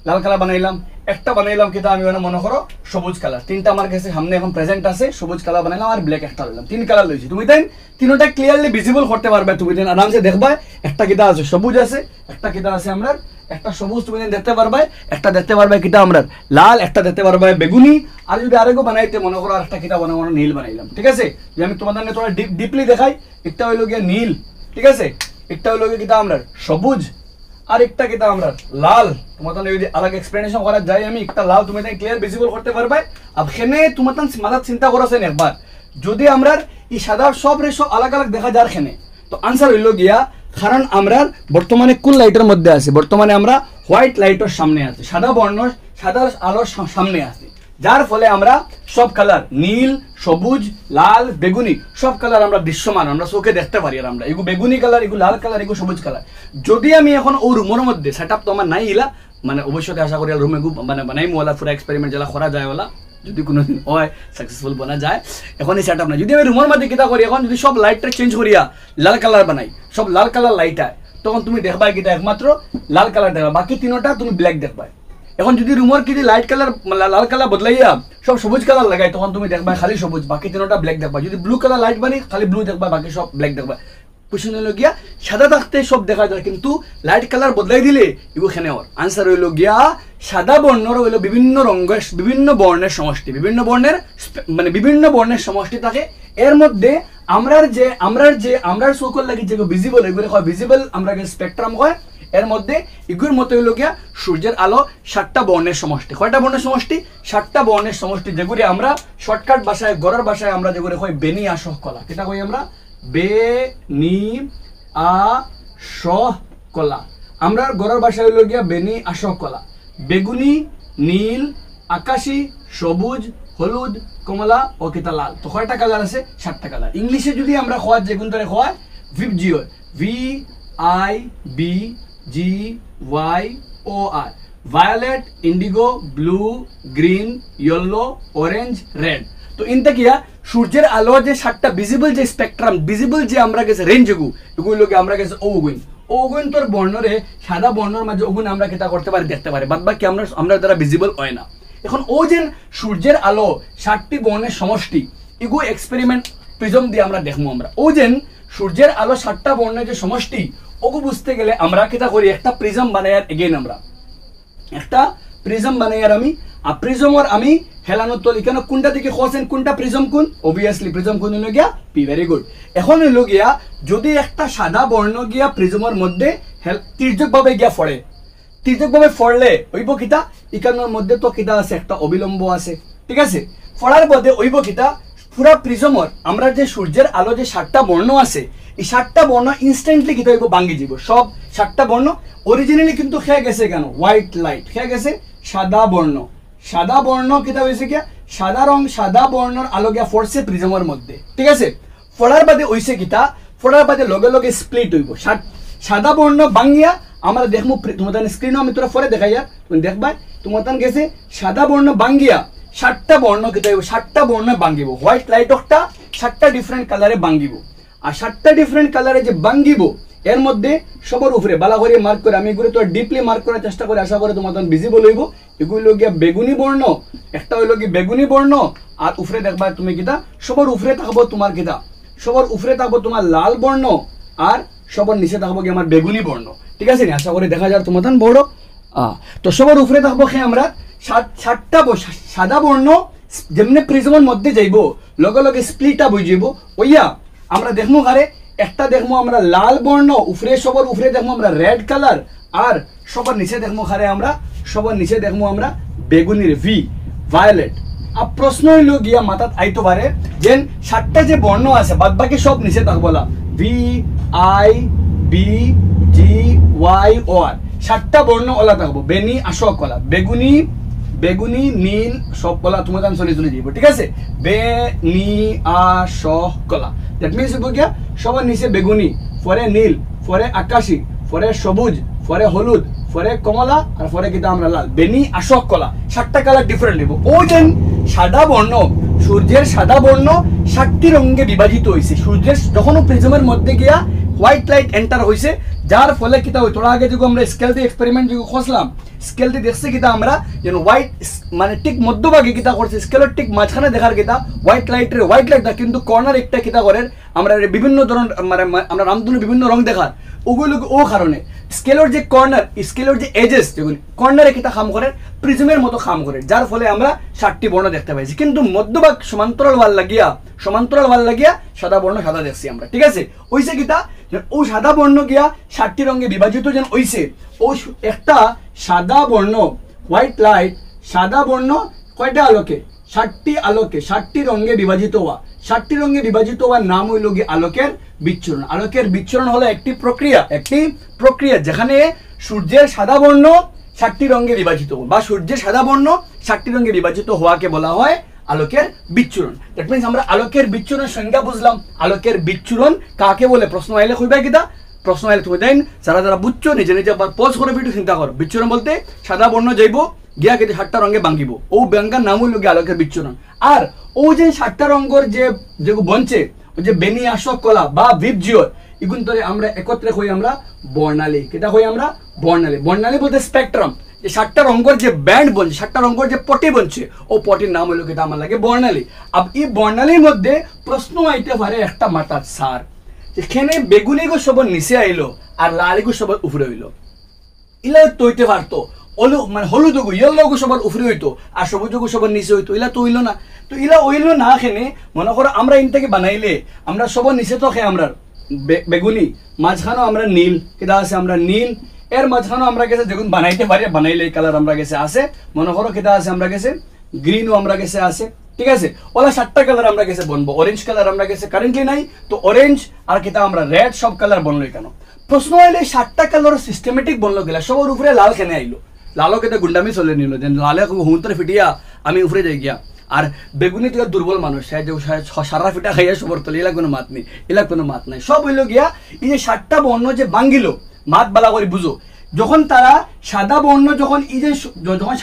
লাল কালার বানাইলাম একটা বানাইলাম কিতা আমি অন্য মনে করো সবুজ কালার তিনটা আমার কাছে সামনে এখন প্রেজেন্ট আছে সবুজ কালার বানাইলাম আর ব্ল্যাক একটা লইলাম তিন কালার লইছি তুমি তাই তিনটা ক্লিয়ারলি ভিজিবল করতে পারবে তুমি দিন আরামসে দেখবা একটা কিতা আছে সবুজ আছে একটা কিতা আছে আমরা একটা সবুজ তুমি দেখতে পারবে একটা দেখতে পারবে কিতা আমরা লাল একটা দেখতে পারবে বেগুনি আর যদি আরেকও বানাইতে মনে করো আরেকটা কিতা বানাবো নীল বানাইলাম ঠিক আছে যে আমি তোমাদের তোরা ডিপলি দেখাই একটা হইলো গিয়ে নীল ঠিক আছে একটা হইলো গিয়ে কিতা আমরা সবুজ আর একটা কিতা আমরা লাল তোমাদের যদি আলাদা এক্সপ্লেনেশন করা যায় আমি একটা লাল তুমি ক্লিয়ার ভিজিবল করতে পারবে আর এখানে তোমাদের মাথায় চিন্তা করেছেন একবার যদি আমরা এই সাদা সব রেশো আলাদা আলাদা দেখা যায় এখানে তো আনসার হইল গিয়া কারণ আমরা বর্তমানে কোন লাইটের মধ্যে আছে বর্তমানে আমরা হোয়াইট লাইটের সামনে আছে সাদা বর্ণ সাদা আলোর সামনে আছে যার ফলে আমরা সব কালার নীল সবুজ লাল বেগুনি সব কালার আমরা দৃশ্যমান আমরা চোখে দেখতে পারি আর আমরা এগু বেগুনি কালার এগু লাল কালার এগু সবুজ কালার যদি আমি এখন ও রুমের মধ্যে সেট আপ তো আমার নাই ইলা মানে অবশ্যই আশা করি রুমে মানে বানাই মোলা পুরো এক্সপেরিমেন্ট যেটা করা যায় ওলা যদি কোনোদিন হয় সাকসেসফুল বানা যায় এখন এই সেট আপ নাই যদি আমি রুমের মধ্যে কিতা করি এখন যদি সব লাইটটা চেঞ্জ করিয়া লাল কালার বানাই সব লাল কালার লাইট হয় তখন তুমি দেখবা কিটা একমাত্র লাল কালার দেখবা বাকি তিনটা তুমি ব্ল্যাক দেখবা এখন যদি রুমের কি লাইট কালার লাল কালার বদলাইয়া সব সবুজ কালার লাগাই তখন তুমি দেখবা খালি সবুজ বাকি তিনটা ব্ল্যাক দেখবা যদি ব্লু কালার লাইট বানি খালি ব্লু দেখবা বাকি সব ব্ল্যাক দেখবা প্রশ্ন হলো গিয়া সাদা থাকতে সব দেখা যায় কিন্তু লাইট কালার বদলাই দিলে এগুলো খেনে হওয়ার আনসার হইল গিয়া সাদা বর্ণর হইল বিভিন্ন রঙের বিভিন্ন বর্ণের সমষ্টি বিভিন্ন বর্ণের মানে বিভিন্ন বর্ণের সমষ্টি থাকে এর মধ্যে আমরার চোখের লাগি যে ভিজিবল এগুলো হয় ভিজিবল আমরা স্পেকট্রাম হয় এর মধ্যে এগুলোর মতো হইল গিয়া সূর্যের আলো 7টা বর্ণের সমষ্টি কয়টা বর্ণের সমষ্টি 7টা বর্ণের সমষ্টি যেগুলি আমরা শর্টকাট ভাষায় গড়ের ভাষায় আমরা যেগুলো হয় বেনি আসহ কলা কেটা কই আমরা বে নি আ স কলা আমরা গড়ের ভাষায় হইল গিয়া বেনি আসহ কলা বেগুনি নীল আকাশী সবুজ হলুদ কমলা ও কিতা লাল তো কয়টা কালার আছে 7টা কালার ইংলিশে যদি আমরা খোয়া যে কোন ধরে খোয়া ভিবজিও V I B G Y O R violet indigo blue green yellow orange red তো ইনটা কিয়া সূর্যের আলো যে 7টা ভিজিবল যে স্পেকট্রাম ভিজিবল যে আমরা গেছে রেঞ্জ এগুলো আমরা গেছে ওগুন তোর বর্ণরে সাদা বর্ণর মাঝে ওগুন আমরা কিতা করতে পারি দেখতে পারি বাদ বাকি আমরা দ্বারা ভিজিবল হয় না এখন ও যে সূর্যের আলো 7টি বর্ণের সমষ্টি এগু এক্সপেরিমেন্ট প্রিজম দিয়ে আমরা দেখবো আমরা ও যে সূর্যের আলো 7টা বর্ণের যে সমষ্টি ওগু বুঝতে গেলে আমরা কিতা করি একটা প্রিজম বানাই এগেইন আমরা একটা প্রিজম বানাই আমি প্রিজমর আমি হেলানোর তলি কেন কোনটা দিকে খোঁজেন কোনটা প্রিজম কোন অবভিয়াসলি প্রিজম কোন হইল গিয়া পি ভেরি গুড এখন হইল গিয়া যদি একটা সাদা বর্ণ গিয়া প্রিজমের মধ্যে তির্যকভাবে গিয়া ফড়ে তির্যকভাবে ফড়লে ওইব কিতা ইকানোর মধ্যে তো কিতা আছে একটা অবিলম্ব আছে ঠিক আছে ফড়ার মধ্যে ওইব কিতা পুরা প্রিজমর আমরা যে সূর্যের আলো যে 7টা বর্ণ আছে এই 7টা বর্ণ ইনস্ট্যান্টলি কিতা হইব ভাঙি যাব সব 7টা বর্ণ অরিজিনালি কিন্তু খেয়ে গেছে কেন হোয়াইট লাইট খেয়ে গেছে সাদা বর্ণ কিতা হয়েছে কি সাদা বর্ণর আলো গিয়া ফোর্সে প্রিজমের মধ্যে ঠিক আছে ফোড়ার বাদে হইছে কিতা ফোড়ার বাদে লগে লগে স্প্লিট হইব সাদা বর্ণ ভাঙিয়া আমরা দেখমু তোমাদের স্ক্রিনও আমি তোরা পরে দেখাইয়া তুমি দেখবা তোমাদের গেছে সাদা বর্ণ ভাঙিয়া 7টা বর্ণ কিতা হইব 7টা বর্ণ ভাঙিব হোয়াইট লাইট একটা 7টা ডিফারেন্ট কালারে ভাঙিব আর 7টা ডিফারেন্ট কালারে যে ভাঙিব এর মধ্যে সবার উপরে বালা করে মার্ক করে আমি এগুলো তো ডিপলি মার্ক করার চেষ্টা করে আশা করে তোমাদের ভিজিবল হইব এগুলো গিয়া বেগুনি বর্ণ একটা হইল কি বেগুনি বর্ণ আর উপরে দেখবা তুমি কিতা সবার উপরে থাকবো তোমার কিতা সবার উপরে থাকবো তোমার লাল বর্ণ আর সবার নিচে থাকবো কি আমার বেগুনি বর্ণ ঠিক আছে আশা করে দেখা যায় তোমাদের বড় তো সবার উপরে থাকবো খে আমরা 7টা সাদা বর্ণ যেমনি প্রিজমের মধ্যে যাইব লগে লগে স্প্লিট আপ হয়ে যাব ওইয়া আমরা দেখবো কারে একটা দেখবো আমরা লাল বর্ণ উপরে সবার উপরে দেখবো আমরা রেড কালার আর সবার নিচে দেখবো খারে আমরা সবার নিচে দেখবো আমরা বেগুনির ভি ভায়োলেট আর প্রশ্ন হইল গিয়া মাথাত আইতো পারে যে 7টা যে বর্ণ আছে বাদ বাকি সব নিচে থাকবো V I B G Y O R 7টা বর্ণ ওলা থাকবো বেনি আসক কলা বেগুনি বেগুনি নীল সব কলা তোমার আমি চলে চলে দিব, ঠিক আছে? বে নি আ স কলা, দ্যাট মিনস হইব গিয়া সবার নিচে বেগুনি, পরে নীল, পরে আকাশী, পরে সবুজ, পরে হলুদ, পরে কমলা, আর পরে কিন্তু আমরা লাল। বেনি আশক কলা, 7টা কালার ডিফারেন্ট নিব। ও যে সাদা বর্ণ, সূর্যের সাদা বর্ণ 7টি রঙে বিভাজিত হয়েছে। সূর্যের যখন প্রিজমের মধ্যে গিয়া হোয়াইট লাইট এন্টার হয়েছে, যার ফলে কিতা হয়, তোরা আগে যখন আমরা স্কেল দিয়ে এক্সপেরিমেন্ট যখন খসলাম, স্কেল দিয়ে দেখছি কিতা আমরা যেন হোয়াইট মানে ঠিক মধ্যভাগে কিতা করছে, স্কেলের ঠিক মাঝখানে দেখার কিতা হোয়াইট লাইটটা কিন্তু কর্নার একটা কিতা করেন আমরা বিভিন্ন ধরনের মানে আমরা রামধনু বিভিন্ন রং দেখার ওগুলো ও কারণে স্কেলের যে কর্নার, স্কেলের যে এজেস যেগুলি কর্নারে কিতা কাম করে, প্রিজমের মতো কাম করে, যার ফলে আমরা 7টি বর্ণ দেখতে পাইছি। কিন্তু মধ্যভাগ সমান্তরাল ওয়াল লাগিয়া সাদা বর্ণ সাদা দেখছি আমরা, ঠিক আছে? ওইসে কিতা ও সাদা বর্ণ গিয়া 7টি রঙে বিভাজিত যেন ওইসে ও একটা সাদা বর্ণ হোয়াইট লাইট, সাদা বর্ণ কয়টা আলোকে, 7টি আলোকে 7টি রঙে বিভাজিত হওয়া, 7টি রঙে বিভাজিত হওয়ার নাম হইল গিয়ে আলোকের বিচ্ছুরণ। আলোকের বিচ্ছুরণ হলো একটি প্রক্রিয়া যেখানে সূর্যের সাদা বর্ণ 7টি রঙে বিভাজিত বা সূর্যের সাদা বর্ণ 7টি রঙে বিভাজিত হওয়াকে বলা হয় আলোকের বিচ্ছুরণ। দ্যাট মিনস আমরা আলোকের বিচ্ছুরণের সংজ্ঞা বুঝলাম। আলোকের বিচ্ছুরণ কাকে বলে প্রশ্ন আইলে কইবা কিতা, প্রশ্ন আইলে তুমি দেন যারা বুঝছো নিজে আবার পজ করে ভিডিও চিন্তা করো। বিচ্ছুরণ বলতে সাদা বর্ণ যাইব গিয়া কিন্তু 7টা রঙে ভাঙ্গিব, ও ব্যাঙ্গার নাম হইল গিয়ে আলোকের বিচ্ছুরণ। আর ও যে 7টা রঙের যে বঞ্চে ওই যে বেনি আশক কলা বা ভিপজিওর এগুন ধরে আমরা একত্রে হই আমরা বর্ণালী। কেটা হই আমরা বর্ণালী বলতে স্পেকট্রাম, যে 7টা রঙের যে ব্যান্ড বনছে, 7টা রঙের যে পটি বনছে ও পটির নাম হইল কেটা আমার লাগে বর্ণালী। আব এই বর্ণালীর মধ্যে প্রশ্ন আইতে পারে একটা মাথার সার, যেখানে বেগুনি গো সবার নিচে আইলো আর লালি গো সবার উপরে হইলো, ইলা তৈতে পারতো মানে হলুদ গো ইয়েলো গো সবার উপরে হইতো আর সবুজ গো সবার নিচে হইতো, ইলা তো হইলো না। তো ইলা হইলো না খেনে মনে করো আমরা ইন থেকে বানাইলে আমরা সবার নিচে তো খেয়ে আমরা বেগুনি, মাঝখানেও আমরা নীল, কেটা আছে আমরা নীল, এর মাঝখানেও আমরা গেছে যখন বানাইতে পারি বানাইলে এই কালার আমরা গেছে আছে, মনে করো কেটা আছে আমরা গেছে গ্রিনও আমরা গেছে আছে, ঠিক আছে? ওলা 7টা কালার আমরা গেছে বনবো। অরেঞ্জ কালার আমরা গেছে কারেন্টলি নাই, তো অরেঞ্জ আর কেটা আমরা রেড সব কালার বনলো কেন? প্রশ্ন হইলে 7টা কালার সিস্টেমেটিক বনলো গেলা, সবার উপরে লাল কেনে আইলো? লালও কেটে গুন্ডামি চলে নিল, যে লালে হুমতরে ফিটিয়া আমি উপরে যাই গিয়া। আর বেগুনি তো দুর্বল মানুষ, সারা ফিটা খাইয়া সবর তলে, এলা কোনো মাত নাই, সব হইল গিয়া এই যে 7টা বর্ণ যে ভাঙ্গিল, মাত বালা করে বুঝো। যখন তারা সাদা বর্ণ যখন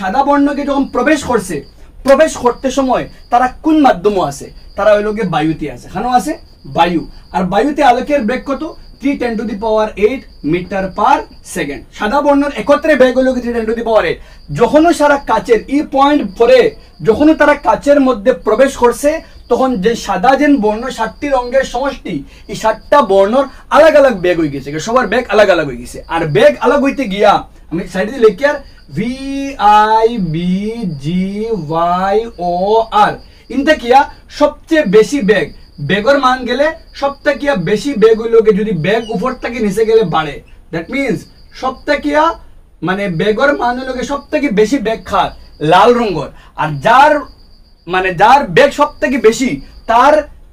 সাদা বর্ণকে যখন প্রবেশ করতে সময় তারা কোন মাধ্যমে আছে? তারা হইল গিয়ে বায়ুতে আছে। কেন আছে? বায়ু। আর বায়ুতে আলোকের বেগ কত? 3×10⁸ মিটার পার সেকেন্ড। সাদা বর্ণের একত্রে বেগ হলো 3×10⁸। যখনও সারা কাচের ই পয়েন্ট পরে যখনও তারা কাচের মধ্যে প্রবেশ করছে, তখন যে সাদা যে বর্ণ 7টি রঙের সমষ্টি, এই 7টা বর্ণর আলাদা আলাদা বেগ হয়ে গেছে, সবার বেগ আলাদা হয়ে গেছে। আর বেগ আলাদা হইতে গিয়া আমি সাইডে দিয়ে লিখি আর VIBGYOR ইনটা কিয়া সবচেয়ে বেশি বেগের মান গেলে সবথেকে বেশি বেগ হইল যদি বেগ উপর থেকে নিচে গেলে বাড়ে, দ্যাট মিনস সবথেকে মানে বেগের মান হইল সবথেকে বেশি বেগ খায় লাল রঙের। আর যার বেগ সবথেকে বেশি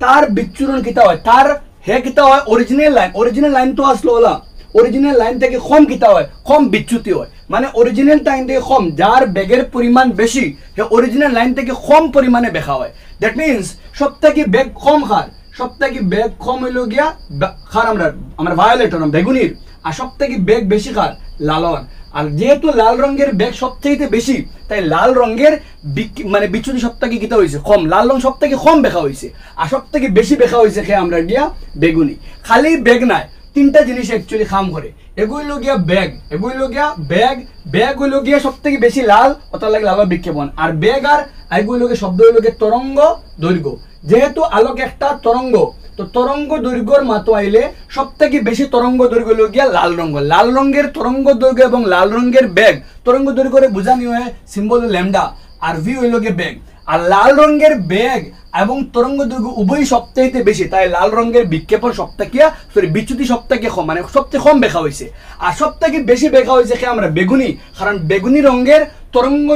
তার বিচ্ছুরণ কিতা হয়, তার কিতা হয় অরিজিনাল লাইন তো আসলো ওলা, অরিজিনাল লাইন থেকে কম কিতা হয়, কম বিচ্যুতি হয়। মানে অরিজিনাল টাইম থেকে কম, যার বেগের পরিমাণ বেশি সে অরিজিনাল লাইন থেকে কম পরিমাণে বেখা হয়। দ্যাট মিনস সবথেকে বেগ কম বেগ কম হইল গিয়া আমরা ভায়োলেট বেগুনির, আর সবথেকে বেগ বেশি লালন। আর যেহেতু লাল রঙের বেগ সবথেকে বেশি, তাই লাল রঙের মানে বিচ্যুতি সবথেকে কিতা হয়েছে কম, লাল রং সবথেকে কম বেখা হয়েছে, আর সবথেকে বেশি বেখা হয়েছে খেয়ে আমরা গিয়া বেগুনি। খালি বেগ নাই, 3টা জিনিস অ্যাকচুয়ালি কাম করে। এগুলো গিয়া বেগ হইল গিয়া সবথেকে বেশি লাল, ওটার লাগে লাল বিক্ষেপণ। আর বেগ আর এগুলো শব্দ হইল গিয়ে তরঙ্গ দৈর্ঘ্য। যেহেতু আলোক একটা তরঙ্গ, তো তরঙ্গ দৈর্ঘ্যর মাতো আইলে সবথেকে বেশি তরঙ্গ দৈর্ঘ্য হইল গিয়া লাল রঙের তরঙ্গ দৈর্ঘ্য এবং লাল রঙের বেগ। তরঙ্গ দৈর্ঘ্যে বোঝানি হয় সিম্বল ল্যামডা, আর ভি হইল গিয়ে বেগ। আর লাল রঙের বেগ এবং তরঙ্গ দৈর্ঘ্য উভয় সবচাইতে বেশি, তাই লাল রঙের বিক্ষেপণ বিচ্যুতি সবথেকে কম, মানে সবচেয়ে কম দেখা হয়েছে। আর সবথেকে বেশি দেখা হয়েছে আমরা বেগুনি, কারণ বেগুনি রঙের তরঙ্গ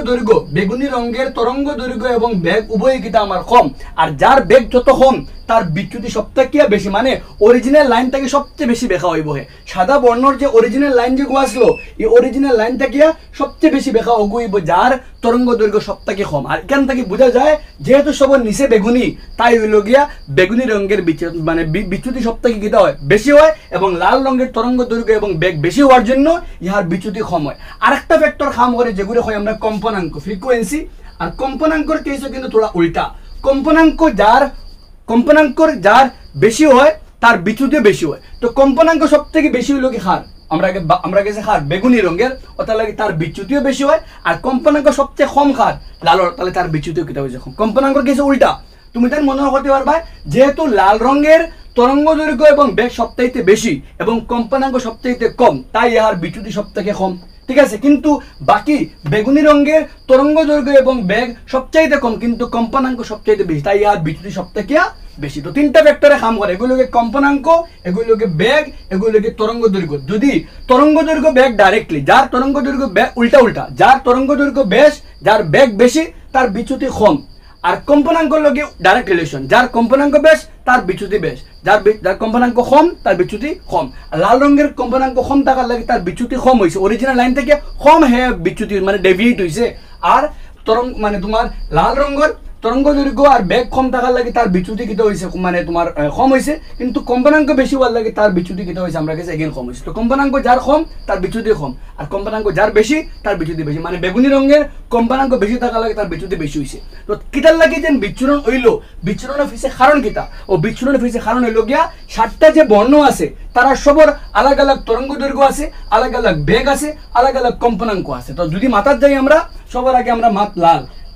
দৈর্ঘ্য এবং বেগ উভয় কিন্তু আমার কম। আর যার বেগ যত কম তার বিচ্যুতি সবথেকে বেশি, মানে অরিজিনাল লাইনটাকে সবচেয়ে বেশি দেখা হইব। সাদা বর্ণর যে অরিজিনাল লাইন যে আসলো, এই অরিজিনাল লাইনটাকে সবচেয়ে বেশি দেখা হইব যার তরঙ্গ দৈর্ঘ্য সবথেকে কম। আর এখান থেকে বোঝা যায় যেহেতু সবার নিচে বেগুনি, তাই হইল গিয়া বেগুনি রঙের মানে বিচ্যুতি সবথেকে কিটা হয় বেশি হয়, এবং লাল রঙের তরঙ্গ দৈর্ঘ্য এবং বেগ বেশি হওয়ার জন্য ইহার বিচ্যুতি কম হয়। আরেকটা ফ্যাক্টর কাম করে যেগুলো হয় আমরা কম্পনাঙ্ক, ফ্রিকোয়েন্সি। আর কম্পনাঙ্কর কেসও কিন্তু থোড়া উল্টা। কম্পনাঙ্কর যার বেশি হয় তার বিচ্যুতিও বেশি হয়। তো কম্পনাঙ্ক সবথেকে বেশি হইল কি হার, আমরা গেছে হার বেগুনি রঙের, তার লাগে তার বিচ্যুতিও বেশি হয়। আর কম্পনাঙ্ক সবচেয়ে কম হার লালর, তাহলে তার বিচ্যুতিও কিটা হয়েছে কম। কম্পনাঙ্কর কেসে উল্টা। তুমি তার মনে করতে পারবা যেহেতু লাল রঙের তরঙ্গ দৈর্ঘ্য এবং বেগ সবচাইতে বেশি এবং কম্পনাঙ্ক সবচাইতে কম, তাই ইহার বিচ্যুতি সবথেকে কম, ঠিক আছে। কিন্তু বাকি বেগুনি রঙের তরঙ্গ দৈর্ঘ্য এবং বেগ সবচাইতে কম, কিন্তু কম্পনাঙ্ক সবচাইতে বেশি, তাই ইহার বিচ্যুতি সবথেকে বেশি। তো তিনটা ভেক্টরে কাম করে, এগুলোকে কম্পনাঙ্ক, এগুলোকে বেগ, এগুলোকে তরঙ্গ দৈর্ঘ্য। যদি তরঙ্গ দৈর্ঘ্য বেগ ডাইরেক্টলি, যার তরঙ্গ দৈর্ঘ্য বেগ উল্টা, যার তরঙ্গ দৈর্ঘ্য বেশ, যার বেগ বেশি তার বিচ্যুতি কম। আর কম্পনাঙ্কর লগে ডাইরেক্ট রিলেশন, যার কম্পনাঙ্ক বেশ তার বিচ্যুতি বেশ, যার কম্পনাঙ্ক কম তার বিচ্যুতি কম। লাল রঙের কম্পনাঙ্ক কম থাকার লাগে তার বিচ্যুতি কম হয়েছে, অরিজিনাল লাইন থেকে কম বিচ্যুতি মানে ডেভিয়েট হয়েছে। আর মানে তোমার লাল রঙের তরঙ্গ দৈর্ঘ্য আর বেগ কম থাকার লাগে তার বিচ্যুতি কিটা হয়েছে, মানে তোমার কম হয়েছে। কিন্তু কম্পনাঙ্ক বেশি হওয়ার লাগে তার বিচ্যুতি কিটা হয়েছে আমরা কাছে এগেন কম হয়েছে। তো কম্পনাঙ্ক যার কম তার বিচ্যুতি কম, আর কম্পনাঙ্ক যার বেশি তার বিচ্যুতি বেশি, মানে বেগুনি রঙের কম্পনাঙ্ক বেশি থাকার লাগে তার বিচ্যুতি বেশি হয়েছে। তো কিটার লাগে যেন বিচ্ছুরণ হইল, বিচ্ছুরণের ফিসে কারণ কিটা, ও বিচ্ছুরণের ফিসে কারণ হইল গিয়া 7টা যে বর্ণ আছে তারা সবর আলাদা আলাদা তরঙ্গ দৈর্ঘ্য আছে, আলাদা আলাদা বেগ আছে, আলাদা আলাদা কম্পনাঙ্ক আছে। তো যদি মাথার যাই আমরা সবার আগে আমরা মাত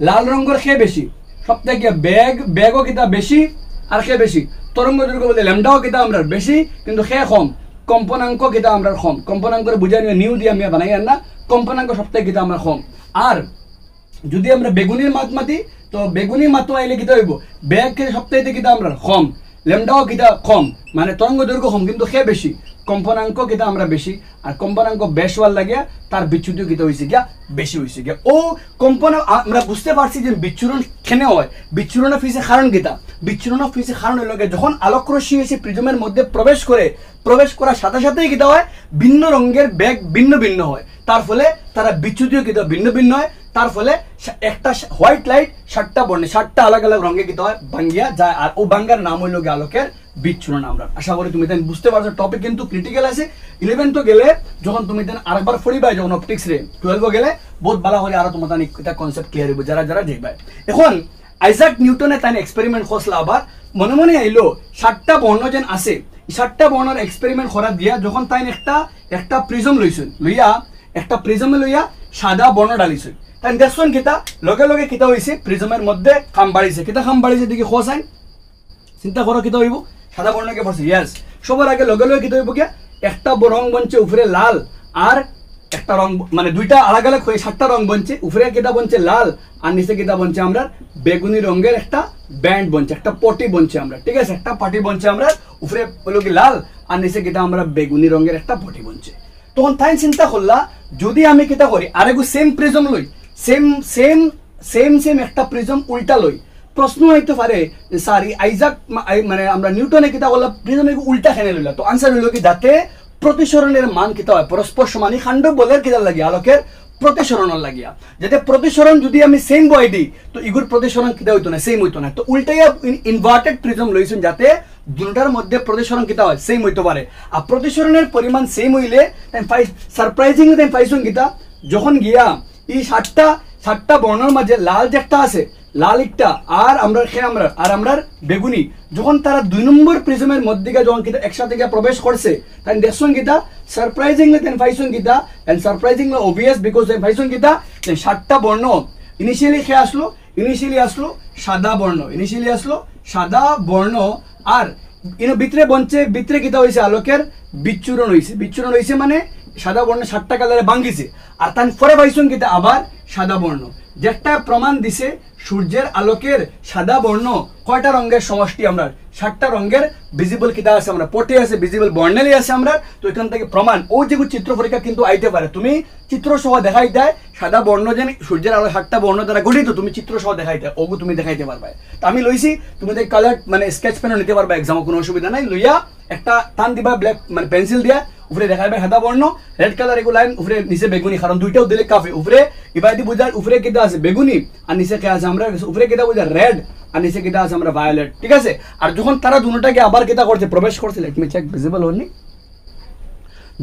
লাল রঙের খেয়ে বেশি সবথেকে বেগও কিতা বেশি, আর খেয়ে বেশি তরঙ্গ দৈর্ঘ্য বলতে ল্যামডাও কিতা আমরা বেশি, কিন্তু খেয়ে কম। কম্পনাঙ্ক কিতা আমরা কম, কম্পনাঙ্কের বুঝাই নিউ দিয়ে আমি বানাই না, কম্পনাঙ্ক সবথেকে কিতা আমরা কম। আর যদি আমরা বেগুনির মাত মাতি, তো বেগুনির মাতো আইলে কিতা হইব বেগ সবথেকে কিতা আমরা কম, ল্যামডাও কিতা কম, মানে তরঙ্গ দৈর্ঘ্য কম কিন্তু খেয়ে বেশি, কম্পনাঙ্ক কিতা আমরা বেশি। আর কম্পনাঙ্ক বেশ হওয়ার লাগে তার বিচ্যুতিও কিতা হয়েছে গিয়া বেশি হয়েছে গিয়া। ও কম্পনা আমরা বুঝতে পারছি যে বিচ্ছুরণ কেন হয়, বিচ্ছুরণের ফিসে কারণ কিতা। বিচ্ছুরণের ফিসে কারণ হইল যখন আলোক রশ্মি এসে প্রিজমের মধ্যে প্রবেশ করার সাথে সাথেই কিতা হয় ভিন্ন রঙের বেগ ভিন্ন ভিন্ন হয়, তার ফলে তারা বিচ্যুতিও কিতা ভিন্ন ভিন্ন হয়। তার ফলে একটা হোয়াইট লাইট 7টা বর্ণে 7টা আলাদা আলাদা রঙে কিতা হয় ভাঙ্গিয়া যায়, আর ও ভাঙ্গার নাম হইল গিয়ে আলোকের বিচ্ছুরণ। আমরা আশা করি তুমি তাই বুঝতে পারছো, টপিক কিন্তু ক্রিটিক্যাল আছে। 11 তো গেলে যখন তুমি তাই আরেকবার পড়িবা, যখন অপটিক্স রে 12 গেলে বহুত ভালো করে আরো তোমার এটা কনসেপ্ট ক্লিয়ার হইব যারা যারা দেখবে। এখন আইজাক নিউটনে তাই এক্সপেরিমেন্ট করছিল, আবার মনে মনে আইলো 7টা বর্ণ যেন আছে, 7টা বর্ণের এক্সপেরিমেন্ট করা দিয়া যখন তাই একটা প্রিজম লইয়া একটা প্রিজমে লইয়া সাদা বর্ণ ডালিছিল, তাই দেখছেন কিতা লগে লগে কিতা হয়েছে প্রিজমের মধ্যে খাম বাড়িছে। কিতা খাম বাড়িছে দেখি খোঁজাই চিন্তা করো কিতা হইব, সাদা বর্ণকে পড়ছে ইয়াস। সবার আগে লগে লগে কিতা হইব কে একটা রং বনছে উপরে লাল, আর একটা রং মানে দুইটা আলাদা আলাদা হয়ে 7টা রং বনছে, উপরে কিতা বনছে লাল আর নিচে কিতা বনছে আমরা বেগুনি রঙের একটা ব্যান্ড বনছে, একটা পটি বনছে আমরা, ঠিক আছে, একটা পাটি বনছে আমরা, উপরে হলো কি লাল আর নিচে কিতা আমরা বেগুনি রঙের একটা পটি বনছে। তখন তাই চিন্তা করলা যদি আমি কিতা করি আরেকু সেম প্রিজম লই, সেম একটা প্রিজম উল্টা লই, প্রশ্ন হইতে পারে স্যার আইজাক মানে আমরা নিউটনে কিতা করলাম প্রিজম উল্টা খেনে লইলা। তো আনসার হইল কি যাতে প্রতিসরণের মান কিতা হয় পরস্পর সমানই খান্ড বলের কিতা লাগিয়া আলোকের প্রতিসরণের লাগিয়া, যাতে প্রতিসরণ যদি আমি সেম বই দিই তো ইগুর প্রতিসরণ কিতা হইতো না, সেম হইতো না। তো উল্টাইয়া ইনভার্টেড প্রিজম লইছেন যাতে দুটার মধ্যে প্রতিসরণ কিতা হয় সেম হইতে পারে। আর প্রতিসরণের পরিমাণ সেম হইলে তাই সারপ্রাইজিংলি তাই পাইছেন কিতা যখন গিয়া এই 7টা বর্ণের মাঝে লাল যে একটা আছে, লাল একটা আর আমরা বেগুনি, যখন তারা 2 নম্বর প্রিজমের মধ্যে যখন কিতা একসাথে গিয়ে প্রবেশ করছে তাই দেখছেন কিতা সারপ্রাইজিংলি তাই পাইছেন কিতা, এন্ড সারপ্রাইজিংলি অবভিয়াস বিকজ তাই পাইছেন কিতা 7টা বর্ণ ইনিশিয়ালি খেয়ে আসলো সাদা বর্ণ, আর ভিতরে কিতা হয়েছে আলোকের বিচ্ছুরণ হয়েছে মানে সাদা বর্ণ 7টা কালারে ভাঙ্গিছে, আর তার পরে পাইছেন কিতা আবার সাদা বর্ণ, যেটা প্রমাণ দিছে সূর্যের আলোকের সাদা বর্ণ কয়টা রঙের সমষ্টি আমরা 7টা রঙের ভিজিবল কিতা আছে আমরা পটে আছে ভিজিবল বর্ণালী আছে আমরা তো এখান থেকে প্রমাণ ও যে চিত্র পরীক্ষা কিন্তু আইতে পারে তুমি চিত্র সহ দেখাই দেয় সাদা বর্ণ যেন সূর্যের আলো 7টা বর্ণ দ্বারা গঠিত তুমি চিত্র সহ দেখাইতে ওগু তুমি দেখাইতে পারবে তো আমি লইছি তুমি কালার মানে স্কেচ পেনও নিতে পারবে এক্সামে কোনো অসুবিধা নাই লইয়া একটা টান দিবা ব্ল্যাক মানে পেন্সিল দিয়া উপরে দেখাইবে সাদা বর্ণ রেড কালার এগুলো লাইন উপরে নিচে বেগুনি কারণ দুইটাও দিলে কাফি উপরে ইবাদি বুঝার উপরে কিটা আছে বেগুনি আর নিচে কে আছে আমরা উপরে কিটা বুঝার রেড আর নিচে কিটা আছে আমরা ভায়োলেট ঠিক আছে আর যখন তারা দুটোটাকে আবার কিটা করছে প্রবেশ করছে লেট মি চেক ভিজিবল হয়নি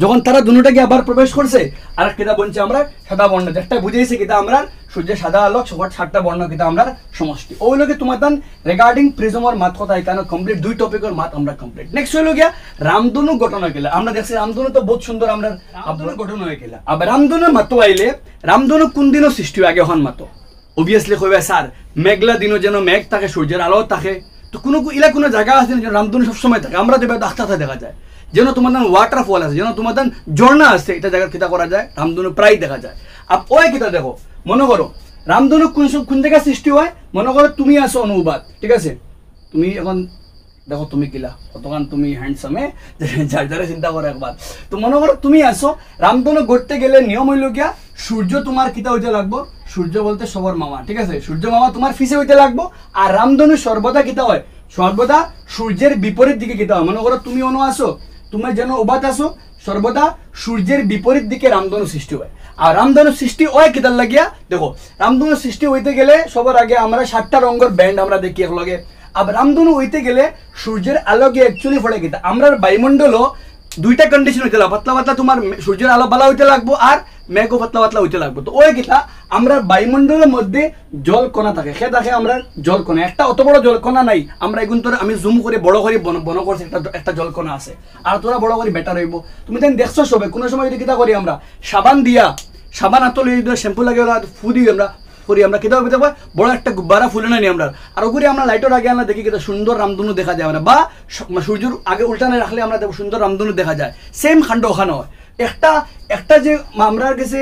যখন তারা দুটোটাকে আবার প্রবেশ করছে আর কিটা বলছে আমরা সাদা বর্ণ যেটা বুঝাইছে কিটা আমরা সূর্যের সাদা আলো 7টা বর্ণ কিটা আমরা সমষ্টি ওইলোকে তোমার তান রিগার্ডিং প্রিজমের মাত কথা এখানে কমপ্লিট দুই টপিকের মাত আমরা কমপ্লিট নেক্সট হইলো গিয়া রামধনু গঠন হয়ে গেল আমরা দেখছি রামধনু তো বহুত সুন্দর আমরা রামধনু গঠন হয়ে গেল আবার রামধনুর মাতো আইলে রামধনু কোন দিনও সৃষ্টি আগে হন মাতো অবভিয়াসলি কইবে স্যার মেঘলা দিনও যেন মেঘ থাকে সূর্যের আলো থাকে তো কোনো জায়গা আছে যেন রামধনু সবসময় থাকে আমরা দেবে আস্তে দেখা যায় যেন তোমার ওয়াটারফল আছে যেন তোমার ঝর্ণা আছে এটা জায়গা কিতা করা যায় রামধনু প্রায় দেখা যায় আর ওই কিতা দেখো মনে করো রামধনু কোন জায়গায় সৃষ্টি হয় মনে করো তুমি আসো অনুবাদ ঠিক আছে তুমি এখন দেখো তুমি কিলা কতক্ষণ তুমি হ্যান্ডসামে যার চিন্তা করো একবার তো মনে করো তুমি আসো রামধনু গড়তে গেলে নিয়ম হইল গিয়া সূর্য তোমার কিতা হইতে লাগবো সূর্য বলতে সবর মামা ঠিক আছে সূর্য মামা তোমার ফিসে হইতে লাগবো আর রামধনু সর্বদা কিতা হয় সর্বদা সূর্যের বিপরীত দিকে কিতা হয় মনে করো তুমি অনু আসো তুমি যেন উবাত আসো সর্বদা সূর্যের বিপরীত দিকে রামধনু সৃষ্টি হয় আর রামধনু সৃষ্টি হয় কিতার লাগিয়া দেখো রামধনু সৃষ্টি হইতে গেলে সবার আগে আমরা 7টা রঙের ব্যান্ড আমরা দেখি একলগে আর রামধনু হইতে গেলে সূর্যের আলোকে অ্যাকচুয়ালি পড়ে কিতা আমরা বায়ুমণ্ডলও দুইটা কন্ডিশন হইতে লাগবে পাতলা পাতলা তোমার সূর্যের আলো বালা হইতে লাগবো আর মেঘও পাতলা পাতলা হইতে লাগবো তো ওই কিতা আমরা বায়ুমণ্ডলের মধ্যে জল কণা থাকে সে থাকে আমরা জল কণা একটা অত বড় জল কণা নাই আমরা এগুন তোর আমি জুম করে বড় করে বন করছি একটা জল কণা আছে আর তোরা বড় করে বেটার হইব তুমি তাই দেখছো সবে কোনো সময় যদি কিতা করি আমরা সাবান আতলে শ্যাম্পু লাগে ফু দিই আমরা কিতা হবে বড় একটা গুব্বারা ফুলে না নি আমরা আর ওগুলি আমরা লাইটের আগে আমরা দেখি কিতা সুন্দর রামধনু দেখা যায় আমরা বা সূর্যের আগে উল্টানে রাখলে আমরা সুন্দর রামধনু দেখা যায় সেম খান্ড ওখানে হয় একটা যে আমরা কাছে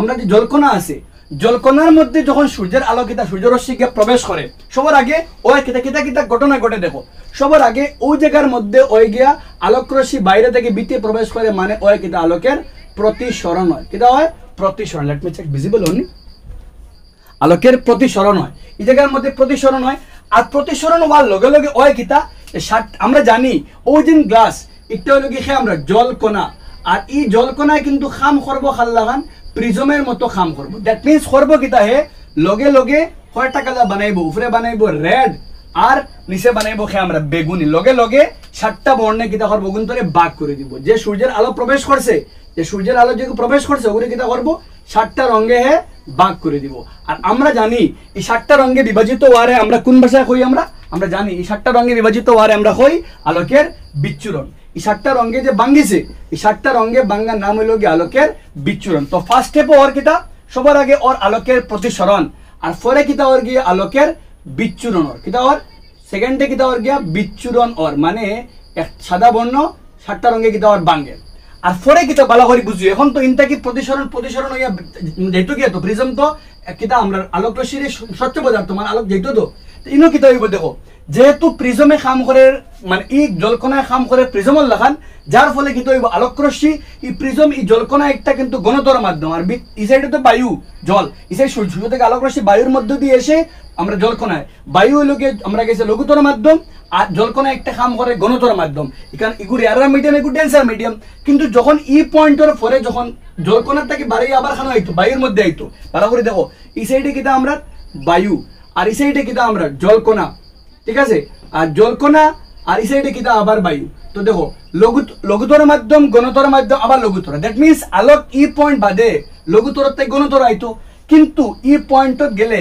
আমরা যে জলকণা আছে জলকণার মধ্যে যখন সূর্যের আলো কিতা সূর্য রশ্মি গিয়ে প্রবেশ করে সবার আগে ওই কিতা ঘটনা ঘটে দেখো সবার আগে ওই জায়গার মধ্যে ওই গিয়া আলোক রশ্মি বাইরে থেকে ভিতরে প্রবেশ করে মানে ওই কিতা আলোকের প্রতিসরণ হয় কিতা হয় প্রতিসরণ লেট মি চেক ভিজিবল হয়নি আলোকের প্রতিসরণ হয় এই জায়গার মধ্যে প্রতিসরণ হয় আর প্রতিসরণ হওয়ার লগে লগে ওই কিতা আমরা জানি ওই দিন গ্লাস একটা হলো কি আমরা জলকণা আর এই জলকণায় কিন্তু খাম করবো খাল্লাখান প্রিজমের মতো খাম করবো দ্যাট মিনস করবো কিতা হে লগে লগে কয়টা কালার বানাইবো উপরে বানাইবো রেড আর নিচে বানাইবো আমরা বেগুনি লগে লগে 7টা বর্ণে কিতা করবো গুণ ধরে ভাগ করে দিব যে সূর্যের আলো প্রবেশ করছে যে সূর্যের আলো যে প্রবেশ করছে ওগুলি কিতা করবো 7টা রঙে হে ভাগ করে দিব আর আমরা জানি এই 7টা রঙে বিভাজিত হওয়ারে আমরা কোন ভাষায় কই আমরা জানি এই 7টা রঙে বিভাজিত হওয়ারে আমরা কই আলোকের বিচ্ছুরণ এই 7টা রঙে যে ভাঙ্গিছে এই 7টা রঙে ভাঙ্গার নাম হইল গিয়ে আলোকের বিচ্ছুরণ তো ফার্স্ট স্টেপ ওর কিতা সবার আগে ওর আলোকের প্রতিসরণ আর পরে কিতা ওর গিয়ে আলোকের বিচ্ছুরণ ওর কিতা ওর সেকেন্ডে কিতা ওর গিয়া বিচ্ছুরণ ওর মানে এক সাদা বর্ণ 7টা রঙে কিতা ওর ভাঙ্গে আর পরে কিতা ভালো করে বুঝি এখন তো ইনটা কি প্রতিসরণ হইয়া যেহেতু গিয়া তো প্রিজম তো কিতা আমরা আলোক রশ্মির স্বচ্ছ পদার্থ মানে আলোক যেহেতু তো ইনো কিতা হইব দেখো যেহেতু প্রিজমে কাম করে মানে এই জলকণায় কাম করে প্রিজমল লাগান যার ফলে কিতা হইব আলোক রশ্মি এই প্রিজম এই জলকণা একটা কিন্তু গণতর মাধ্যম আর এই সাইডে তো বায়ু জল এই সাইড সূর্য থেকে আলোক রশ্মি বায়ুর মধ্য দিয়ে এসে আমরা জলকণায় বায়ু হইল গিয়ে আমরা গেছে লঘুতর মাধ্যম আর জলকণা একটা কাম করে গণতর মাধ্যম এখানে এগুলো এয়ার মিডিয়াম এগুলো ডেন্সার মিডিয়াম কিন্তু যখন এই পয়েন্টের পরে যখন জলকণার থেকে বাড়ি আবার খানো আইতো বায়ুর মধ্যে আইতো ভালো করে দেখো এই সাইডে কিতা আমরা বায়ু আর এই সাইডে কিতা আমরা জলকণা ঠিক আছে আর জলকণা আর এই সাইডে কিতা আবার বায়ু তো দেখো লঘুতর মাধ্যম গণতর মাধ্যম আবার লঘুতর দ্যাট মিনস আলোক ই পয়েন্ট বাদে লঘুতর থেকে গণতর আইতো কিন্তু ই পয়েন্টত গেলে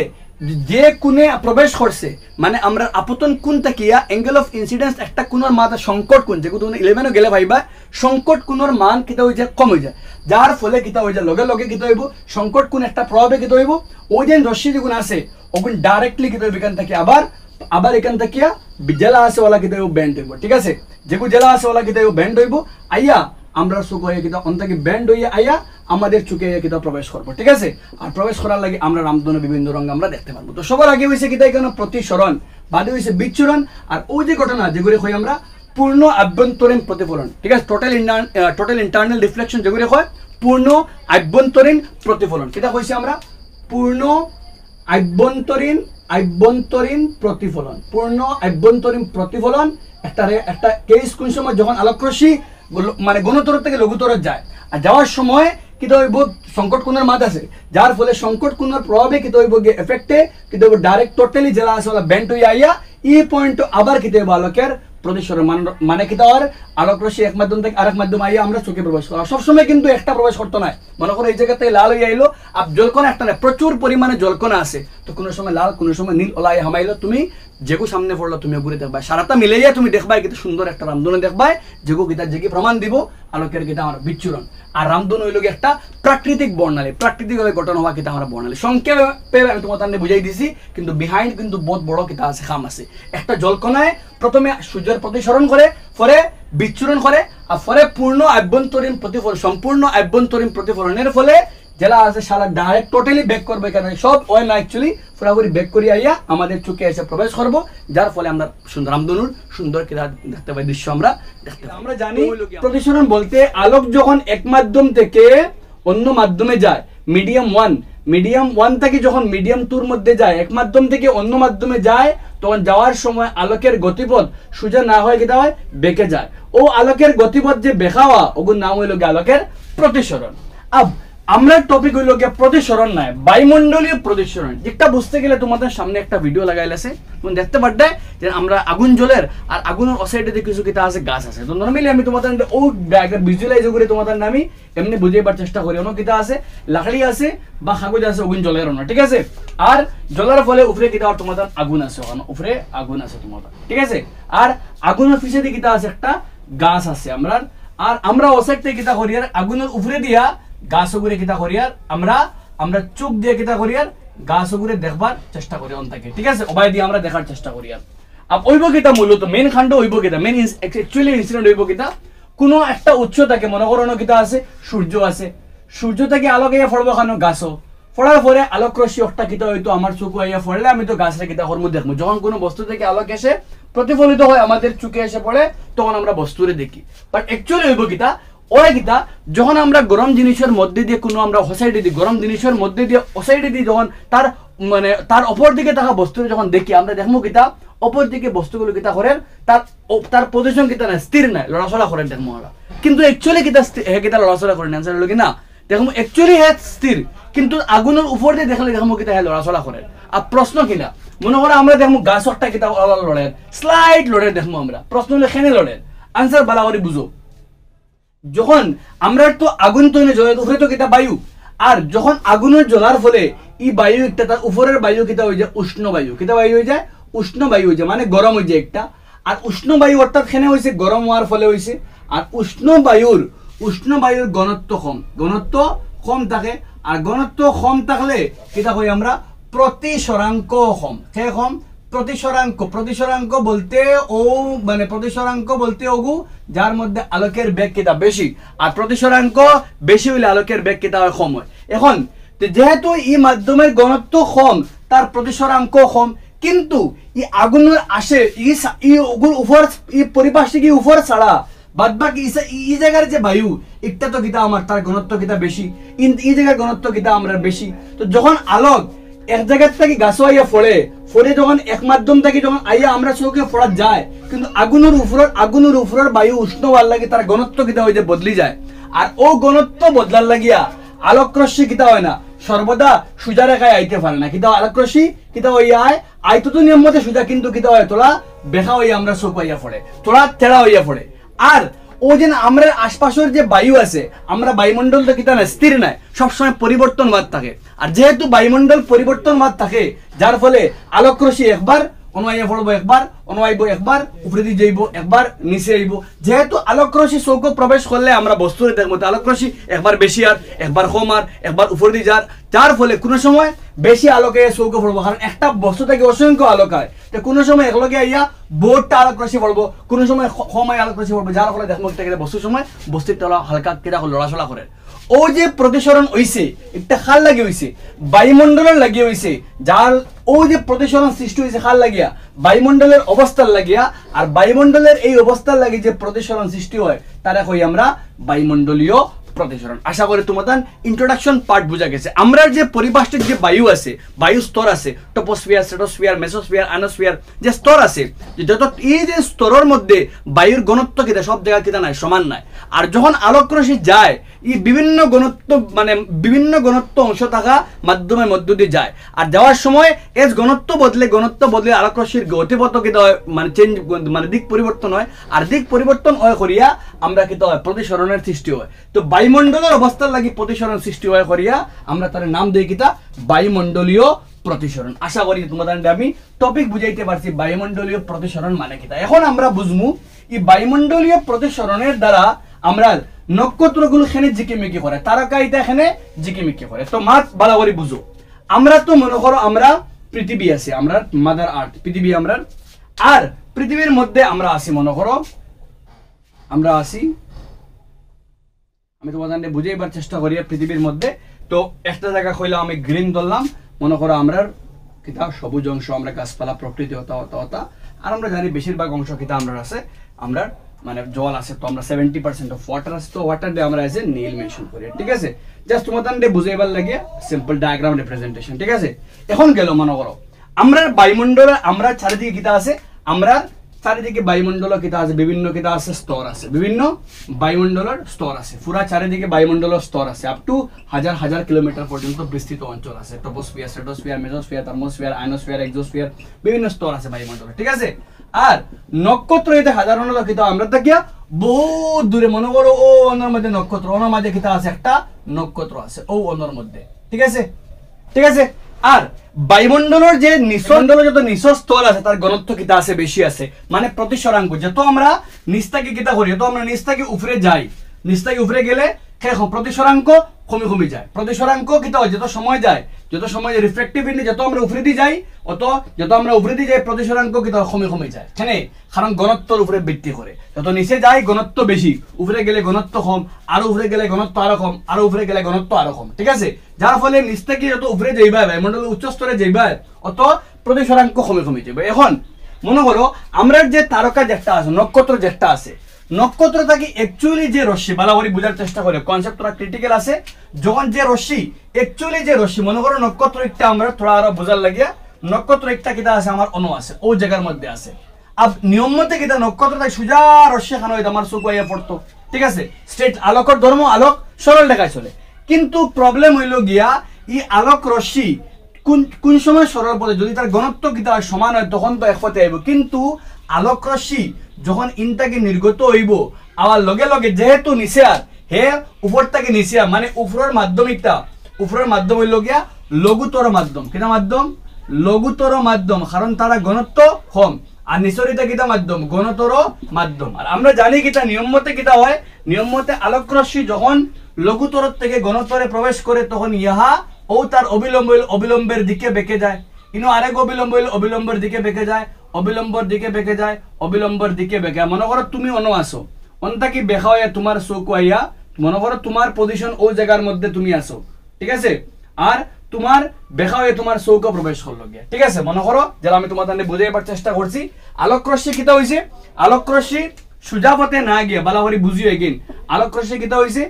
যে কোণে প্রবেশ করছে মানে আমরা আপতন কোণ তাকিয়া অ্যাঙ্গেল অফ ইনসিডেন্স একটা কোণের মাথা সংকট কোণ যেগুলো তুমি 11 গেলে ভাইবা সংকট কোণের মান কিতা হয়ে যায় কম হয়ে যায় যার ফলে কিতা হয়ে যায় লগে লগে কিতা হইব সংকট কোণ একটা প্রভাবে কিতা হইব ওই যে রশ্মি যেগুলো আছে ওগুলো ডাইরেক্টলি কিতা হইব এখান থেকে আবার এখান থেকে জেলা আছে ওলা কিতা হইব ব্যান্ড হইব ঠিক আছে যেগুলো জেলা আছে ওলা কিতা হইব ব্যান্ড হইব আইয়া আমরা চোখ হয়ে কিতা অন্তাকে ব্যান্ড হয়ে আইয়া আমাদের চোখে কিতা প্রবেশ করবো, ঠিক আছে। আর প্রবেশ করার লাগে আমরা রামধনু বিভিন্ন রঙ আমরা দেখতে পারবো। তো সবার আগে হয়েছে কিতা এখানে প্রতিসরণ, বাদে হয়েছে বিচ্ছুরণ, আর ওই যে ঘটনা যেগুলি হয় আমরা পূর্ণ আভ্যন্তরীণ প্রতিফলন, ঠিক আছে। টোটাল ইন্টারনাল রিফ্লেকশন যেগুলি হয় পূর্ণ আভ্যন্তরীণ প্রতিফলন। কিতা কইছি আমরা পূর্ণ আভ্যন্তরীণ প্রতিফলন, পূর্ণ আভ্যন্তরীণ প্রতিফলন। একটা কেস কোন সময় যখন আলোকরশ্মি মানে ঘনতর থেকে লঘুতর যায়, আর যাওয়ার সময় কিতা হইব সংকট কোণের মাঝ আছে, যার ফলে সংকট কোণের প্রভাবে কিতা হইব এফেক্টে কিতা হইব ডাইরেক্ট টোটালি জেলা আছে ওলা বেন্ট হইয়া আইয়া ই পয়েন্ট আবার কিতা হইব আলোকের প্রতিসরণ, মানে কিতা আর আলোক রশ্মি এক মাধ্যম থেকে আরেক মাধ্যম আইয়া আমরা চোখে প্রবেশ করা। সবসময় কিন্তু একটা প্রবেশ করতো না, মনে করো এই জায়গা থেকে লাল হইয়া আইলো, আর জলকণা একটা না, প্রচুর পরিমাণে জলকণা আছে, তো কোনো সময় লাল কোনো সময় নীল ওলাই হামাইলো, তুমি যেগু সামনে পড়লো তুমি ঘুরে দেখবা, সারাটা মিলাইয়া তুমি দেখবাই কিন্তু সুন্দর একটা রামধনু দেখবাই, যেগু গীতা যেগি প্রমাণ দিব আলোকের গীতা আমার বিচ্ছুরণ। আর রামধনু হইল একটা প্রাকৃতিক বর্ণালী, প্রাকৃতিকভাবে গঠন হওয়া কিতা আমরা বর্ণালী। সংক্ষেপে আমি তোমার তার বুঝাই দিছি, কিন্তু বিহাইন্ড কিন্তু বহুত বড় কিতা আছে, খাম আছে। একটা জলকণায় প্রথমে সূর্যের প্রতিসরণ করে, পরে বিচ্ছুরণ করে, আর পরে পূর্ণ আভ্যন্তরীণ প্রতিফলন, সম্পূর্ণ আভ্যন্তরীণ প্রতিফলনের ফলে যেটা আছে সারা ডাইরেক্ট টোটালি ব্যাক করবে, এখানে সব ওই না অ্যাকচুয়ালি পুরাপুরি ব্যাক করি আইয়া আমাদের চোখে এসে প্রবেশ করব, যার ফলে আমরা সুন্দর রামধনুর সুন্দর কিনা দেখতে পাই, দৃশ্য আমরা দেখতে পাই। আমরা জানি প্রতিসরণ বলতে আলোক যখন এক মাধ্যম থেকে অন্য মাধ্যমে যায়, মিডিয়াম ওয়ান থেকে যখন মিডিয়াম টুর মধ্যে যায়, এক মাধ্যম থেকে অন্য মাধ্যমে যায়, তখন যাওয়ার সময় আলোকের গতিপথ সোজা না হয় কিনা হয় বেঁকে যায়। ও আলোকের গতিপথ যে বেঁকাওয়া ওগুর নাম হইল আলোকের প্রতিসরণ। আমরা টপিক হইল গিয়ে প্রতিসরণ নাই, বায়ুমণ্ডলীয় প্রতিসরণ। যেটা বুঝতে গেলে তোমাদের সামনে একটা ভিডিও লাগাইলেছে, তুমি দেখতে পারবে যে আমরা আগুন জ্বলের, আর আগুনের অসাইডে কিছু কিতা আছে গাছ আছে। তো নর্মালি আমি তোমাদের ও ভিজুয়ালাইজ করে তোমাদের নামি এমনি বুঝাইবার চেষ্টা করি, অন্য কিতা আছে লাকড়ি আছে বা কাগজ আছে আগুন জ্বলের না, ঠিক আছে। আর জ্বলার ফলে উপরে কিতা আর তোমাদের আগুন আছে, ওখানে উপরে আগুন আছে তোমাদের, ঠিক আছে। আর আগুনের পিছনে কিতা আছে একটা গাছ আছে আমরা, আর আমরা অসাইড থেকে কিতা করি আর আগুনের উপরে দিয়া গাছ ওগুলো কিতা করি আর আমরা চোখ দিয়ে কিতা করি আর গাছ ওগুলো দেখবার চেষ্টা করি অন্তাকে, ঠিক আছে। উভয় দিয়ে আমরা দেখার চেষ্টা করি। আর ওইব কিতা মূলত মেন খান্ড হইব কিতা, মেন অ্যাকচুয়ালি ইনসিডেন্ট হইব কিতা, কোনো একটা উৎস থাকে, মনে করো কিতা আছে সূর্য আছে, সূর্য থেকে আলোক আইয়া পড়বো কেন গাছও পড়ার পরে আলোক রশ্মি একটা কিতা হইতো আমার চোখ আইয়া পড়লে আমি তো গাছটা কিতা কর্ম দেখবো। যখন কোনো বস্তু থেকে আলোক এসে প্রতিফলিত হয় আমাদের চোখে এসে পড়ে, তখন আমরা বস্তুরে দেখি। বাট অ্যাকচুয়ালি হইব কিতা ওরা কিতা যখন আমরা গরম জিনিসের মধ্যে দিয়ে কোনো আমরা হোসাইডে দিই, গরম জিনিসের মধ্যে দিয়ে ওসাইডে দিই, যখন তার অপর দিকে থাকা বস্তুরে যখন দেখি আমরা দেখবো কিতা অপর দিকে বস্তুগুলো কিতা করেন তার পজিশন কিতা না স্থির নাই, লড়াচড়া করেন দেখবো আমরা। কিন্তু অ্যাকচুয়ালি কিতা হে কিতা লড়াচড়া করেন, অ্যান্সার হলো কি না দেখবো অ্যাকচুয়ালি হে স্থির, কিন্তু আগুনের উপর দিয়ে দেখলে দেখবো কিতা হে লড়াচড়া করেন। আর প্রশ্ন কিনা মনে করে আমরা দেখবো গাছ একটা কিতা লড়েন, স্লাইড লড়েন দেখবো আমরা, প্রশ্ন হলে খেনে লড়েন, আনসার বালা করে বুঝো। যখন আমরা তো আগুন তো জ্বলে উপরে তো কিতা বায়ু, আর যখন আগুনের জ্বলার ফলে এই বায়ু একটা তার উপরের বায়ু কিতা হয়ে যায় উষ্ণ বায়ু, কিতা বায়ু হয়ে যায় উষ্ণ বায়ু হয়ে যায়, মানে গরম হয়ে যায় একটা। আর উষ্ণ বায়ু অর্থাৎ খেনে হয়েছে গরম হওয়ার ফলে হয়েছে। আর উষ্ণ বায়ুর ঘনত্ব কম থাকে, আর ঘনত্ব কম থাকলে কিতা হয় আমরা প্রতিসরাঙ্ক কম, কে কম প্রতিসরাঙ্ক বলতে ওগু যার মধ্যে আলোকের বেগ কিতা বেশি, আর প্রতিসরাঙ্ক বেশি হইলে আলোকের বেগ কিতা হয় কম হয়। এখন যেহেতু এই মাধ্যমের ঘনত্ব কম, তার প্রতিসরাঙ্ক কম, কিন্তু ই আগুনের আসে ই পরিপার্শ্বিক উপর ছাড়া বাদ বাকি এই জায়গার যে বায়ু একটা তো কিতা আমার তার ঘনত্ব কিতা বেশি, এই জায়গার ঘনত্ব কিতা আমরা বেশি। তো যখন আলোক এক জায়গার থেকে গাছ আইয়া ফলে যখন এক মাধ্যম থেকে যখন আইয়া আমরা চোখে পড়া যায়, কিন্তু আগুনের উপরের বায়ু উষ্ণ হওয়ার লাগে তার ঘনত্ব কিতা হয়ে যায় বদলি যায়। আর ও ঘনত্ব বদলার লাগিয়া আলোক রশ্মি কিতা হয় না সর্বদা সোজা রেখায় আইতে পারে না, কিতা আলোক রশ্মি কিতা হইয়া আইতো তো নিয়ম মতে সোজা, কিন্তু কিতা হয় তোলা বেখা হইয়া আমরা চোখ হইয়া পড়ে, তোলা তেড়া হইয়া পড়ে। আর ও যেন আমরা আশপাশের যে বায়ু আছে, আমরা বায়ুমণ্ডল তো কিতা না স্থির নাই, সবসময় পরিবর্তনবাদ থাকে। আর যেহেতু বায়ুমণ্ডল পরিবর্তনবাদ থাকে, যার ফলে আলোক রশ্মি একবার অনুয়াইয়া পড়বো একবার, অনুয়াইব একবার, উপরে দিয়ে যাইব একবার, নিচে আইব। যেহেতু আলোক রশ্মি চৌক প্রবেশ করলে আমরা বস্তুরে দেখবো, আলোক রশ্মি একবার বেশি আর একবার কম আর একবার উপরে দিয়ে যার ফলে কোনো সময় বেশি আলোকে চৌক পড়বো, কারণ একটা বস্তু থেকে অসংখ্য আলোক হয়, তো কোনো সময় একলগে আইয়া বোর্ডটা আলোক রশ্মি পড়বো, কোনো সময় কমায় আলোক রশ্মি পড়বো, যার ফলে দেখবো বস্তুর সময় বস্তুর তলা হালকা কেটা লড়াচড়া করে। ও যে প্রতিসরণ হইছে একটা খাল লাগি হইছে, বায়ুমণ্ডলের লাগি হইছে, যার ও যে প্রতিসরণ সৃষ্টি হইছে খাল লাগিয়া বায়ুমণ্ডলের অবস্থার লাগিয়া, আর বায়ুমণ্ডলের এই অবস্থার লাগি যে প্রতিসরণ সৃষ্টি হয় তারা কই আমরা বায়ুমণ্ডলীয় প্রতিসরণ। আশা করি তোমাদের ইন্ট্রোডাকশন পার্ট বোঝা গেছে। আমরা যে পরিবেশের যে বায়ু আছে, বায়ু স্তর আছে, টপোস্ফিয়ার, স্ট্র্যাটোস্ফিয়ার, মেসোস্ফিয়ার, আনোস্ফিয়ার যে স্তর আছে, যত এই যে স্তরের মধ্যে বায়ুর ঘনত্ব কিনা সব জায়গা কিনা নাই, সমান নাই। আর যখন আলোক রশ্মি যায় এই বিভিন্ন ঘনত্ব মানে বিভিন্ন ঘনত্ব অংশ থাকা মাধ্যমের মধ্য দিয়ে যায়, আর যাওয়ার সময় এর ঘনত্ব বদলে আলোক রশ্মির গতিপথ কিনা হয় মানে চেঞ্জ মানে দিক পরিবর্তন হয়, আর দিক পরিবর্তন হয় করিয়া আমরা কিনা হয় প্রতিসরণের সৃষ্টি হয়। তো বায়ুমণ্ডলের অবস্থার লাগি প্রতিসরণ সৃষ্টি হয় করিয়া আমরা তার নাম দিই কিতা বায়ুমণ্ডলীয় প্রতিসরণ। আশা করি তোমাদের আমি টপিক বুঝাইতে পারছি বায়ুমণ্ডলীয় প্রতিসরণ মানে কিতা। এখন আমরা বুঝমু এই বায়ুমণ্ডলীয় প্রতিসরণের দ্বারা আমরা নক্ষত্রগুলো এখানে জিকিমিকি করে, তারকা এটা এখানে জিকিমিকি করে। তো মাছ ভালো করে বুঝো, আমরা তো মনে করো আমরা পৃথিবী আছে, আমরা মাদার আর্থ পৃথিবী, আমরা আর পৃথিবীর মধ্যে আমরা আসি, মনে করো আমরা আসি, আমি তোমাদের বুঝাইবার চেষ্টা করি পৃথিবীর মধ্যে। তো একটা জায়গা কইলাম আমি গ্রিন ধরলাম, মনে করো আমরা কিতা সবুজ অংশ, আমরা গাছপালা প্রকৃতি হতা, আর আমরা জানি বেশিরভাগ অংশ কিতা আমরা আছে, আমরা মানে জল আছে, তো আমরা 70% অফ ওয়াটার আছে, তো ওয়াটার দিয়ে আমরা এসে নীল মেনশন করি, ঠিক আছে। জাস্ট তোমাদের বুঝাইবার লাগে সিম্পল ডায়াগ্রাম রিপ্রেজেন্টেশন, ঠিক আছে। এখন গেল মনে করো আমরা বায়ুমণ্ডলে আমরা চারিদিকে কিতা আছে, আমরা চারিদিকে বায়ুমণ্ডল কিতা আছে, বিভিন্ন কিতা আছে স্তর আছে, বিভিন্ন বায়ুমণ্ডলের স্তর আছে, পুরা চারিদিকে বায়ুমণ্ডলের স্তর আছে, আপ টু হাজার হাজার কিলোমিটার পর্যন্ত বিস্তৃত অঞ্চল আছে, troposphere, stratosphere, mesosphere, thermosphere, ionosphere, exosphere, বিভিন্ন স্তর আছে বায়ুমণ্ডলে, ঠিক আছে। আর নক্ষত্র এতে সাধারণত কিতা আমরা থাকিয়া বহুত দূরে, মনে করো ও অন্যর মধ্যে নক্ষত্র, ওনার মাঝে কিতা আছে একটা নক্ষত্র আছে ও অন্যর মধ্যে, ঠিক আছে, ঠিক আছে। আর বায়ুমণ্ডলের যে নিঃসন্দেহ যত নিঃস স্তর আছে তার ঘনত্ব কিতা আছে বেশি আছে, মানে প্রতিসরাঙ্ক যত আমরা নিচ থেকে কিতা করি, যত আমরা নিচ থেকে উপরে যাই, নিচ থেকে উপরে গেলে প্রতিসরাঙ্ক কমে যায়, প্রতিসরাঙ্ক কিতা হয় যত সময় যায়, রিফ্লেকটিভ ইন্ডেক্স যত আমরা উপরে দিয়ে যাই, যত আমরা উপরে দিয়ে যাই প্রতিসরাঙ্ক কিতা কমে যায়, কেন? কারণ ঘনত্বর উপরে ভিত্তি করে, যত নিচে যায় ঘনত্ব বেশি, উপরে গেলে ঘনত্ব কম, আরো উপরে গেলে ঘনত্ব আরো কম, আরো উপরে গেলে ঘনত্ব আরো কম, ঠিক আছে। যার ফলে নিচ থেকে যত উপরে যাইবা, বায়ুমণ্ডলের উচ্চ স্তরে যাইবা, অত প্রতিসরাঙ্ক কমে যাবে। এখন মনে করো আমরা যে তারকা যেটা আছে, নক্ষত্র যেটা আছে, নক্ষত্র থেকে অ্যাকচুয়ালি যে রশ্মি ভালো করে বোঝার চেষ্টা করে, কনসেপ্টটা ক্রিটিক্যাল আছে। যখন যে রশ্মি অ্যাকচুয়ালি যে রশ্মি, মনে করো নক্ষত্র একটা আমরা থোড়া আরো বোঝার লাগিয়া, নক্ষত্র একটা কিতা আছে আমার অনু আছে, ও জায়গার মধ্যে আছে। আর নিয়ম মতে কিতা নক্ষত্র থেকে সুজা রশ্মি খানো হইতো আমার চোখ আইয়া পড়তো, ঠিক আছে। স্ট্রেট আলোকের ধর্ম আলোক সরল দেখায় চলে, কিন্তু প্রবলেম হইল গিয়া এই আলোক রশ্মি কোন সময় সরল পথে, যদি তার ঘনত্ব কিতা সমান হয় তখন তো এক পথে আইব, কিন্তু আলোক রশ্মি যখন ইনটাকে নির্গত হইব আবার লগে লগে যেহেতু নিচে আর হে উপর থেকে নিচে মানে উপরের মাধ্যমিকটা, উপরের মাধ্যম হইল গিয়া লঘুতর মাধ্যম, কিনা মাধ্যম লঘুতর মাধ্যম, কারণ তারা ঘনত্ব কম, আর নিচরিতা কিতা মাধ্যম ঘনতর মাধ্যম। আর আমরা জানি কিতা নিয়ম মতে কিতা হয়, নিয়ম মতে আলোক রশ্মি যখন লঘুতর থেকে ঘনতরে প্রবেশ করে তখন ইহা ও তার অবিলম্বের দিকে বেঁকে যায়, ইনো আরেক অবিলম্ব হইল অবিলম্বের দিকে বেঁকে যায়, অবিলম্বর দিকে বেঁকে যায়, অবিলম্বর দিকে বেঁকে। মনে করো তুমি অন আসো, অনটা কি বেখা হইয়া তোমার চোখ আইয়া, মনে করো তোমার পজিশন ও জায়গার মধ্যে তুমি আসো, ঠিক আছে, আর তোমার বেখা হয়ে তোমার চৌক প্রবেশ করলো গিয়া, ঠিক আছে। মনে করো যারা আমি তোমাদের বুঝাইবার চেষ্টা করছি, আলোক রশ্মি কিতা হইছে, আলোক রশ্মি সুজা পথে না গিয়া বালা করে বুঝিও এগেইন, আলোক রশ্মি কিতা হইছে,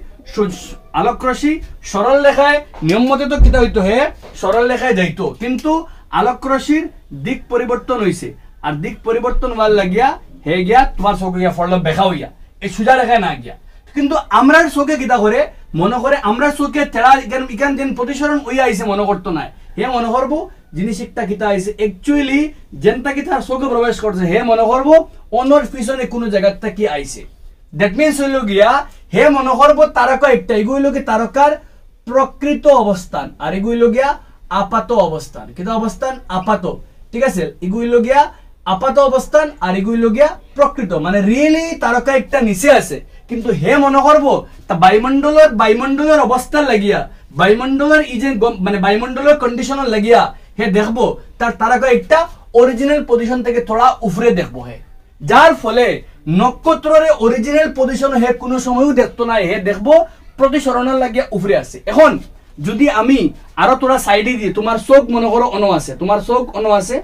আলোক রশ্মি সরল রেখায় নিয়ম মতে তো কিতা হইতো হে সরল রেখায় যাইতো, কিন্তু আলোক রশ্মির দিক পরিবর্তন হইছে, আর দিক পরিবর্তন হওয়ার লাগিয়া হে গিয়া তোমার চোখে গিয়া ফড়লো বেখা হইয়া, এই সুজা রেখায় না গিয়া। কিন্তু আমরার চোখে কিতা করে মনে করে আমরা চোখে তেড়া ইকান যেন প্রতিসরণ হইয়া আইছে মনে করতো না, হে মনে করবো জিনিস একটা কিতা আইছে অ্যাকচুয়ালি যেনটা কি তার চোখে প্রবেশ করছে, হে মনে করবো অন্যর পিছনে কোনো জায়গাটা কি আইছে। দ্যাট মিনস হইল গিয়া হে মনে করবো তারকা একটা, এগুলো কি তারকার প্রকৃত অবস্থান, আর এগুলো গিয়া আপাত অবস্থান, কিতা অবস্থান আপাত। ঠিক আছে এগুলো গিয়া আপাত অবস্থান আর এগুলো গিয়া প্রকৃত মানে রিয়েলি তারকা একটা নিচে আছে কিন্তু হে মনে করবো তা বায়ুমণ্ডলের অবস্থান লাগিয়া বায়ুমণ্ডলের ই যে মানে বায়ুমণ্ডলের কন্ডিশনার লাগিয়া হে দেখবো তার তারকা একটা অরিজিনাল পজিশন থেকে থোড়া উপরে দেখবো হে যার ফলে নক্ষত্রের অরিজিনাল পজিশন হে কোনো সময়ও দেখতো না হে দেখবো প্রতিসরণের লাগিয়া উপরে আছে এখন যদি আমি আরো তোরা সাইডে দিই তোমার চোখ মনে করো অনো আছে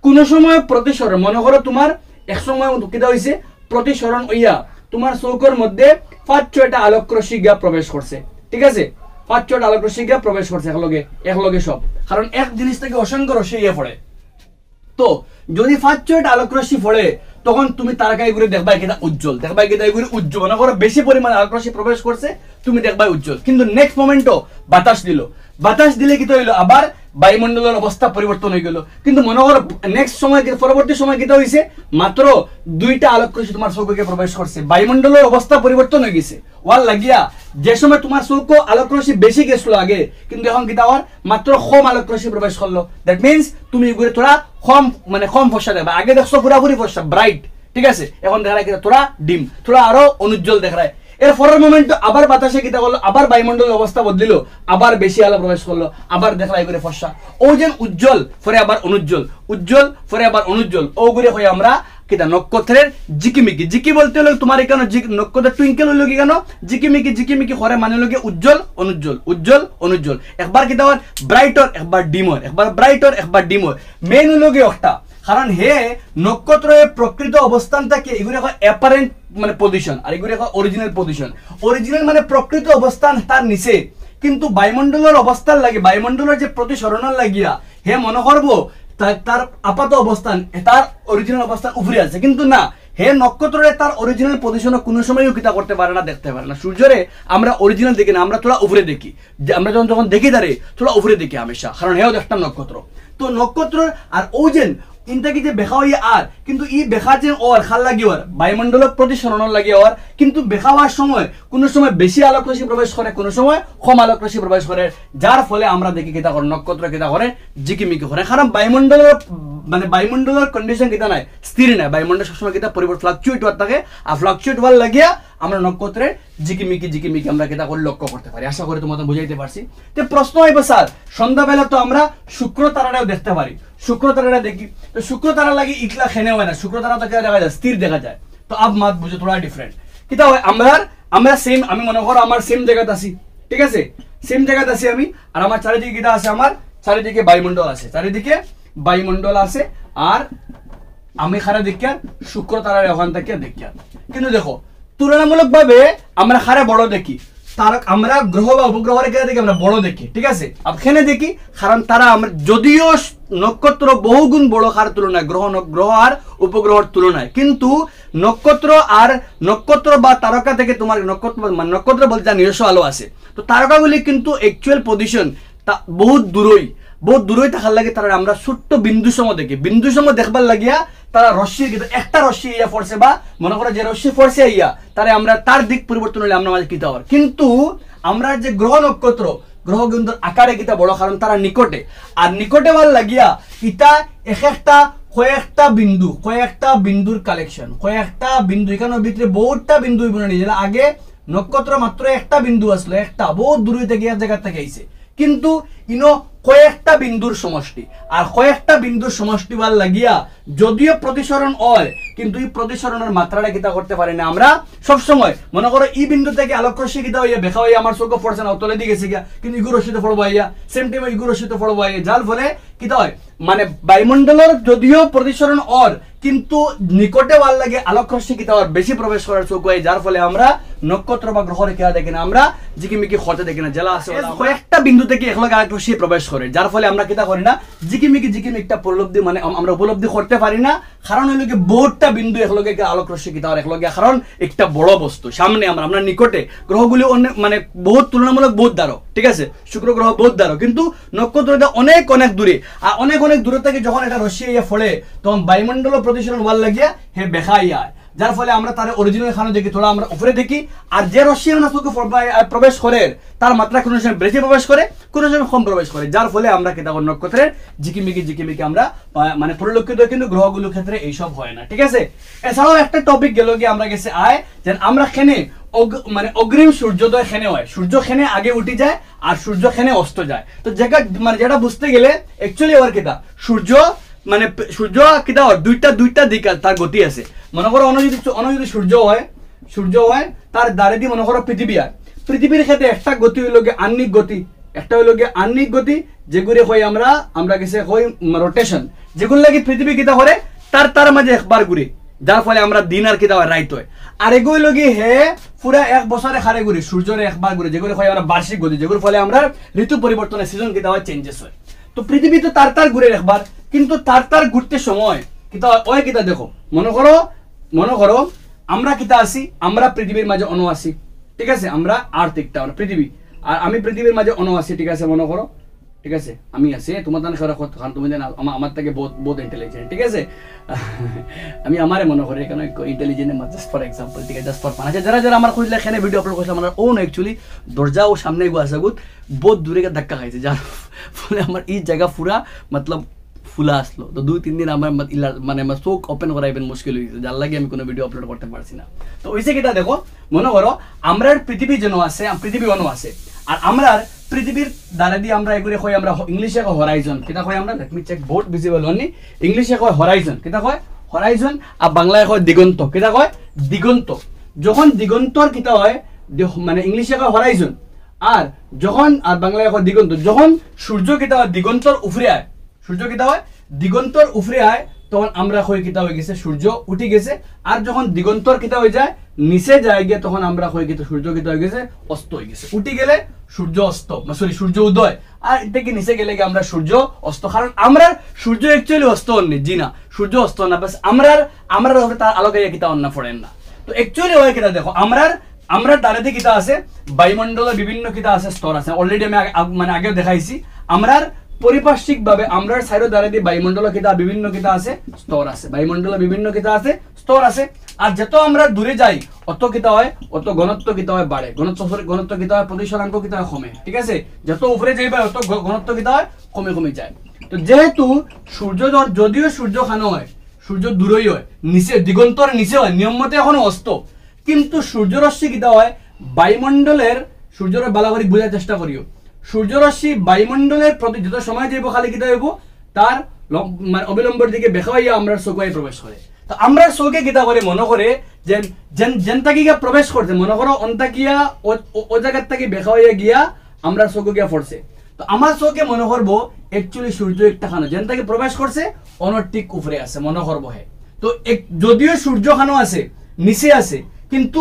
কোন সময় প্রতিসরণ মনে করো তোমার এক সময় কিটা হইছে প্রতিসরণ হইয়া তোমার চৌকের মধ্যে 5-6টা আলোক রশ্মি গিয়া প্রবেশ করছে ঠিক আছে 5-6টা আলোক রশ্মি গিয়া প্রবেশ করছে একলগে সব কারণ এক জিনিস থেকে অসংখ্য রশ্মি ইয়ে পড়ে তো যদি 5-6টা আলোক রশ্মি পড়ে তখন তুমি তারকায় ঘুরে দেখবা কিটা উজ্জ্বল মনে করো বেশি পরিমাণে আলোক রশ্মি প্রবেশ করছে তুমি দেখবা উজ্জ্বল কিন্তু নেক্সট মোমেন্টও বাতাস দিলে কি হইলো আবার বায়ুমণ্ডলের অবস্থা পরিবর্তন হয়ে গেল কিন্তু মনে করো নেক্সট সময় পরবর্তী সময় কিটা হইছে মাত্র 2টা আলোক রশ্মি তোমার চৌকে প্রবেশ করছে বায়ুমণ্ডলের অবস্থা পরিবর্তন হয়ে গেছে ওয়াল লাগিয়া যে সময় তোমার চৌক আলোক রশ্মি বেশি গেছিল আগে কিন্তু এখন কিটা হওয়ার মাত্র কম আলোক রশ্মি প্রবেশ করলো দ্যাট মিন্স তুমি এগুলো তোরা কম ফর্সা দেখবা আগে দেখছো পুরাপুরি ফর্সা ব্রাইট ঠিক আছে এখন দেখা যায় তোরা ডিম তোরা আরো অনুজ্জ্বল দেখা যায় এর পরের মোমেন্ট আবার বাতাসে কিটা করলো আবার বায়ুমণ্ডলের অবস্থা বদলিল আবার বেশি আলো প্রবেশ করলো আবার দেখলা এগুলো ফর্সা ও যেন উজ্জ্বল পরে আবার উজ্জ্বল পরে আবার অনুজ্জ্বল ও গুলো হয়ে আমরা কিটা নক্ষত্রের জিকি বলতে হলো তোমার এখানে নক্ষত্রের টুইঙ্কেল হইলো কি কেন জিকিমিকি হরে মানে হলো কি উজ্জ্বল অনুজ্জ্বল একবার কিটা হয় ব্রাইটর একবার ডিমর একবার ব্রাইটর একবার ডিমর মেন হইলো কি একটা কারণ হে নক্ষত্রের প্রকৃত অবস্থান থেকে এগুলো অ্যাপারেন্ট মানে পজিশন আর এগুলো অরিজিনাল মানে প্রকৃত অবস্থান তার নিচে কিন্তু বায়ুমণ্ডলের অবস্থান লাগে বায়ুমণ্ডলের যে প্রতিসরণের লাগিয়া হে মনে করবো তার আপাত অবস্থান তার অরিজিনাল অবস্থান উপরে আছে কিন্তু না হে নক্ষত্রের তার অরিজিনাল পজিশনে কোনো সময়ও কিতা করতে পারে না দেখতে পারে না সূর্যরে আমরা অরিজিনাল দেখি না আমরা থোড়া উপরে দেখি আমরা যখন দেখি তারে থোড়া উপরে দেখি হামেশা কারণ হেও একটা নক্ষত্র তো নক্ষত্র আর ওজেন ইনটাকে যে বেখা হইয়া আর কিন্তু ই বেখা যে ওর খাল লাগি ওর বায়ুমণ্ডলের প্রতিসরণ লাগে ওর কিন্তু বেখা হওয়ার সময় কোনো সময় বেশি আলোক রশ্মি প্রবেশ করে কোনো সময় কম আলোক রশ্মি প্রবেশ করে যার ফলে আমরা দেখি কিতা করে নক্ষত্র কিতা করে জিকিমিকি করে কারণ বায়ুমণ্ডলের কন্ডিশন কিতা নাই স্থির নাই বায়ুমণ্ডল সবসময় কিতা পরিবর্তন ফ্লাকচুয়েট হওয়ার থাকে আর ফ্লাকচুয়েট হওয়ার লাগিয়া আমরা নক্ষত্রের জিকিমিকি আমরা কিতা করে লক্ষ্য করতে পারি আশা করি তোমাদের বুঝাইতে পারছি তো প্রশ্ন হইব স্যার সন্ধ্যাবেলা তো আমরা শুক্র তারাটাও দেখতে পারি শুক্র তারাটা দেখি তো শুক্র তারা লাগে ইকলা খেনে হয় না শুক্র তারা তো দেখা যায় স্থির দেখা যায় তো আব মাত বুঝে তোরা ডিফারেন্ট কিতা হয় আমরা সেম আমি মনে করো আমার সেম জায়গাতে আছি ঠিক আছে সেম জায়গাতে আছি আমি আর আমার চারিদিকে কিতা আছে আমার চারিদিকে বায়ুমণ্ডল আছে আর আমি খারা দেখিয়া শুক্র তারার ওখান থেকে দেখিয়া কিন্তু দেখো তুলনামূলক ভাবে আমরা খারা বড় দেখি তার আমরা গ্রহ বা উপগ্রহের ক্ষেত্রে দেখি আমরা বড় দেখি ঠিক আছে এখানে দেখি কারণ তারা আমরা যদিও নক্ষত্র বহুগুণ বড় কার তুলনায় গ্রহ আর উপগ্রহের তুলনায় কিন্তু নক্ষত্র বা তারকা থেকে তোমার নক্ষত্র বলতে নিজস্ব আলো আছে তো তারকাগুলি কিন্তু অ্যাকচুয়াল পজিশন বহুত দূরই থাকার লাগে তারা আমরা ছোট্ট বিন্দু সম দেখবার লাগিয়া তারা রশ্মি একটা রশ্মি ইয়া পড়ছে বা মনে করো যে রশ্মি পড়ছে ইয়া তারা আমরা তার দিক পরিবর্তন হলে আমরা মাঝে কিতা হওয়ার কিন্তু আমরা যে গ্রহ কিন্তু আকারে কিতা বড় কারণ তারা নিকটে আর নিকটে হওয়ার লাগিয়া ইটা কয়েকটা বিন্দুর কালেকশন কয়েকটা বিন্দু এখানের ভিতরে বহুতটা বিন্দু আগে নক্ষত্র মাত্র একটা বিন্দু আসলো একটা বহুত দূর থেকে এক জায়গা থেকে আইছে কিন্তু কয়েকটা বিন্দুর সমষ্টি আর কয়েকটা বিন্দুর সমষ্টি ভাল লাগিয়া যদিও প্রতিসরণ হয় কিন্তু এই প্রতিসরণের মাত্রাটা কিতা করতে পারি না আমরা সব সময় মনে করো এই বিন্দু থেকে আলোক রশ্মি কিতা হইয়া বেখা হইয়া আমার চোখে পড়ছে না তলে দিয়ে গেছে গিয়া কিন্তু ইগু রশ্মিতে পড়বো হইয়া সেম টাইম ইগু রশ্মিতে পড়বো হইয়া যার ফলে কিতা হয় মানে বায়ুমণ্ডলের যদিও প্রতিসরণ হয় কিন্তু নিকটে ভাল লাগে আলোক রশ্মি কিতা হয় বেশি প্রবেশ করার চোখ হয় যার ফলে আমরা নক্ষত্র বা গ্রহের খেলা দেখি না আমরা জিকিমিকি হতে দেখি না জেলা আছে কয়েকটা বিন্দু থেকে একলগে আলোক রশ্মি প্রবেশ করে যার ফলে আমরা কিতা করি না জিকিমিকি একটা উপলব্ধি মানে আমরা উপলব্ধি করতে পারি না কারণ হইল কি বহুতটা বিন্দু একলগে আলোক রশ্মি কিতা হয় একলগে কারণ একটা বড় বস্তু সামনে আমরা নিকটে গ্রহগুলি মানে বহুত তুলনামূলক বহুত দ্বারো ঠিক আছে শুক্র গ্রহ বহুত দ্বারো কিন্তু নক্ষত্রটা অনেক দূরে আর অনেক দূরে থেকে যখন এটা রশ্মি ইয়া ফলে তখন বায়ুমণ্ডল প্রতিসরণ হওয়ার লাগিয়া হে বেখা ইয়া যার ফলে আমরা তার অরিজিনাল খানো দেখি থোড়া আমরা উপরে দেখি আর যে রশ্মি আমরা চোখে প্রবেশ করে তার মাত্রা কোনো সময় বেশি প্রবেশ করে কোনো সময় কম প্রবেশ করে যার ফলে আমরা কি তখন নক্ষত্রের ঝিকিমিকি আমরা মানে পরিলক্ষিত কিন্তু গ্রহগুলোর ক্ষেত্রে এইসব হয় না ঠিক আছে এছাড়াও একটা টপিক গেল কি আমরা গেছে আয় যে আমরা খেনে মানে অগ্রিম সূর্যোদয় খেনে হয় সূর্য খেনে আগে উঠে যায় আর সূর্য খেনে অস্ত যায় তো যেটা মানে যেটা বুঝতে গেলে অ্যাকচুয়ালি ওর কিটা সূর্য মানে সূর্য কিটা দুইটা দিক তার গতি আছে মনে করো অন্য যদি সূর্য হয় তার দ্বারে দিয়ে মনে করো পৃথিবীর ক্ষেত্রে একটা গতি হইল গিয়ে আহ্নিক গতি একটা হইল গিয়ে আহ্নিক গতি যেগুলি হয় আমরা গেছে হয় রোটেশন যেগুলো লাগে পৃথিবী কিটা করে তার মাঝে একবার ঘুরে যার ফলে আমরা দিন আর কিটা হয় রাইত হয় আর এগুলো লগে হে পুরা এক বছরে হারে ঘুরি সূর্যের একবার ঘুরে যেগুলো হয় আমরা বার্ষিক গতি যেগুলোর ফলে আমরা ঋতু পরিবর্তনের সিজন কিটা হয় চেঞ্জেস হয় তো পৃথিবী তো তার ঘুরে একবার কিন্তু তার ঘুরতে সময় কিতা ওই কিতা দেখো মনে করো আমরা কিতা আছি আমরা পৃথিবীর মাঝে অনু আছি ঠিক আছে আমরা আর্থিকটা আমরা পৃথিবী আর আমি পৃথিবীর মাঝে অনু আছি ঠিক আছে মনে করো ঠিক আছে আমি আছি তোমার তান খান তুমি জানো আমার থেকে বহুত ইন্টেলিজেন্ট ঠিক আছে আমি আমারে মনে করি কেন ইন্টেলিজেন্ট জাস্ট ফর এক্সাম্পল ঠিক আছে জাস্ট ফর ফান আচ্ছা যারা আমার খুঁজলে এখানে ভিডিও আপলোড করছে আমার ওন অ্যাকচুয়ালি দরজা ও সামনে গো আসা গুত বহুত দূরে ধাক্কা খাইছে যার ফলে আমার এই জায়গা পুরা মতলব ফুলা আসলো তো 2-3 দিন আমার মানে আমার চোখ ওপেন করাইবেন মুশকিল হয়েছে যার লাগে আমি কোনো ভিডিও আপলোড করতে পারছি না তো ওইসে কিটা দেখো মনে করো আমরা পৃথিবী যেন আছে পৃথিবী অনু আছে আর আমরা পৃথিবীর দ্বারা দিয়ে আমরা এগুলি কই আমরা ইংলিশে কই হরাইজন কিটা কই আমরা let me check board visible only ইংলিশে কই হরাইজন কিটা কই হরাইজন আর বাংলায় কই দিগন্ত কিটা কই দিগন্ত যখন দিগন্তর কিটা হয় মানে ইংলিশে কই হরাইজন আর যখন আর বাংলায় কই দিগন্ত যখন সূর্য কিটা হয় দিগন্তর উপরে আয় সূর্য কিটা হয় দিগন্তর উপরে আয় তখন আমরা কই কিটা হয়ে গেছে সূর্য উঠে গেছে আর যখন দিগন্তর কিটা হয়ে যায় নিচে যায় গিয়ে তখন আমরা কই কিটা সূর্য কিটা হয়ে গেছে অস্ত হয়ে গেছে উঠে গেলে সূর্য অস্ত সরি সূর্য উদয় আর এটাকে নিচে গেলে কি আমরা সূর্য অস্ত কারণ আমরা সূর্য অ্যাকচুয়ালি অস্ত হননি জি না সূর্য অস্ত না বাস আমরা তার আলোকে কিটা অন্য পড়েন না তো অ্যাকচুয়ালি হয় কিটা দেখো আমরা দ্বারাতে কিটা আছে বায়ুমণ্ডলে বিভিন্ন কিটা আছে স্তর আছে অলরেডি আমি মানে আগেও দেখাইছি আমরার পরিপার্শ্বিক ভাবে আমরার সাইডের দ্বারা দিয়ে বায়ুমণ্ডল কিটা বিভিন্ন কিটা আছে স্তর আছে বায়ুমণ্ডলে বিভিন্ন কিটা আছে স্তর আছে আর যত আমরা দূরে যাই অত কিটা হয় অত ঘনত্ব কিটা হয় বাড়ে ঘনত্ব কিটা হয় প্রতিসরাঙ্ক কিটা হয় কমে ঠিক আছে যত উপরে যাইবা অত ঘনত্ব কিটা হয় কমে যায় তো যেহেতু সূর্য যদিও সূর্য খানো হয় সূর্য দূরই হয় নিচে দিগন্তর নিচে হয় নিয়ম মতে এখনো অস্ত কিন্তু সূর্যরশ্মি কিটা হয় বায়ুমণ্ডলের সূর্যের বালাবাড়ি বোঝার চেষ্টা করিও সূর্যরশ্মি বায়ুমণ্ডলের প্রতি যত সময় যাইব খালি কিটা হইব তার মানে অবিলম্বের দিকে বেখাইয়া আমরা চোখে প্রবেশ করে তো আমরা চোখে কিটা করে মনে করে যেনটাকিয়া প্রবেশ করছে মনে করো অন্তাকিয়া ও জায়গার থেকে বেখাইয়া গিয়া আমরা চোখে গিয়া পড়ছে তো আমার চোখে মনে করবো অ্যাকচুয়ালি সূর্য একটা খানো যেনটাকে প্রবেশ করছে অনটিক উপরে আছে মনে করবো হে তো যদিও সূর্য খানো আছে নিচে আছে কিন্তু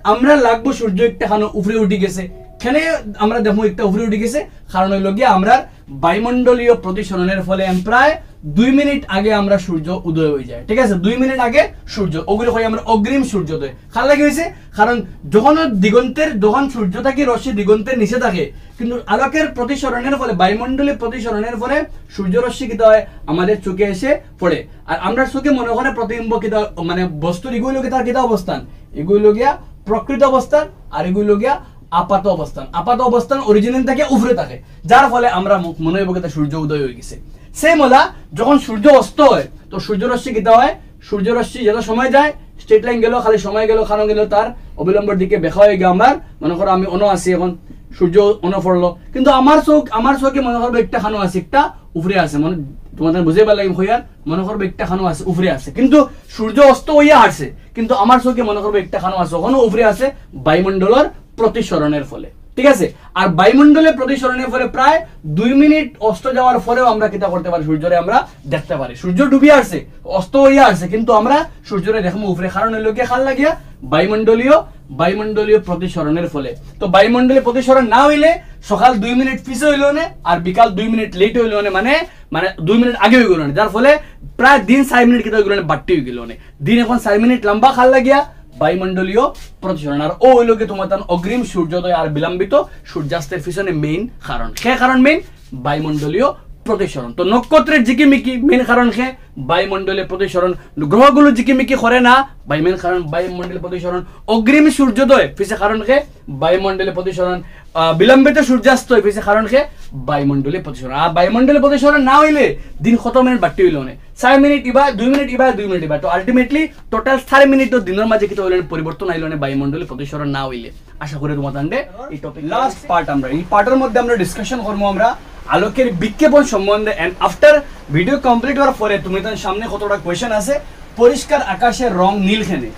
আমরা লাগবো সূর্য একটা খানো উপরে উঠে গেছে এখানে আমরা দেখো একটা উপরে উঠে গেছে কারণ হইল গিয়ে আমরা বায়ুমণ্ডলীয় প্রতিসরণের ফলে প্রায় 2 মিনিট আগে আমরা সূর্য উদয় হয়ে যায় ঠিক আছে 2 মিনিট আগে সূর্য ওগুলো হয় আমরা অগ্রিম সূর্যোদয় কার লাগে হয়েছে কারণ যখন সূর্য থাকে রশ্মি দিগন্তের নিচে থাকে কিন্তু আলোকের প্রতিসরণের ফলে বায়ুমণ্ডলীয় প্রতিসরণের ফলে সূর্য রশ্মি কিটা হয় আমাদের চোখে এসে পড়ে আর আমরা চোখে মনে করে প্রতিবিম্ব কিটা মানে বস্তুর এগুলো তার কিটা অবস্থান এগুলো গিয়া প্রকৃত অবস্থান আর এগুলো গিয়া আপাত অবস্থান অরিজিনাল থেকে উপরে থাকে যার ফলে আমরা মনে হইব কিটা সূর্য উদয় হয়ে গেছে সেম হলা যখন সূর্য অস্ত হয় তো সূর্যরশ্মি কিটা হয় সূর্যরশ্মি যত সময় যায় স্ট্রেট লাইন গেল খালি সময় গেল খানো গেল তার অবিলম্বের দিকে বেখা হয়ে গিয়ে আমার মনে করো আমি অনো আছি এখন সূর্য অনো পড়লো কিন্তু আমার চোখে মনে করবো একটা খানো আছে একটা উপরে আছে মানে তোমাদের বুঝে পারলে হইয়ার মনে করবো একটা খানো আছে উপরে আছে কিন্তু সূর্য অস্ত হইয়া আসছে কিন্তু আমার চোখে মনে করবো একটা খানো আছে ওখানে উপরে আছে বায়ুমণ্ডলের প্রতিসরণের ফলে ঠিক আছে আর বায়ুমণ্ডলের প্রতিসরণের ফলে প্রায় 2 মিনিট অস্ত যাওয়ার পরেও আমরা কিটা করতে পারি সূর্যরে আমরা দেখতে পারি সূর্য ডুবিয়ে আসছে অস্ত হইয়া আসছে কিন্তু আমরা সূর্যরে দেখবো উপরে কারণ হইল কি খাল লাগিয়া বায়ুমণ্ডলীয় প্রতিসরণের ফলে তো বায়ুমণ্ডলীয় প্রতিসরণ না হইলে সকাল 2 মিনিট পিছে হইল না আর বিকাল 2 মিনিট লেট হইল না মানে 2 মিনিট আগে হয়ে গেল না যার ফলে প্রায় দিন 4 মিনিট কিটা হয়ে গেল না বাড়তি হয়ে গেল না দিন এখন 4 মিনিট লম্বা খাল লাগিয়া বায়ুমণ্ডলীয় প্রতিসরণ আর ও হইল কি তোমার অগ্রিম সূর্যোদয় আর বিলম্বিত সূর্যাস্তের পিছনে মেইন কারণ সে কারণ মেইন বায়ুমণ্ডলীয় প্রতিসরণ। তো নক্ষত্রের ঝিকিমিকি মেন কারণ খে বায়ুমণ্ডলের প্রতিসরণ, গ্রহগুলো ঝিকিমিকি করে না মেন কারণ বায়ুমণ্ডলের প্রতিসরণ, অগ্রিম সূর্যোদয় পিছে কারণ খে বায়ুমণ্ডলের প্রতিসরণ, বিলম্বিত সূর্যাস্ত পিছে কারণ খে বায়ুমণ্ডলের প্রতিসরণ। আর বায়ুমণ্ডলের প্রতিসরণ না হইলে দিন কত মিনিট বাড়তে হইল না 4 মিনিট ইবা 2 মিনিট ইবা 2 মিনিট ইবা, তো আলটিমেটলি টোটাল 4 মিনিট দিনের মাঝে কিতা হইল পরিবর্তন আইল না বায়ুমণ্ডলের প্রতিসরণ না হইলে। আশা করি তোমাদের এই টপিক লাস্ট পার্ট আমরা এই পার্টের মধ্যে আমরা ডিসকাশন করবো আমরা আলোকের বিক্ষেপণ সম্বন্ধে। এন্ড আফটার ভিডিও কমপ্লিট হওয়ার পরে তুমি তার সামনে কতটা কোয়েশ্চেন আছে। পরিষ্কার আকাশের রং নীল খেনে,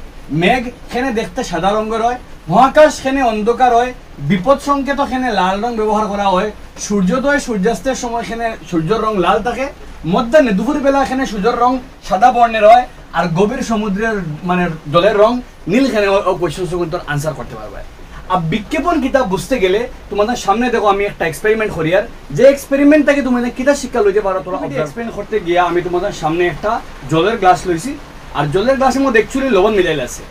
মেঘ খেনে দেখতে সাদা রঙের হয়, মহাকাশ খেনে অন্ধকার হয়, বিপদ সংকেত খেনে লাল রং ব্যবহার করা হয়, সূর্যোদয় সূর্যাস্তের সময় খেনে সূর্যের রং লাল থাকে, মধ্যাহ্নে দুপুর বেলা খেনে সূর্যের রং সাদা বর্ণের হয়, আর গভীর সমুদ্রের মানে জলের রং নীল খেনে কোয়েশ্চেন আনসার করতে পারবে। আর বিক্ষেপণ কিতাব বুঝতে গেলে তোমাদের সামনে দেখো আমি একটা এক্সপেরিমেন্ট করি, আর যে এক্সপেরিমেন্ট থেকে তোমাদের কিতাব শিক্ষা লইতে পারো তোমরা এক্সপ্লেন করতে গিয়া আমি তোমাদের সামনে একটা জলের গ্লাস লইছি, আর জলের গ্লাসের মধ্যে অ্যাকচুয়ালি লবণ মিলাইল আছে।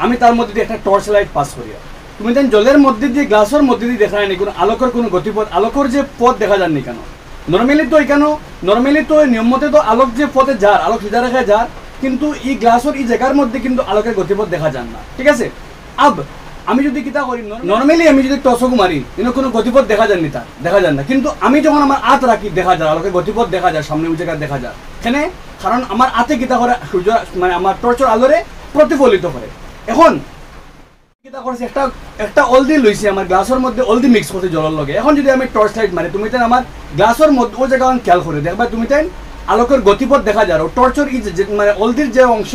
আমি তার মধ্যে দিয়ে একটা টর্চ লাইট পাস করি, তুমি দেন জলের মধ্যে দিয়ে গ্লাসের মধ্যে দিয়ে দেখা যায়নি কোনো আলোকের কোনো গতিপথ, আলোকের যে পথ দেখা যায়নি কেন। নর্মালি তো নিয়ম মতে তো আলোক যে পথে যার আলোক সিধা রেখে যার, কিন্তু এই গ্লাসের এই জায়গার মধ্যে কিন্তু আলোকের গতিপথ দেখা যান না, ঠিক আছে। আব আমি যদি কিতা করি নর্মালি আমি যদি টসক মারি কিন্তু কোনো গতিপথ দেখা যায়নি তার দেখা যান না, কিন্তু আমি যখন আমার হাত রাখি দেখা যায় আলোকের গতিপথ দেখা যায়, সামনে ওই জায়গায় দেখা যায় এখানে, কারণ আমার হাতে কিতা করে সূর্য মানে আমার টর্চের আলোরে প্রতিফলিত করে। এখন কিতা করছে একটা অলদি লইছি আমার গ্লাসের মধ্যে অলদি মিক্স করতে জলের লগে। এখন যদি আমি টর্চ লাইট মারি তুমি তাই আমার গ্লাসের মধ্যে ওই জায়গা খেয়াল করে দেখবা তুমি তাই আলোকের গতিপথ দেখা যায়, ও টর্চের এই মানে অলদির যে অংশ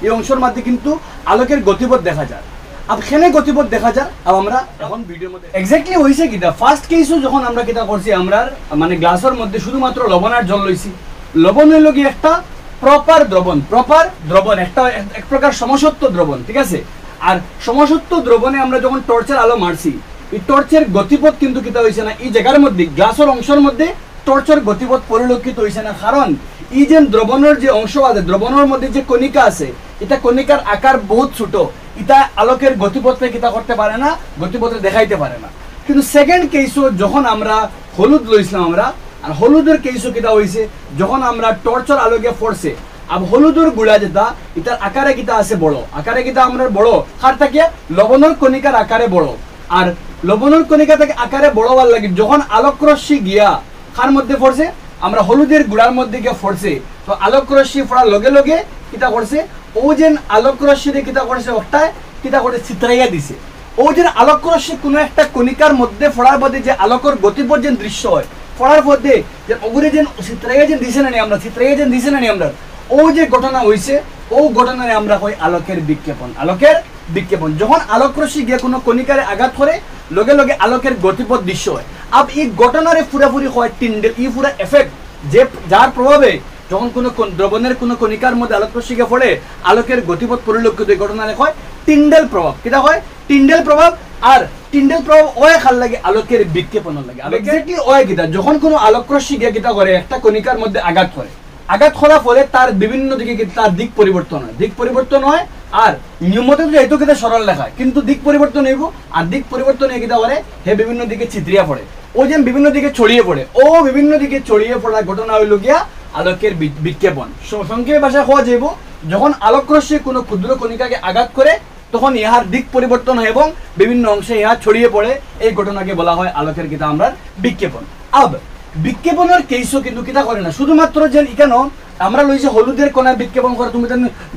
এই অংশের মধ্যে কিন্তু আলোকের গতিপথ দেখা যায়। আবখানে গতিপথ দেখা যায়। আর আমরা এখন ভিডিওর মধ্যে এক্স্যাক্টলি হইছে কিটা ফার্স্ট কেসও যখন আমরা কিটা করছি আমরা মানে গ্লাসের মধ্যে শুধুমাত্র লবণ আর জল লইছি। লবণ হইল কি একটা প্রপার দ্রবণ একটা এক প্রকার সমসত্ব দ্রবণ, ঠিক আছে। আর সমসত্ব দ্রবণে আমরা যখন টর্চের আলো মারছি এই টর্চের গতিপথ কিন্তু কিটা হইছে না এই জায়গার মধ্যে গ্লাসের অংশের মধ্যে টর্চের গতিপথ পরিলক্ষিত হইছে না, কারণ এই যে দ্রবণের যে অংশ আছে দ্রবণের মধ্যে যে কণিকা আছে এটা কণিকার আকার বহুত ছোট, এটা আলোকের গতিপথে কিতা করতে পারে না, গতিপথে দেখাইতে পারে না। কিন্তু সেকেন্ড কেসও যখন আমরা হলুদ লইছিলাম আমরা, আর হলুদের কেসও কিতা হইছে যখন আমরা টর্চের আলোকে পড়ছে আর হলুদের গুড়া যেটা এটার আকারে কিতা আছে বড়, আকারে কিতা আমরা বড় কার থাকে লবণের কণিকার আকারে বড়, আর লবণের কণিকা থেকে আকারে বড় হওয়ার লাগে যখন আলোকরশ্মি গিয়া কার মধ্যে পড়ছে আমরা হলুদের গুড়ার মধ্যে গিয়ে পড়ছে, তো আলোকরশ্মি পড়ার লগে লগে কিতা করছে ও যেন আলোকরশ্মি কিতা করছে ওটাই কিতা করে চিত্রাইয়া দিছে। ও যেন আলোকরশ্মি কোনো একটা কণিকার মধ্যে পড়ার পথে যে আলোকের গতিপথ যেন দৃশ্য হয় পড়ার পথে যে ওগুলি যেন চিত্রাইয়া যেন দিছে না আমরা চিত্রাইয়া যেন দিছে না আমরা ও যে ঘটনা হইছে ও ঘটনায় আমরা কই আলোকের বিক্ষেপণ। যখন আলোকরশ্মি গিয়ে কোনো কণিকারে আঘাত করে লগে লগে আলোকের গতিপথ দৃশ্য হয়। আব এই ঘটনারে পুরাপুরি হয় টিন্ডেল ই পুরা এফেক্ট যে যার প্রভাবে যখন কোনো দ্রবণের কোনো কণিকার মধ্যে আলোকরশ্মি গিয়ে পড়ে আলোকের গতিপথ পরিলক্ষিত এই ঘটনারে হয় টিন্ডেল প্রভাব। কিটা হয় টিন্ডেল প্রভাব। আর টিন্ডেল প্রভাব ওই খাল লাগে আলোকের বিক্ষেপণ লাগে। এক্স্যাক্টলি ওই কিটা যখন কোনো আলোকরশ্মি গিয়ে কিটা করে একটা কণিকার মধ্যে আঘাত করার ফলে তার বিভিন্ন দিকে তার দিক পরিবর্তন হয় আর নিয়মতে তো এইটো কিটা সরল লেখায় কিন্তু দিক পরিবর্তন হইব আর দিক পরিবর্তন হয়ে কিটা করে হে বিভিন্ন দিকে ছিদ্রিয়া পড়ে ও যেন বিভিন্ন দিকে ছড়িয়ে পড়ে ও বিভিন্ন দিকে ছড়িয়ে পড়ার ঘটনা হইল গিয়া আলোকের বিক্ষেপণ। সংক্ষেপে ভাষা হওয়া যাইব যখন আলোকরশ্মি কোনো ক্ষুদ্র কণিকাকে আঘাত করে তখন ইহার দিক পরিবর্তন হয় এবং বিভিন্ন অংশে ইহা ছড়িয়ে পড়ে এই ঘটনাকে বলা হয় আলোকের কিটা আমরা বিক্ষেপণ। আব বিক্ষেপণের কেসও কিন্তু কিটা করে না শুধুমাত্র যে কেন আমরা লইছি হলুদের কোণে বিক্ষেপণ করে তুমি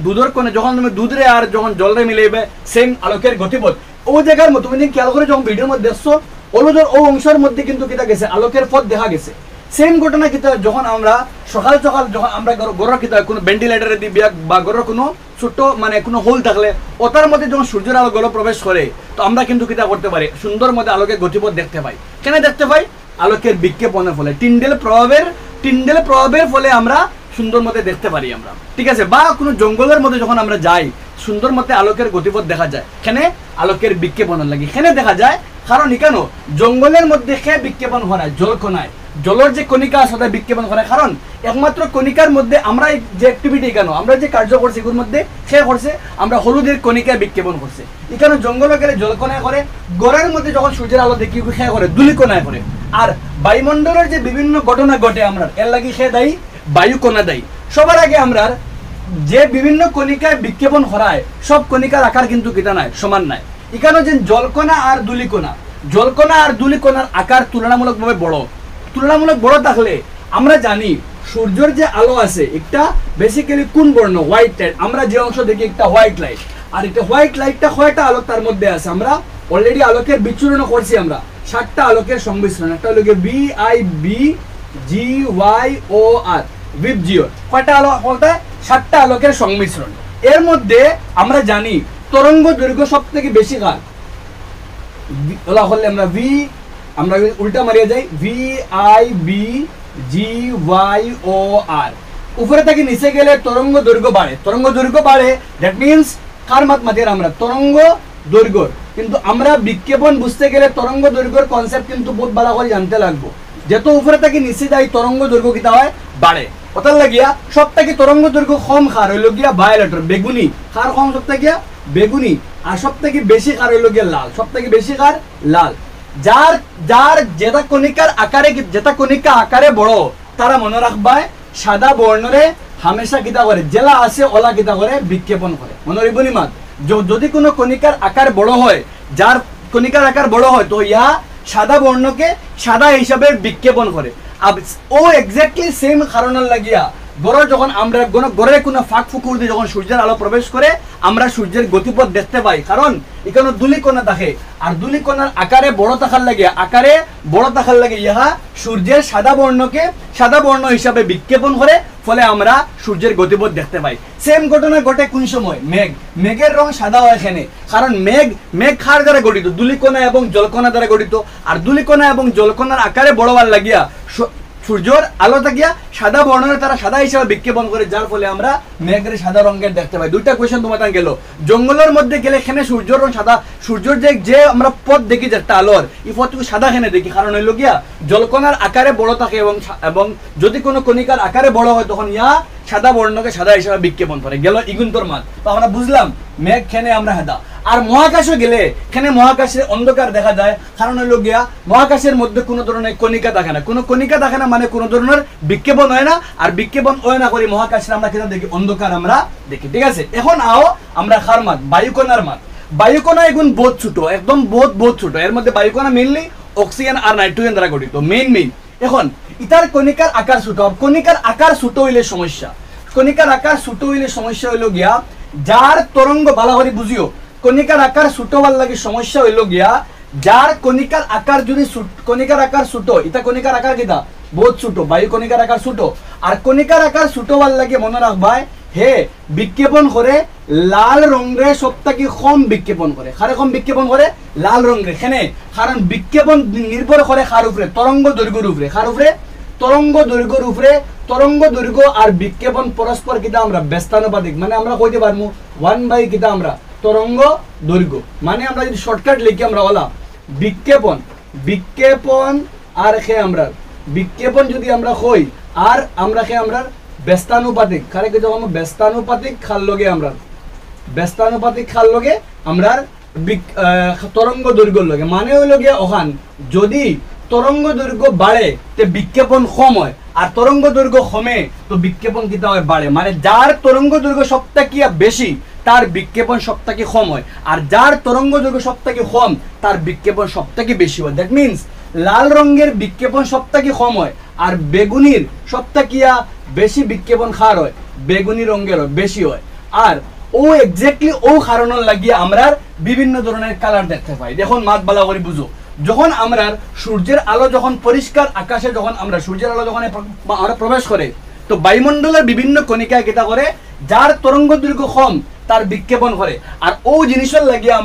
দুধের কোণে যখন তুমি দুধরে আর যখন জলরে মিলাইবে সেম আলোকের গতিপথ ও জায়গার মতো তুমি খেয়াল করে যখন ভিডিওর মধ্যে দেখছো হলুদের ও অংশের মধ্যে কিন্তু কিটা গেছে আলোকের পথ দেখা গেছে। সেম ঘটনা কিটা যখন আমরা সকাল যখন আমরা গরর কিটা কোনো ভেন্টিলেটারে দিই বা গরর কোনো ছোট মানে কোনো হোল থাকলে ওটার মধ্যে যখন সূর্যের আলো গলো প্রবেশ করে তো আমরা কিন্তু কিটা করতে পারি সুন্দর মধ্যে আলোকের গতিপথ দেখতে পাই। কেন দেখতে পাই আলোকের বিক্ষেপণের ফলে টিন্ডেল প্রভাবের ফলে আমরা সুন্দর মতে দেখতে পারি আমরা, ঠিক আছে। বা কোনো জঙ্গলের মধ্যে যখন আমরা যাই সুন্দর মতে আলোকের গতিপথ দেখা যায় এখানে আলোকের বিক্ষেপণের লাগে এখানে দেখা যায় কারণ কেন জঙ্গলের মধ্যে খেয়ে বিক্ষেপণ হয় জল কণায় জলের যে কণিকা আছে ওটা বিক্ষেপণ করে কারণ একমাত্র কণিকার মধ্যে আমরা যে অ্যাক্টিভিটি কেন আমরা যে কার্য করছি এগুলোর মধ্যে খেয়ে করছে আমরা হলুদের কণিকায় বিক্ষেপণ করছে এখানে জঙ্গলে গেলে জল কণায় করে গড়ের মধ্যে যখন সূর্যের আলো দেখি খেয়ে করে দুলি কণায় করে আর বায়ুমণ্ডলের যে বিভিন্ন ঘটনা ঘটে আমরা এর লাগি সে দায়ী বায়ু কণা দায়ী। সবার আগে আমরা যে বিভিন্ন কণিকায় বিক্ষেপণ করায় সব কণিকার আকার কিন্তু কিতা নাই, সমান নাই। এখানে যে জলকণা আর ধূলিকণা, জলকণা আর ধূলিকণার আকার তুলনামূলকভাবে বড়। তুলনামূলক বড় থাকলে আমরা জানি সূর্যের যে আলো আছে একটা বেসিক্যালি কোন বর্ণ, হোয়াইট লাইট। আমরা যে অংশ দেখি একটা হোয়াইট লাইট, আর এটা হোয়াইট লাইটটা কয়টা আলো তার মধ্যে আছে আমরা অলরেডি আলোকের বিচ্ছুরণ করছি আমরা 7টা আলোকের সংমিশ্রণ। একটা হলো V I B G Y O R বিপজিও, কয়টা আলো বলতে 7টা আলোকের সংমিশ্রণ। এর মধ্যে আমরা জানি তরঙ্গ দৈর্ঘ্য সব থেকে বেশি কার বলা হলে আমরা ভি, আমরা উল্টা মারিয়ে যাই V I B G Y O R. উপরে থেকে নিচে গেলে তরঙ্গ দৈর্ঘ্য বাড়ে, তরঙ্গ দৈর্ঘ্য বাড়ে, দ্যাট মিনস কার মাত মাতিয়ে আমরা তরঙ্গ দৈর্ঘ্য। কিন্তু আমরা বিক্ষেপণ বুঝতে গেলে তরঙ্গ দৈর্ঘ্যের কনসেপ্ট কিন্তু বহুত ভালো করে জানতে লাগবো। যত উপরে থেকে নিচে যাই তরঙ্গ দৈর্ঘ্য কিতা হয় বাড়ে। ওটার লাগিয়া সব থেকে তরঙ্গ দৈর্ঘ্য কম খার হইল গিয়া ভায়োলেটর বেগুনি, খার কম সব থেকে বেগুনি, আর সব থেকে বেশি খার হইল গিয়া লাল, সব থেকে বেশি খার লাল। যার যার যেটা কণিকার আকারে, যেটা কণিকা আকারে বড় তারা মনে রাখবায় সাদা বর্ণরে হামেশা কিতা করে জেলা আছে ওলা কিতা করে বিক্ষেপণ করে। মনে রাখবনি মাত, যদি কোনো কণিকার আকার বড় হয়, যার কণিকার আকার বড় হয় তো ইয়া সাদা বর্ণকে সাদা হিসাবে বিক্ষেপণ করে। ও এক্স্যাক্টলি সেম কারণের লাগিয়া গড় যখন আমরা গড়ের কোনো ফাঁক ফুকুর দিয়ে যখন সূর্যের আলো প্রবেশ করে আমরা সূর্যের গতিপথ দেখতে পাই, কারণ এখানে ধূলিকণা থাকে। আর ধূলিকণার আকারে বড় থাকার লাগে, আকারে বড় থাকার লাগে ইহা সূর্যের সাদা বর্ণকে সাদা বর্ণ হিসাবে বিক্ষেপণ করে, ফলে আমরা সূর্যের গতিপথ দেখতে পাই। সেম ঘটনা ঘটে কোন সময় মেঘ, মেঘের রং সাদা হয় এখানে, কারণ মেঘ খার দ্বারা গঠিত, ধূলিকণা এবং জলকণা দ্বারা গঠিত। আর ধূলিকণা এবং জলকণার আকারে বড় হওয়ার লাগিয়া সূর্যের আলো থাকিয়া সাদা বর্ণের তারা সাদা হিসাবে বিক্ষেপণ করে, যার ফলে আমরা মেঘের সাদা রঙের দেখতে পাই। দুইটা কোয়েশ্চেন তোমার গেল। জঙ্গলের মধ্যে গেলে এখানে সূর্যের রং সাদা, সূর্যের যে আমরা পথ দেখি যেটা আলোর এই পথটুকু সাদা এখানে দেখি, কারণ হইল গিয়া জলকণার আকারে বড় থাকে এবং যদি কোনো কণিকার আকারে বড় হয় তখন ইয়া সাদা বর্ণকে সাদা হিসাবে বিক্ষেপণ করে। গেল ইগুন্তর মাত, তো আমরা বুঝলাম মেঘ খেনে আমরা সাদা। আর মহাকাশে গেলে এখানে মহাকাশে অন্ধকার দেখা যায়, কারণ হইল গিয়া মহাকাশের মধ্যে কোনো ধরনের কণিকা থাকে না, কোনো কণিকা থাকে না মানে কোনো ধরনের বিক্ষেপণ হয় না। আর বিক্ষেপণ হয় না করি মহাকাশে আমরা কেন দেখি অন্ধকার আমরা দেখি। ঠিক আছে, এখন আও আমরা খার মাত বায়ুকণার মাত। বায়ুকণা এগুন বহুত ছোট, একদম বহুত ছোট। এর মধ্যে বায়ুকণা মেইনলি অক্সিজেন আর নাইট্রোজেন দ্বারা গঠিত মেইন। এখন ইতার কণিকার আকার ছোট, কণিকার আকার ছোট হইলে সমস্যা, কণিকার আকার ছোট হইলে সমস্যা হইল গিয়া যার তরঙ্গ ভালো করে বুঝিও, কণিকার আকার ছোট হওয়ার লাগে সমস্যা হইল গিয়া যার কণিকার আকার যদি কণিকার আকার ছোট, ইতা কণিকার আকার কিতা বহুত ছোট, বায়ু কণিকার আকার ছোট। আর কণিকার আকার ছোট হওয়ার লাগে মনে রাখবাই হে বিক্ষেপণ করে লাল রঙে সব থেকে কম বিক্ষেপণ করে, খারে কম বিক্ষেপণ করে লাল রঙে খেনে, কারণ বিক্ষেপণ নির্ভর করে খার উপরে তরঙ্গ দৈর্ঘ্যের উপরে, খার উপরে তরঙ্গ দৈর্ঘ্যের উপরে। তরঙ্গ দৈর্ঘ্য আর বিক্ষেপণ পরস্পর কিতা আমরা ব্যস্তানুপাতিক, মানে আমরা কইতে পারবো 1 কিতা আমরা তরঙ্গ দৈর্ঘ্য, মানে আমরা যদি শর্টকাট লিখি আমরা বলা বিক্ষেপণ আর খে আমরা বিক্ষেপণ যদি আমরা কই আর আমরা খে আমরা ব্যস্তানুপাতিক, কারে কি যখন ব্যস্তানুপাতিক খাল লগে আমরা ব্যস্তানুপাতিক খাল লগে আমরা তরঙ্গ দৈর্ঘ্য লগে, মানে হইল গিয়া ওখান যদি তরঙ্গ দৈর্ঘ্য বাড়ে তে বিক্ষেপণ কম হয়, আর তরঙ্গ দৈর্ঘ্য কমে তো বিক্ষেপণ কিতা হয় বাড়ে। মানে যার তরঙ্গ দৈর্ঘ্য সবথেকে বেশি তার বিক্ষেপণ সবথেকে কম হয়, আর যার তরঙ্গ দৈর্ঘ্য সবথেকে কম তার বিক্ষেপণ সবথেকে বেশি হয়। দ্যাট মিনস লাল রঙের বিক্ষেপণ সবথেকে কম হয়, আর বেগুনির সবথেকে বেশি বিক্ষেপণ খার হয়, বেগুনি রঙের বেশি হয়। আর ও এক্স্যাক্টলি ও কারণের লাগিয়ে আমরা বিভিন্ন ধরনের কালার দেখতে পাই। দেখুন মাত বালা করে বুঝো, যখন আমরা সূর্যের আলো যখন পরিষ্কার আকাশে যখন আমরা সূর্যের আলো যখন আমরা প্রবেশ করে তো বায়ুমণ্ডলের বিভিন্ন কণিকায় কিতা করে যার তরঙ্গ দৈর্ঘ্য কম তার বিক্ষেপণ করে। আর ও জিনিসের লাগিয়ে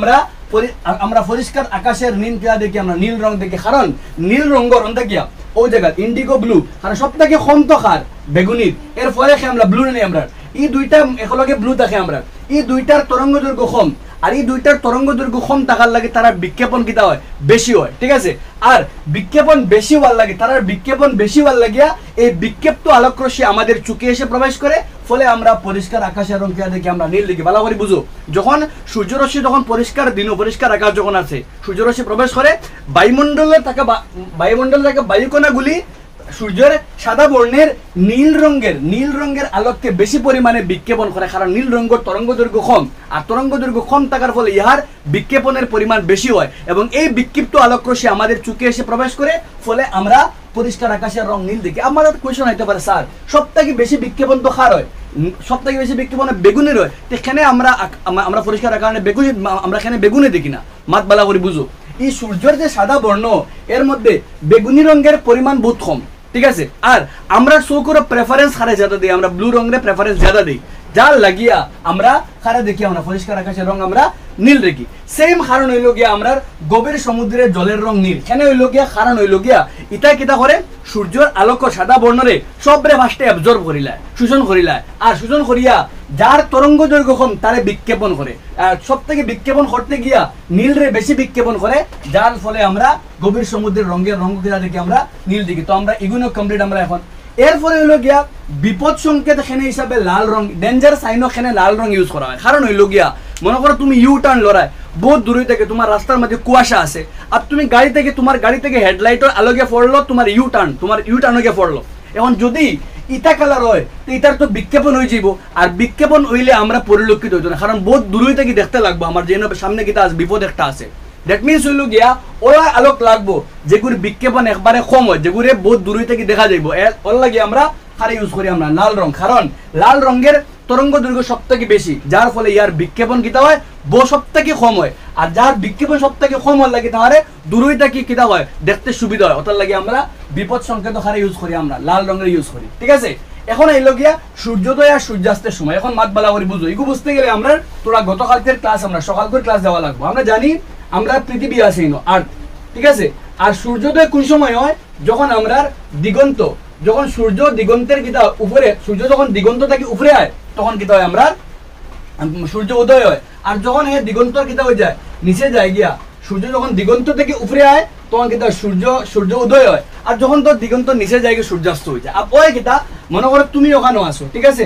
আমরা পরিষ্কার আকাশের নীল কিয়া দেখি, আমরা নীল রং দেখি, কারণ নীল রঙ রঙটা কিয়া ও জায়গা ইন্ডিগো ব্লু, কারণ সব থেকে কম তো খার বেগুনির, এর ফলে আমরা ব্লু নেই আমরা এই দুইটা একলগে ব্লু থাকে আমরা এই দুইটার তরঙ্গ দৈর্ঘ্য কম, আর এই দুইটার তরঙ্গ দৈর্ঘ্য কম থাকার লাগে তারা বিক্ষেপণ কিতা হয় বেশি হয়, ঠিক আছে। আর বিক্ষেপণ বেশি হওয়ার লাগে, তারা বিক্ষেপণ বেশি হওয়ার লাগিয়া এই বিক্ষিপ্ত আলোক রশ্মি আমাদের চোখে এসে প্রবেশ করে, ফলে আমরা পরিষ্কার আকাশের রং কিয়া দেখি, আমরা নীল দেখি। ভালো করে বুঝো, যখন সূর্যরশ্মি যখন পরিষ্কার দিন পরিষ্কার আকাশ যখন আছে, সূর্যরশ্মি প্রবেশ করে বায়ুমণ্ডলে থাকা বায়ুকণাগুলি সূর্যের সাদা বর্ণের নীল রঙের আলোককে বেশি পরিমাণে বিক্ষেপণ করে, কারণ নীল রঙের তরঙ্গ দৈর্ঘ্য কম, আর তরঙ্গ দৈর্ঘ্য কম থাকার ফলে ইহার বিক্ষেপণের পরিমাণ বেশি হয়, এবং এই বিক্ষিপ্ত আলোক রশ্মি আমাদের চোখে এসে প্রবেশ করে, ফলে আমরা পরিষ্কার আকাশের রং নীল দেখি। আমাদের কোয়েশন হইতে পারে, স্যার সবথেকে বেশি বিক্ষেপণ তো কার হয়? সবথেকে বেশি বিক্ষেপণ বেগুনের হয়, এখানে আমরা পরিষ্কার কারণে বেগুনি, আমরা এখানে বেগুনে দেখি না। মাত বালা করে বুঝো, এই সূর্যের যে সাদা বর্ণ এর মধ্যে বেগুনি রঙের পরিমাণ বহুত কম, ঠিক আছে। আর আমরা চৌকুর প্রেফারেন্স হারে জাদা দিই, আমরা ব্লু রঙের প্রেফারেন্স জাদা দিই, যার লাগিয়া আমরা হারে দেখি আমরা পরিষ্কার আকাশের রং আমরা নীল দেখি। সেম কারণ হইল গিয়া আমরা গভীর সমুদ্রের জলের রং নীল, কেন হইল গিয়া? কারণ হইল গিয়া ইটা কিতা করে, সূর্যের আলোক সাদা বর্ণরে সবরে ফার্স্টে অ্যাবজর্ব করিলায়, শোষণ করিলায়, আর শোষণ করিয়া যার তরঙ্গ দৈর্ঘ্য কম তারে বিক্ষেপণ করে, আর সব থেকে বিক্ষেপণ করতে গিয়া নীল রে বেশি বিক্ষেপণ করে, যার ফলে আমরা গভীর সমুদ্রের রঙের রঙ কিতা দেখি আমরা নীল দেখি। তো আমরা ইগুনো কমপ্লিট আমরা এখন। এরপরে হইল গিয়া বিপদ সংকেত এখানে হিসাবে লাল রং, ডেঞ্জার সাইনও এখানে লাল রং ইউজ করা হয়। কারণ হইল গিয়া মনে করো তুমি ইউ টার্ন লড়ায় বহুত দূরে থেকে, তোমার রাস্তার মধ্যে কুয়াশা আছে, আর তুমি তোমার গাড়ি থেকে হেডলাইটের আলোকে পড়লো, তোমার ইউ টার্ন গিয়ে পড়লো। এখন যদি ইটা কালার হয় তো ইটার তো বিক্ষেপণ হয়ে যাইব, আর বিক্ষেপণ হইলে আমরা পরিলক্ষিত হইতো না, কারণ বহুত দূরে থেকে দেখতে লাগবো আমার যে সামনে কিতা আছে, বিপদ একটা আছে। দ্যাট মিনস হইল গিয়া ওরা আলোক লাগবো যেগুলি বিক্ষেপণ একবারে কম হয়, যেগুলি বহুত দূরে থেকে দেখা যাইব, ওর লাগে আমরা হারে ইউজ করি আমরা লাল রং, কারণ লাল রঙের তরঙ্গ দৈর্ঘ্য সব থেকে বেশি, যার ফলে ইয়ার বিক্ষেপণ কিতা হয় সব থেকে কম হয়, আর যার বিক্ষেপণ সব থেকে কম হওয়ার লাগে তাহলে দূরই থেকে কিতা হয় দেখতে সুবিধা হয়, ওটার লাগে আমরা বিপদ সংকেত হারে ইউজ করি, আমরা লাল রঙের ইউজ করি, ঠিক আছে। এখন এইলো গিয়া সূর্যোদয় আর সূর্যাস্তের সময়। এখন মাত বালা করে বুঝো, এগুলো বুঝতে গেলে আমরা তোরা গতকালকের ক্লাস আমরা সকাল করে ক্লাস দেওয়া লাগবো। আমরা জানি আমরা পৃথিবী আছে আর্থ, ঠিক আছে। আর সূর্যোদয় কোন সময় হয়? যখন আমরা দিগন্ত, যখন সূর্য দিগন্তের কিতা উপরে, সূর্য যখন দিগন্ত থেকে উপরে আয় তখন কিতা হয় আমরা সূর্য উদয় হয়। আর যখন দিগন্তর কিতা হয়ে যায় নিচে যায় গিয়া, সূর্য যখন দিগন্ত থেকে উপরে আয় তখন কিতা সূর্য উদয় হয়, আর যখন তোর দিগন্ত নিচে যায় গিয়ে সূর্যাস্ত হয়ে যায়। ওই কিতা মনে করো তুমি ওখানেও আসো, ঠিক আছে।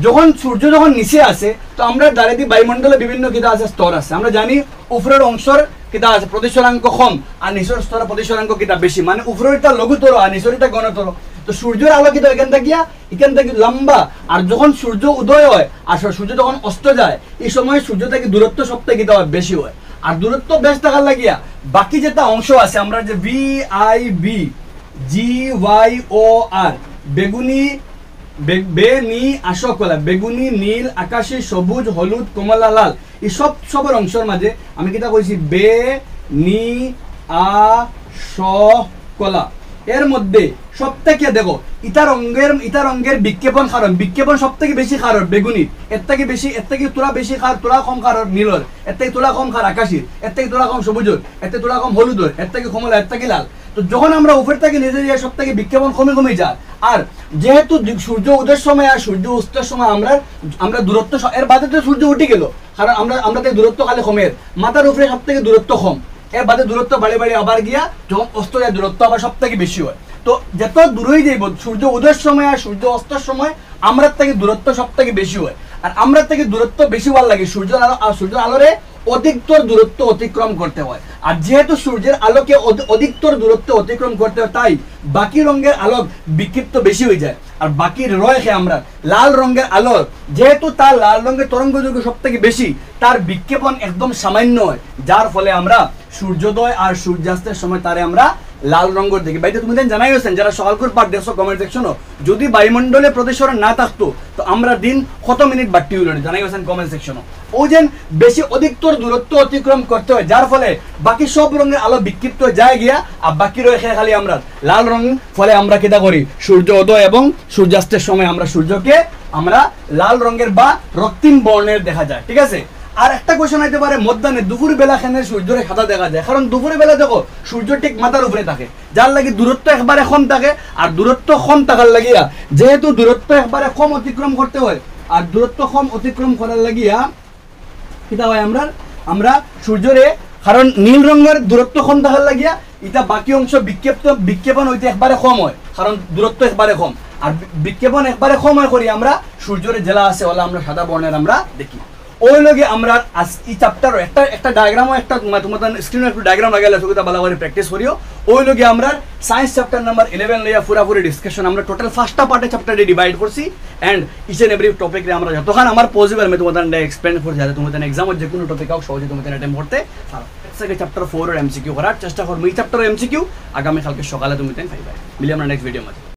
যখন সূর্য যখন নিচে আসে তো আমরা ডাইরেক্টলি বায়ুমণ্ডলে বিভিন্ন কিতা আছে স্তর আছে, আমরা জানি উপরের অংশের কিতা আছে প্রতিসরাঙ্ক কম, আর নিচের স্তরের প্রতিসরাঙ্ক কিতা বেশি, মানে উপরেরটা লঘুতর আর নিচেরটা ঘনতর। তো সূর্যের আলো কিতা এখান থেকে লম্বা, আর যখন সূর্য উদয় হয় আর সূর্য যখন অস্ত যায় এই সময় সূর্য থেকে দূরত্ব সবথেকে কিতা হয় বেশি হয়, আর দূরত্ব বেশ থাকার লাগিয়া বাকি যেটা অংশ আছে আমরা যে VIB GYOR বেগুনি বেনি আশকলা, বেগুনি, নীল, আকাশী, সবুজ, হলুদ, কমলা, লাল, এই সবের অংশের মাঝে আমি কিতা কইছি বে নি আশকলা, এর মধ্যে সবথেকে দেখো ইতার অঙ্গের বিক্ষেপণ কারণ, বিক্ষেপণ সবথেকে বেশি কারণ বেগুনির, এর থেকে তোলা বেশি খার, তোলা কম কারণ নীলর, এর থেকে তোলা কম খার আকাশীর, এর থেকে তোলা কম সবুজের, এর থেকে তোলা কম হলুদের, এর থেকে কমলা, এর থেকে লাল। তো যখন আমরা উপর থেকে নিচে যাই সব থেকে বিক্ষেপণ কমে যায়। আর যেহেতু সূর্য উদয়ের সময় আর সূর্য অস্তের সময় আমরা দূরত্ব, এর বাদে তো সূর্য উঠে গেল, কারণ আমরা দূরত্ব খালি কমের, মাথার উপরে সব থেকে দূরত্ব কম, এর বাদে দূরত্ব বাড়ি আবার গিয়া যখন অস্ত যায় দূরত্ব আবার সব থেকে বেশি হয়। তো যত দূরেই যাইব সূর্য উদয়ের সময় আর সূর্য অস্তের সময় আমরা থেকে দূরত্ব সব থেকে বেশি হয়, আর আমরা থেকে দূরত্ব বেশি ভালো লাগে সূর্যের আলো, আর সূর্যের আলোরে অধিকতর দূরত্ব অতিক্রম করতে হয়। আর যেহেতু সূর্যের আলোকে অধিকতর দূরত্ব অতিক্রম করতে হয় তাই বাকি রঙের আলোক বিক্ষিপ্ত বেশি হয়ে যায়, আর বাকি রয়েছে আমরা লাল রঙের আলো, যেহেতু তার লাল রঙের তরঙ্গ দৈর্ঘ্য সব থেকে বেশি, তার বিক্ষেপণ একদম সামান্য হয়, যার ফলে আমরা সূর্যোদয় আর সূর্যাস্তের সময় তারে আমরা লাল রঙের দেখি। ভাইটা তুমি জানাই হয়েছেন যারা সকাল করে পাঠ দেখছো কমেন্ট সেকশনও, যদি বায়ুমণ্ডলে প্রতিসরণ না থাকতো তো আমরা দিন কত মিনিট বাড়তি হইল জানাই হয়েছেন কমেন্ট সেকশনও। ও যেন বেশি অধিকতর দূরত্ব অতিক্রম করতে হয়, যার ফলে বাকি সব রঙের আলো বিক্ষিপ্ত যায় গিয়া, আর বাকি রয়েছে খালি আমরা লাল রঙ। ফলে আমরা কিতা করি সূর্য উদয় এবং সূর্যাস্তের সময় আমরা সূর্যকে আমরা লাল রঙের বা রক্তিম বর্ণের দেখা যায়, ঠিক আছে। আর একটা কোয়েশ্চন হইতে পারে মধ্যাহ্নে দুপুর বেলা খানে সূর্যের সাদা দেখা যায়, কারণ দুপুরের বেলা দেখো সূর্য ঠিক মাথার উপরে থাকে, যার লাগে দূরত্ব একবারে কম থাকে, আর দূরত্ব কম থাকার লাগিয়া যেহেতু দূরত্ব একবারে কম অতিক্রম করতে হয় আর দূরত্ব কম অতিক্রম করার লাগিয়া কিতা হয় আমরা সূর্যরে, কারণ নীল রঙের দূরত্ব কম থাকার লাগিয়া এটা বাকি অংশ বিক্ষেপণ হইতে একবারে কম হয়, কারণ দূরত্ব একবারে কম। আর বিক্ষেপণ একবারে কম হয় করি আমরা সূর্যের জেলা আছে ওলা আমরা সাদা বর্ণের আমরা দেখি। ওই লগে আমরা এই চ্যাপ্টার একটা ডায়াগ্রামও একটা তোমাদের স্ক্রিনে একটু ডায়াগ্রাম লাগাইলে সুবিধা ভালো করে প্র্যাকটিস করিও। ওই লগে আমরা সায়েন্স চ্যাপ্টার নাম্বার 11 লইয়া পুরাপুরি ডিসকাশন আমরা টোটাল ফার্স্টটা পার্টে চ্যাপ্টারে ডিভাইড করছি এন্ড ইচ এন্ড এভরি টপিকরে আমরা যতক্ষণ আমার পসিবল আমি তোমাদের এক্সপ্লেন করছি, যাতে তোমাদের এক্সামের যে কোনো টপিক হোক সহজে তোমাদের অ্যাটেম্প করতে পারো। চ্যাপ্টার 4 এর এমসিকিউ করার চেষ্টা করবো। এই চ্যাপ্টার এমসিকিউ আগামী কালকে সকালে তুমি পাইবা। মিলি আমরা নেক্সট ভিডিও মধ্যে।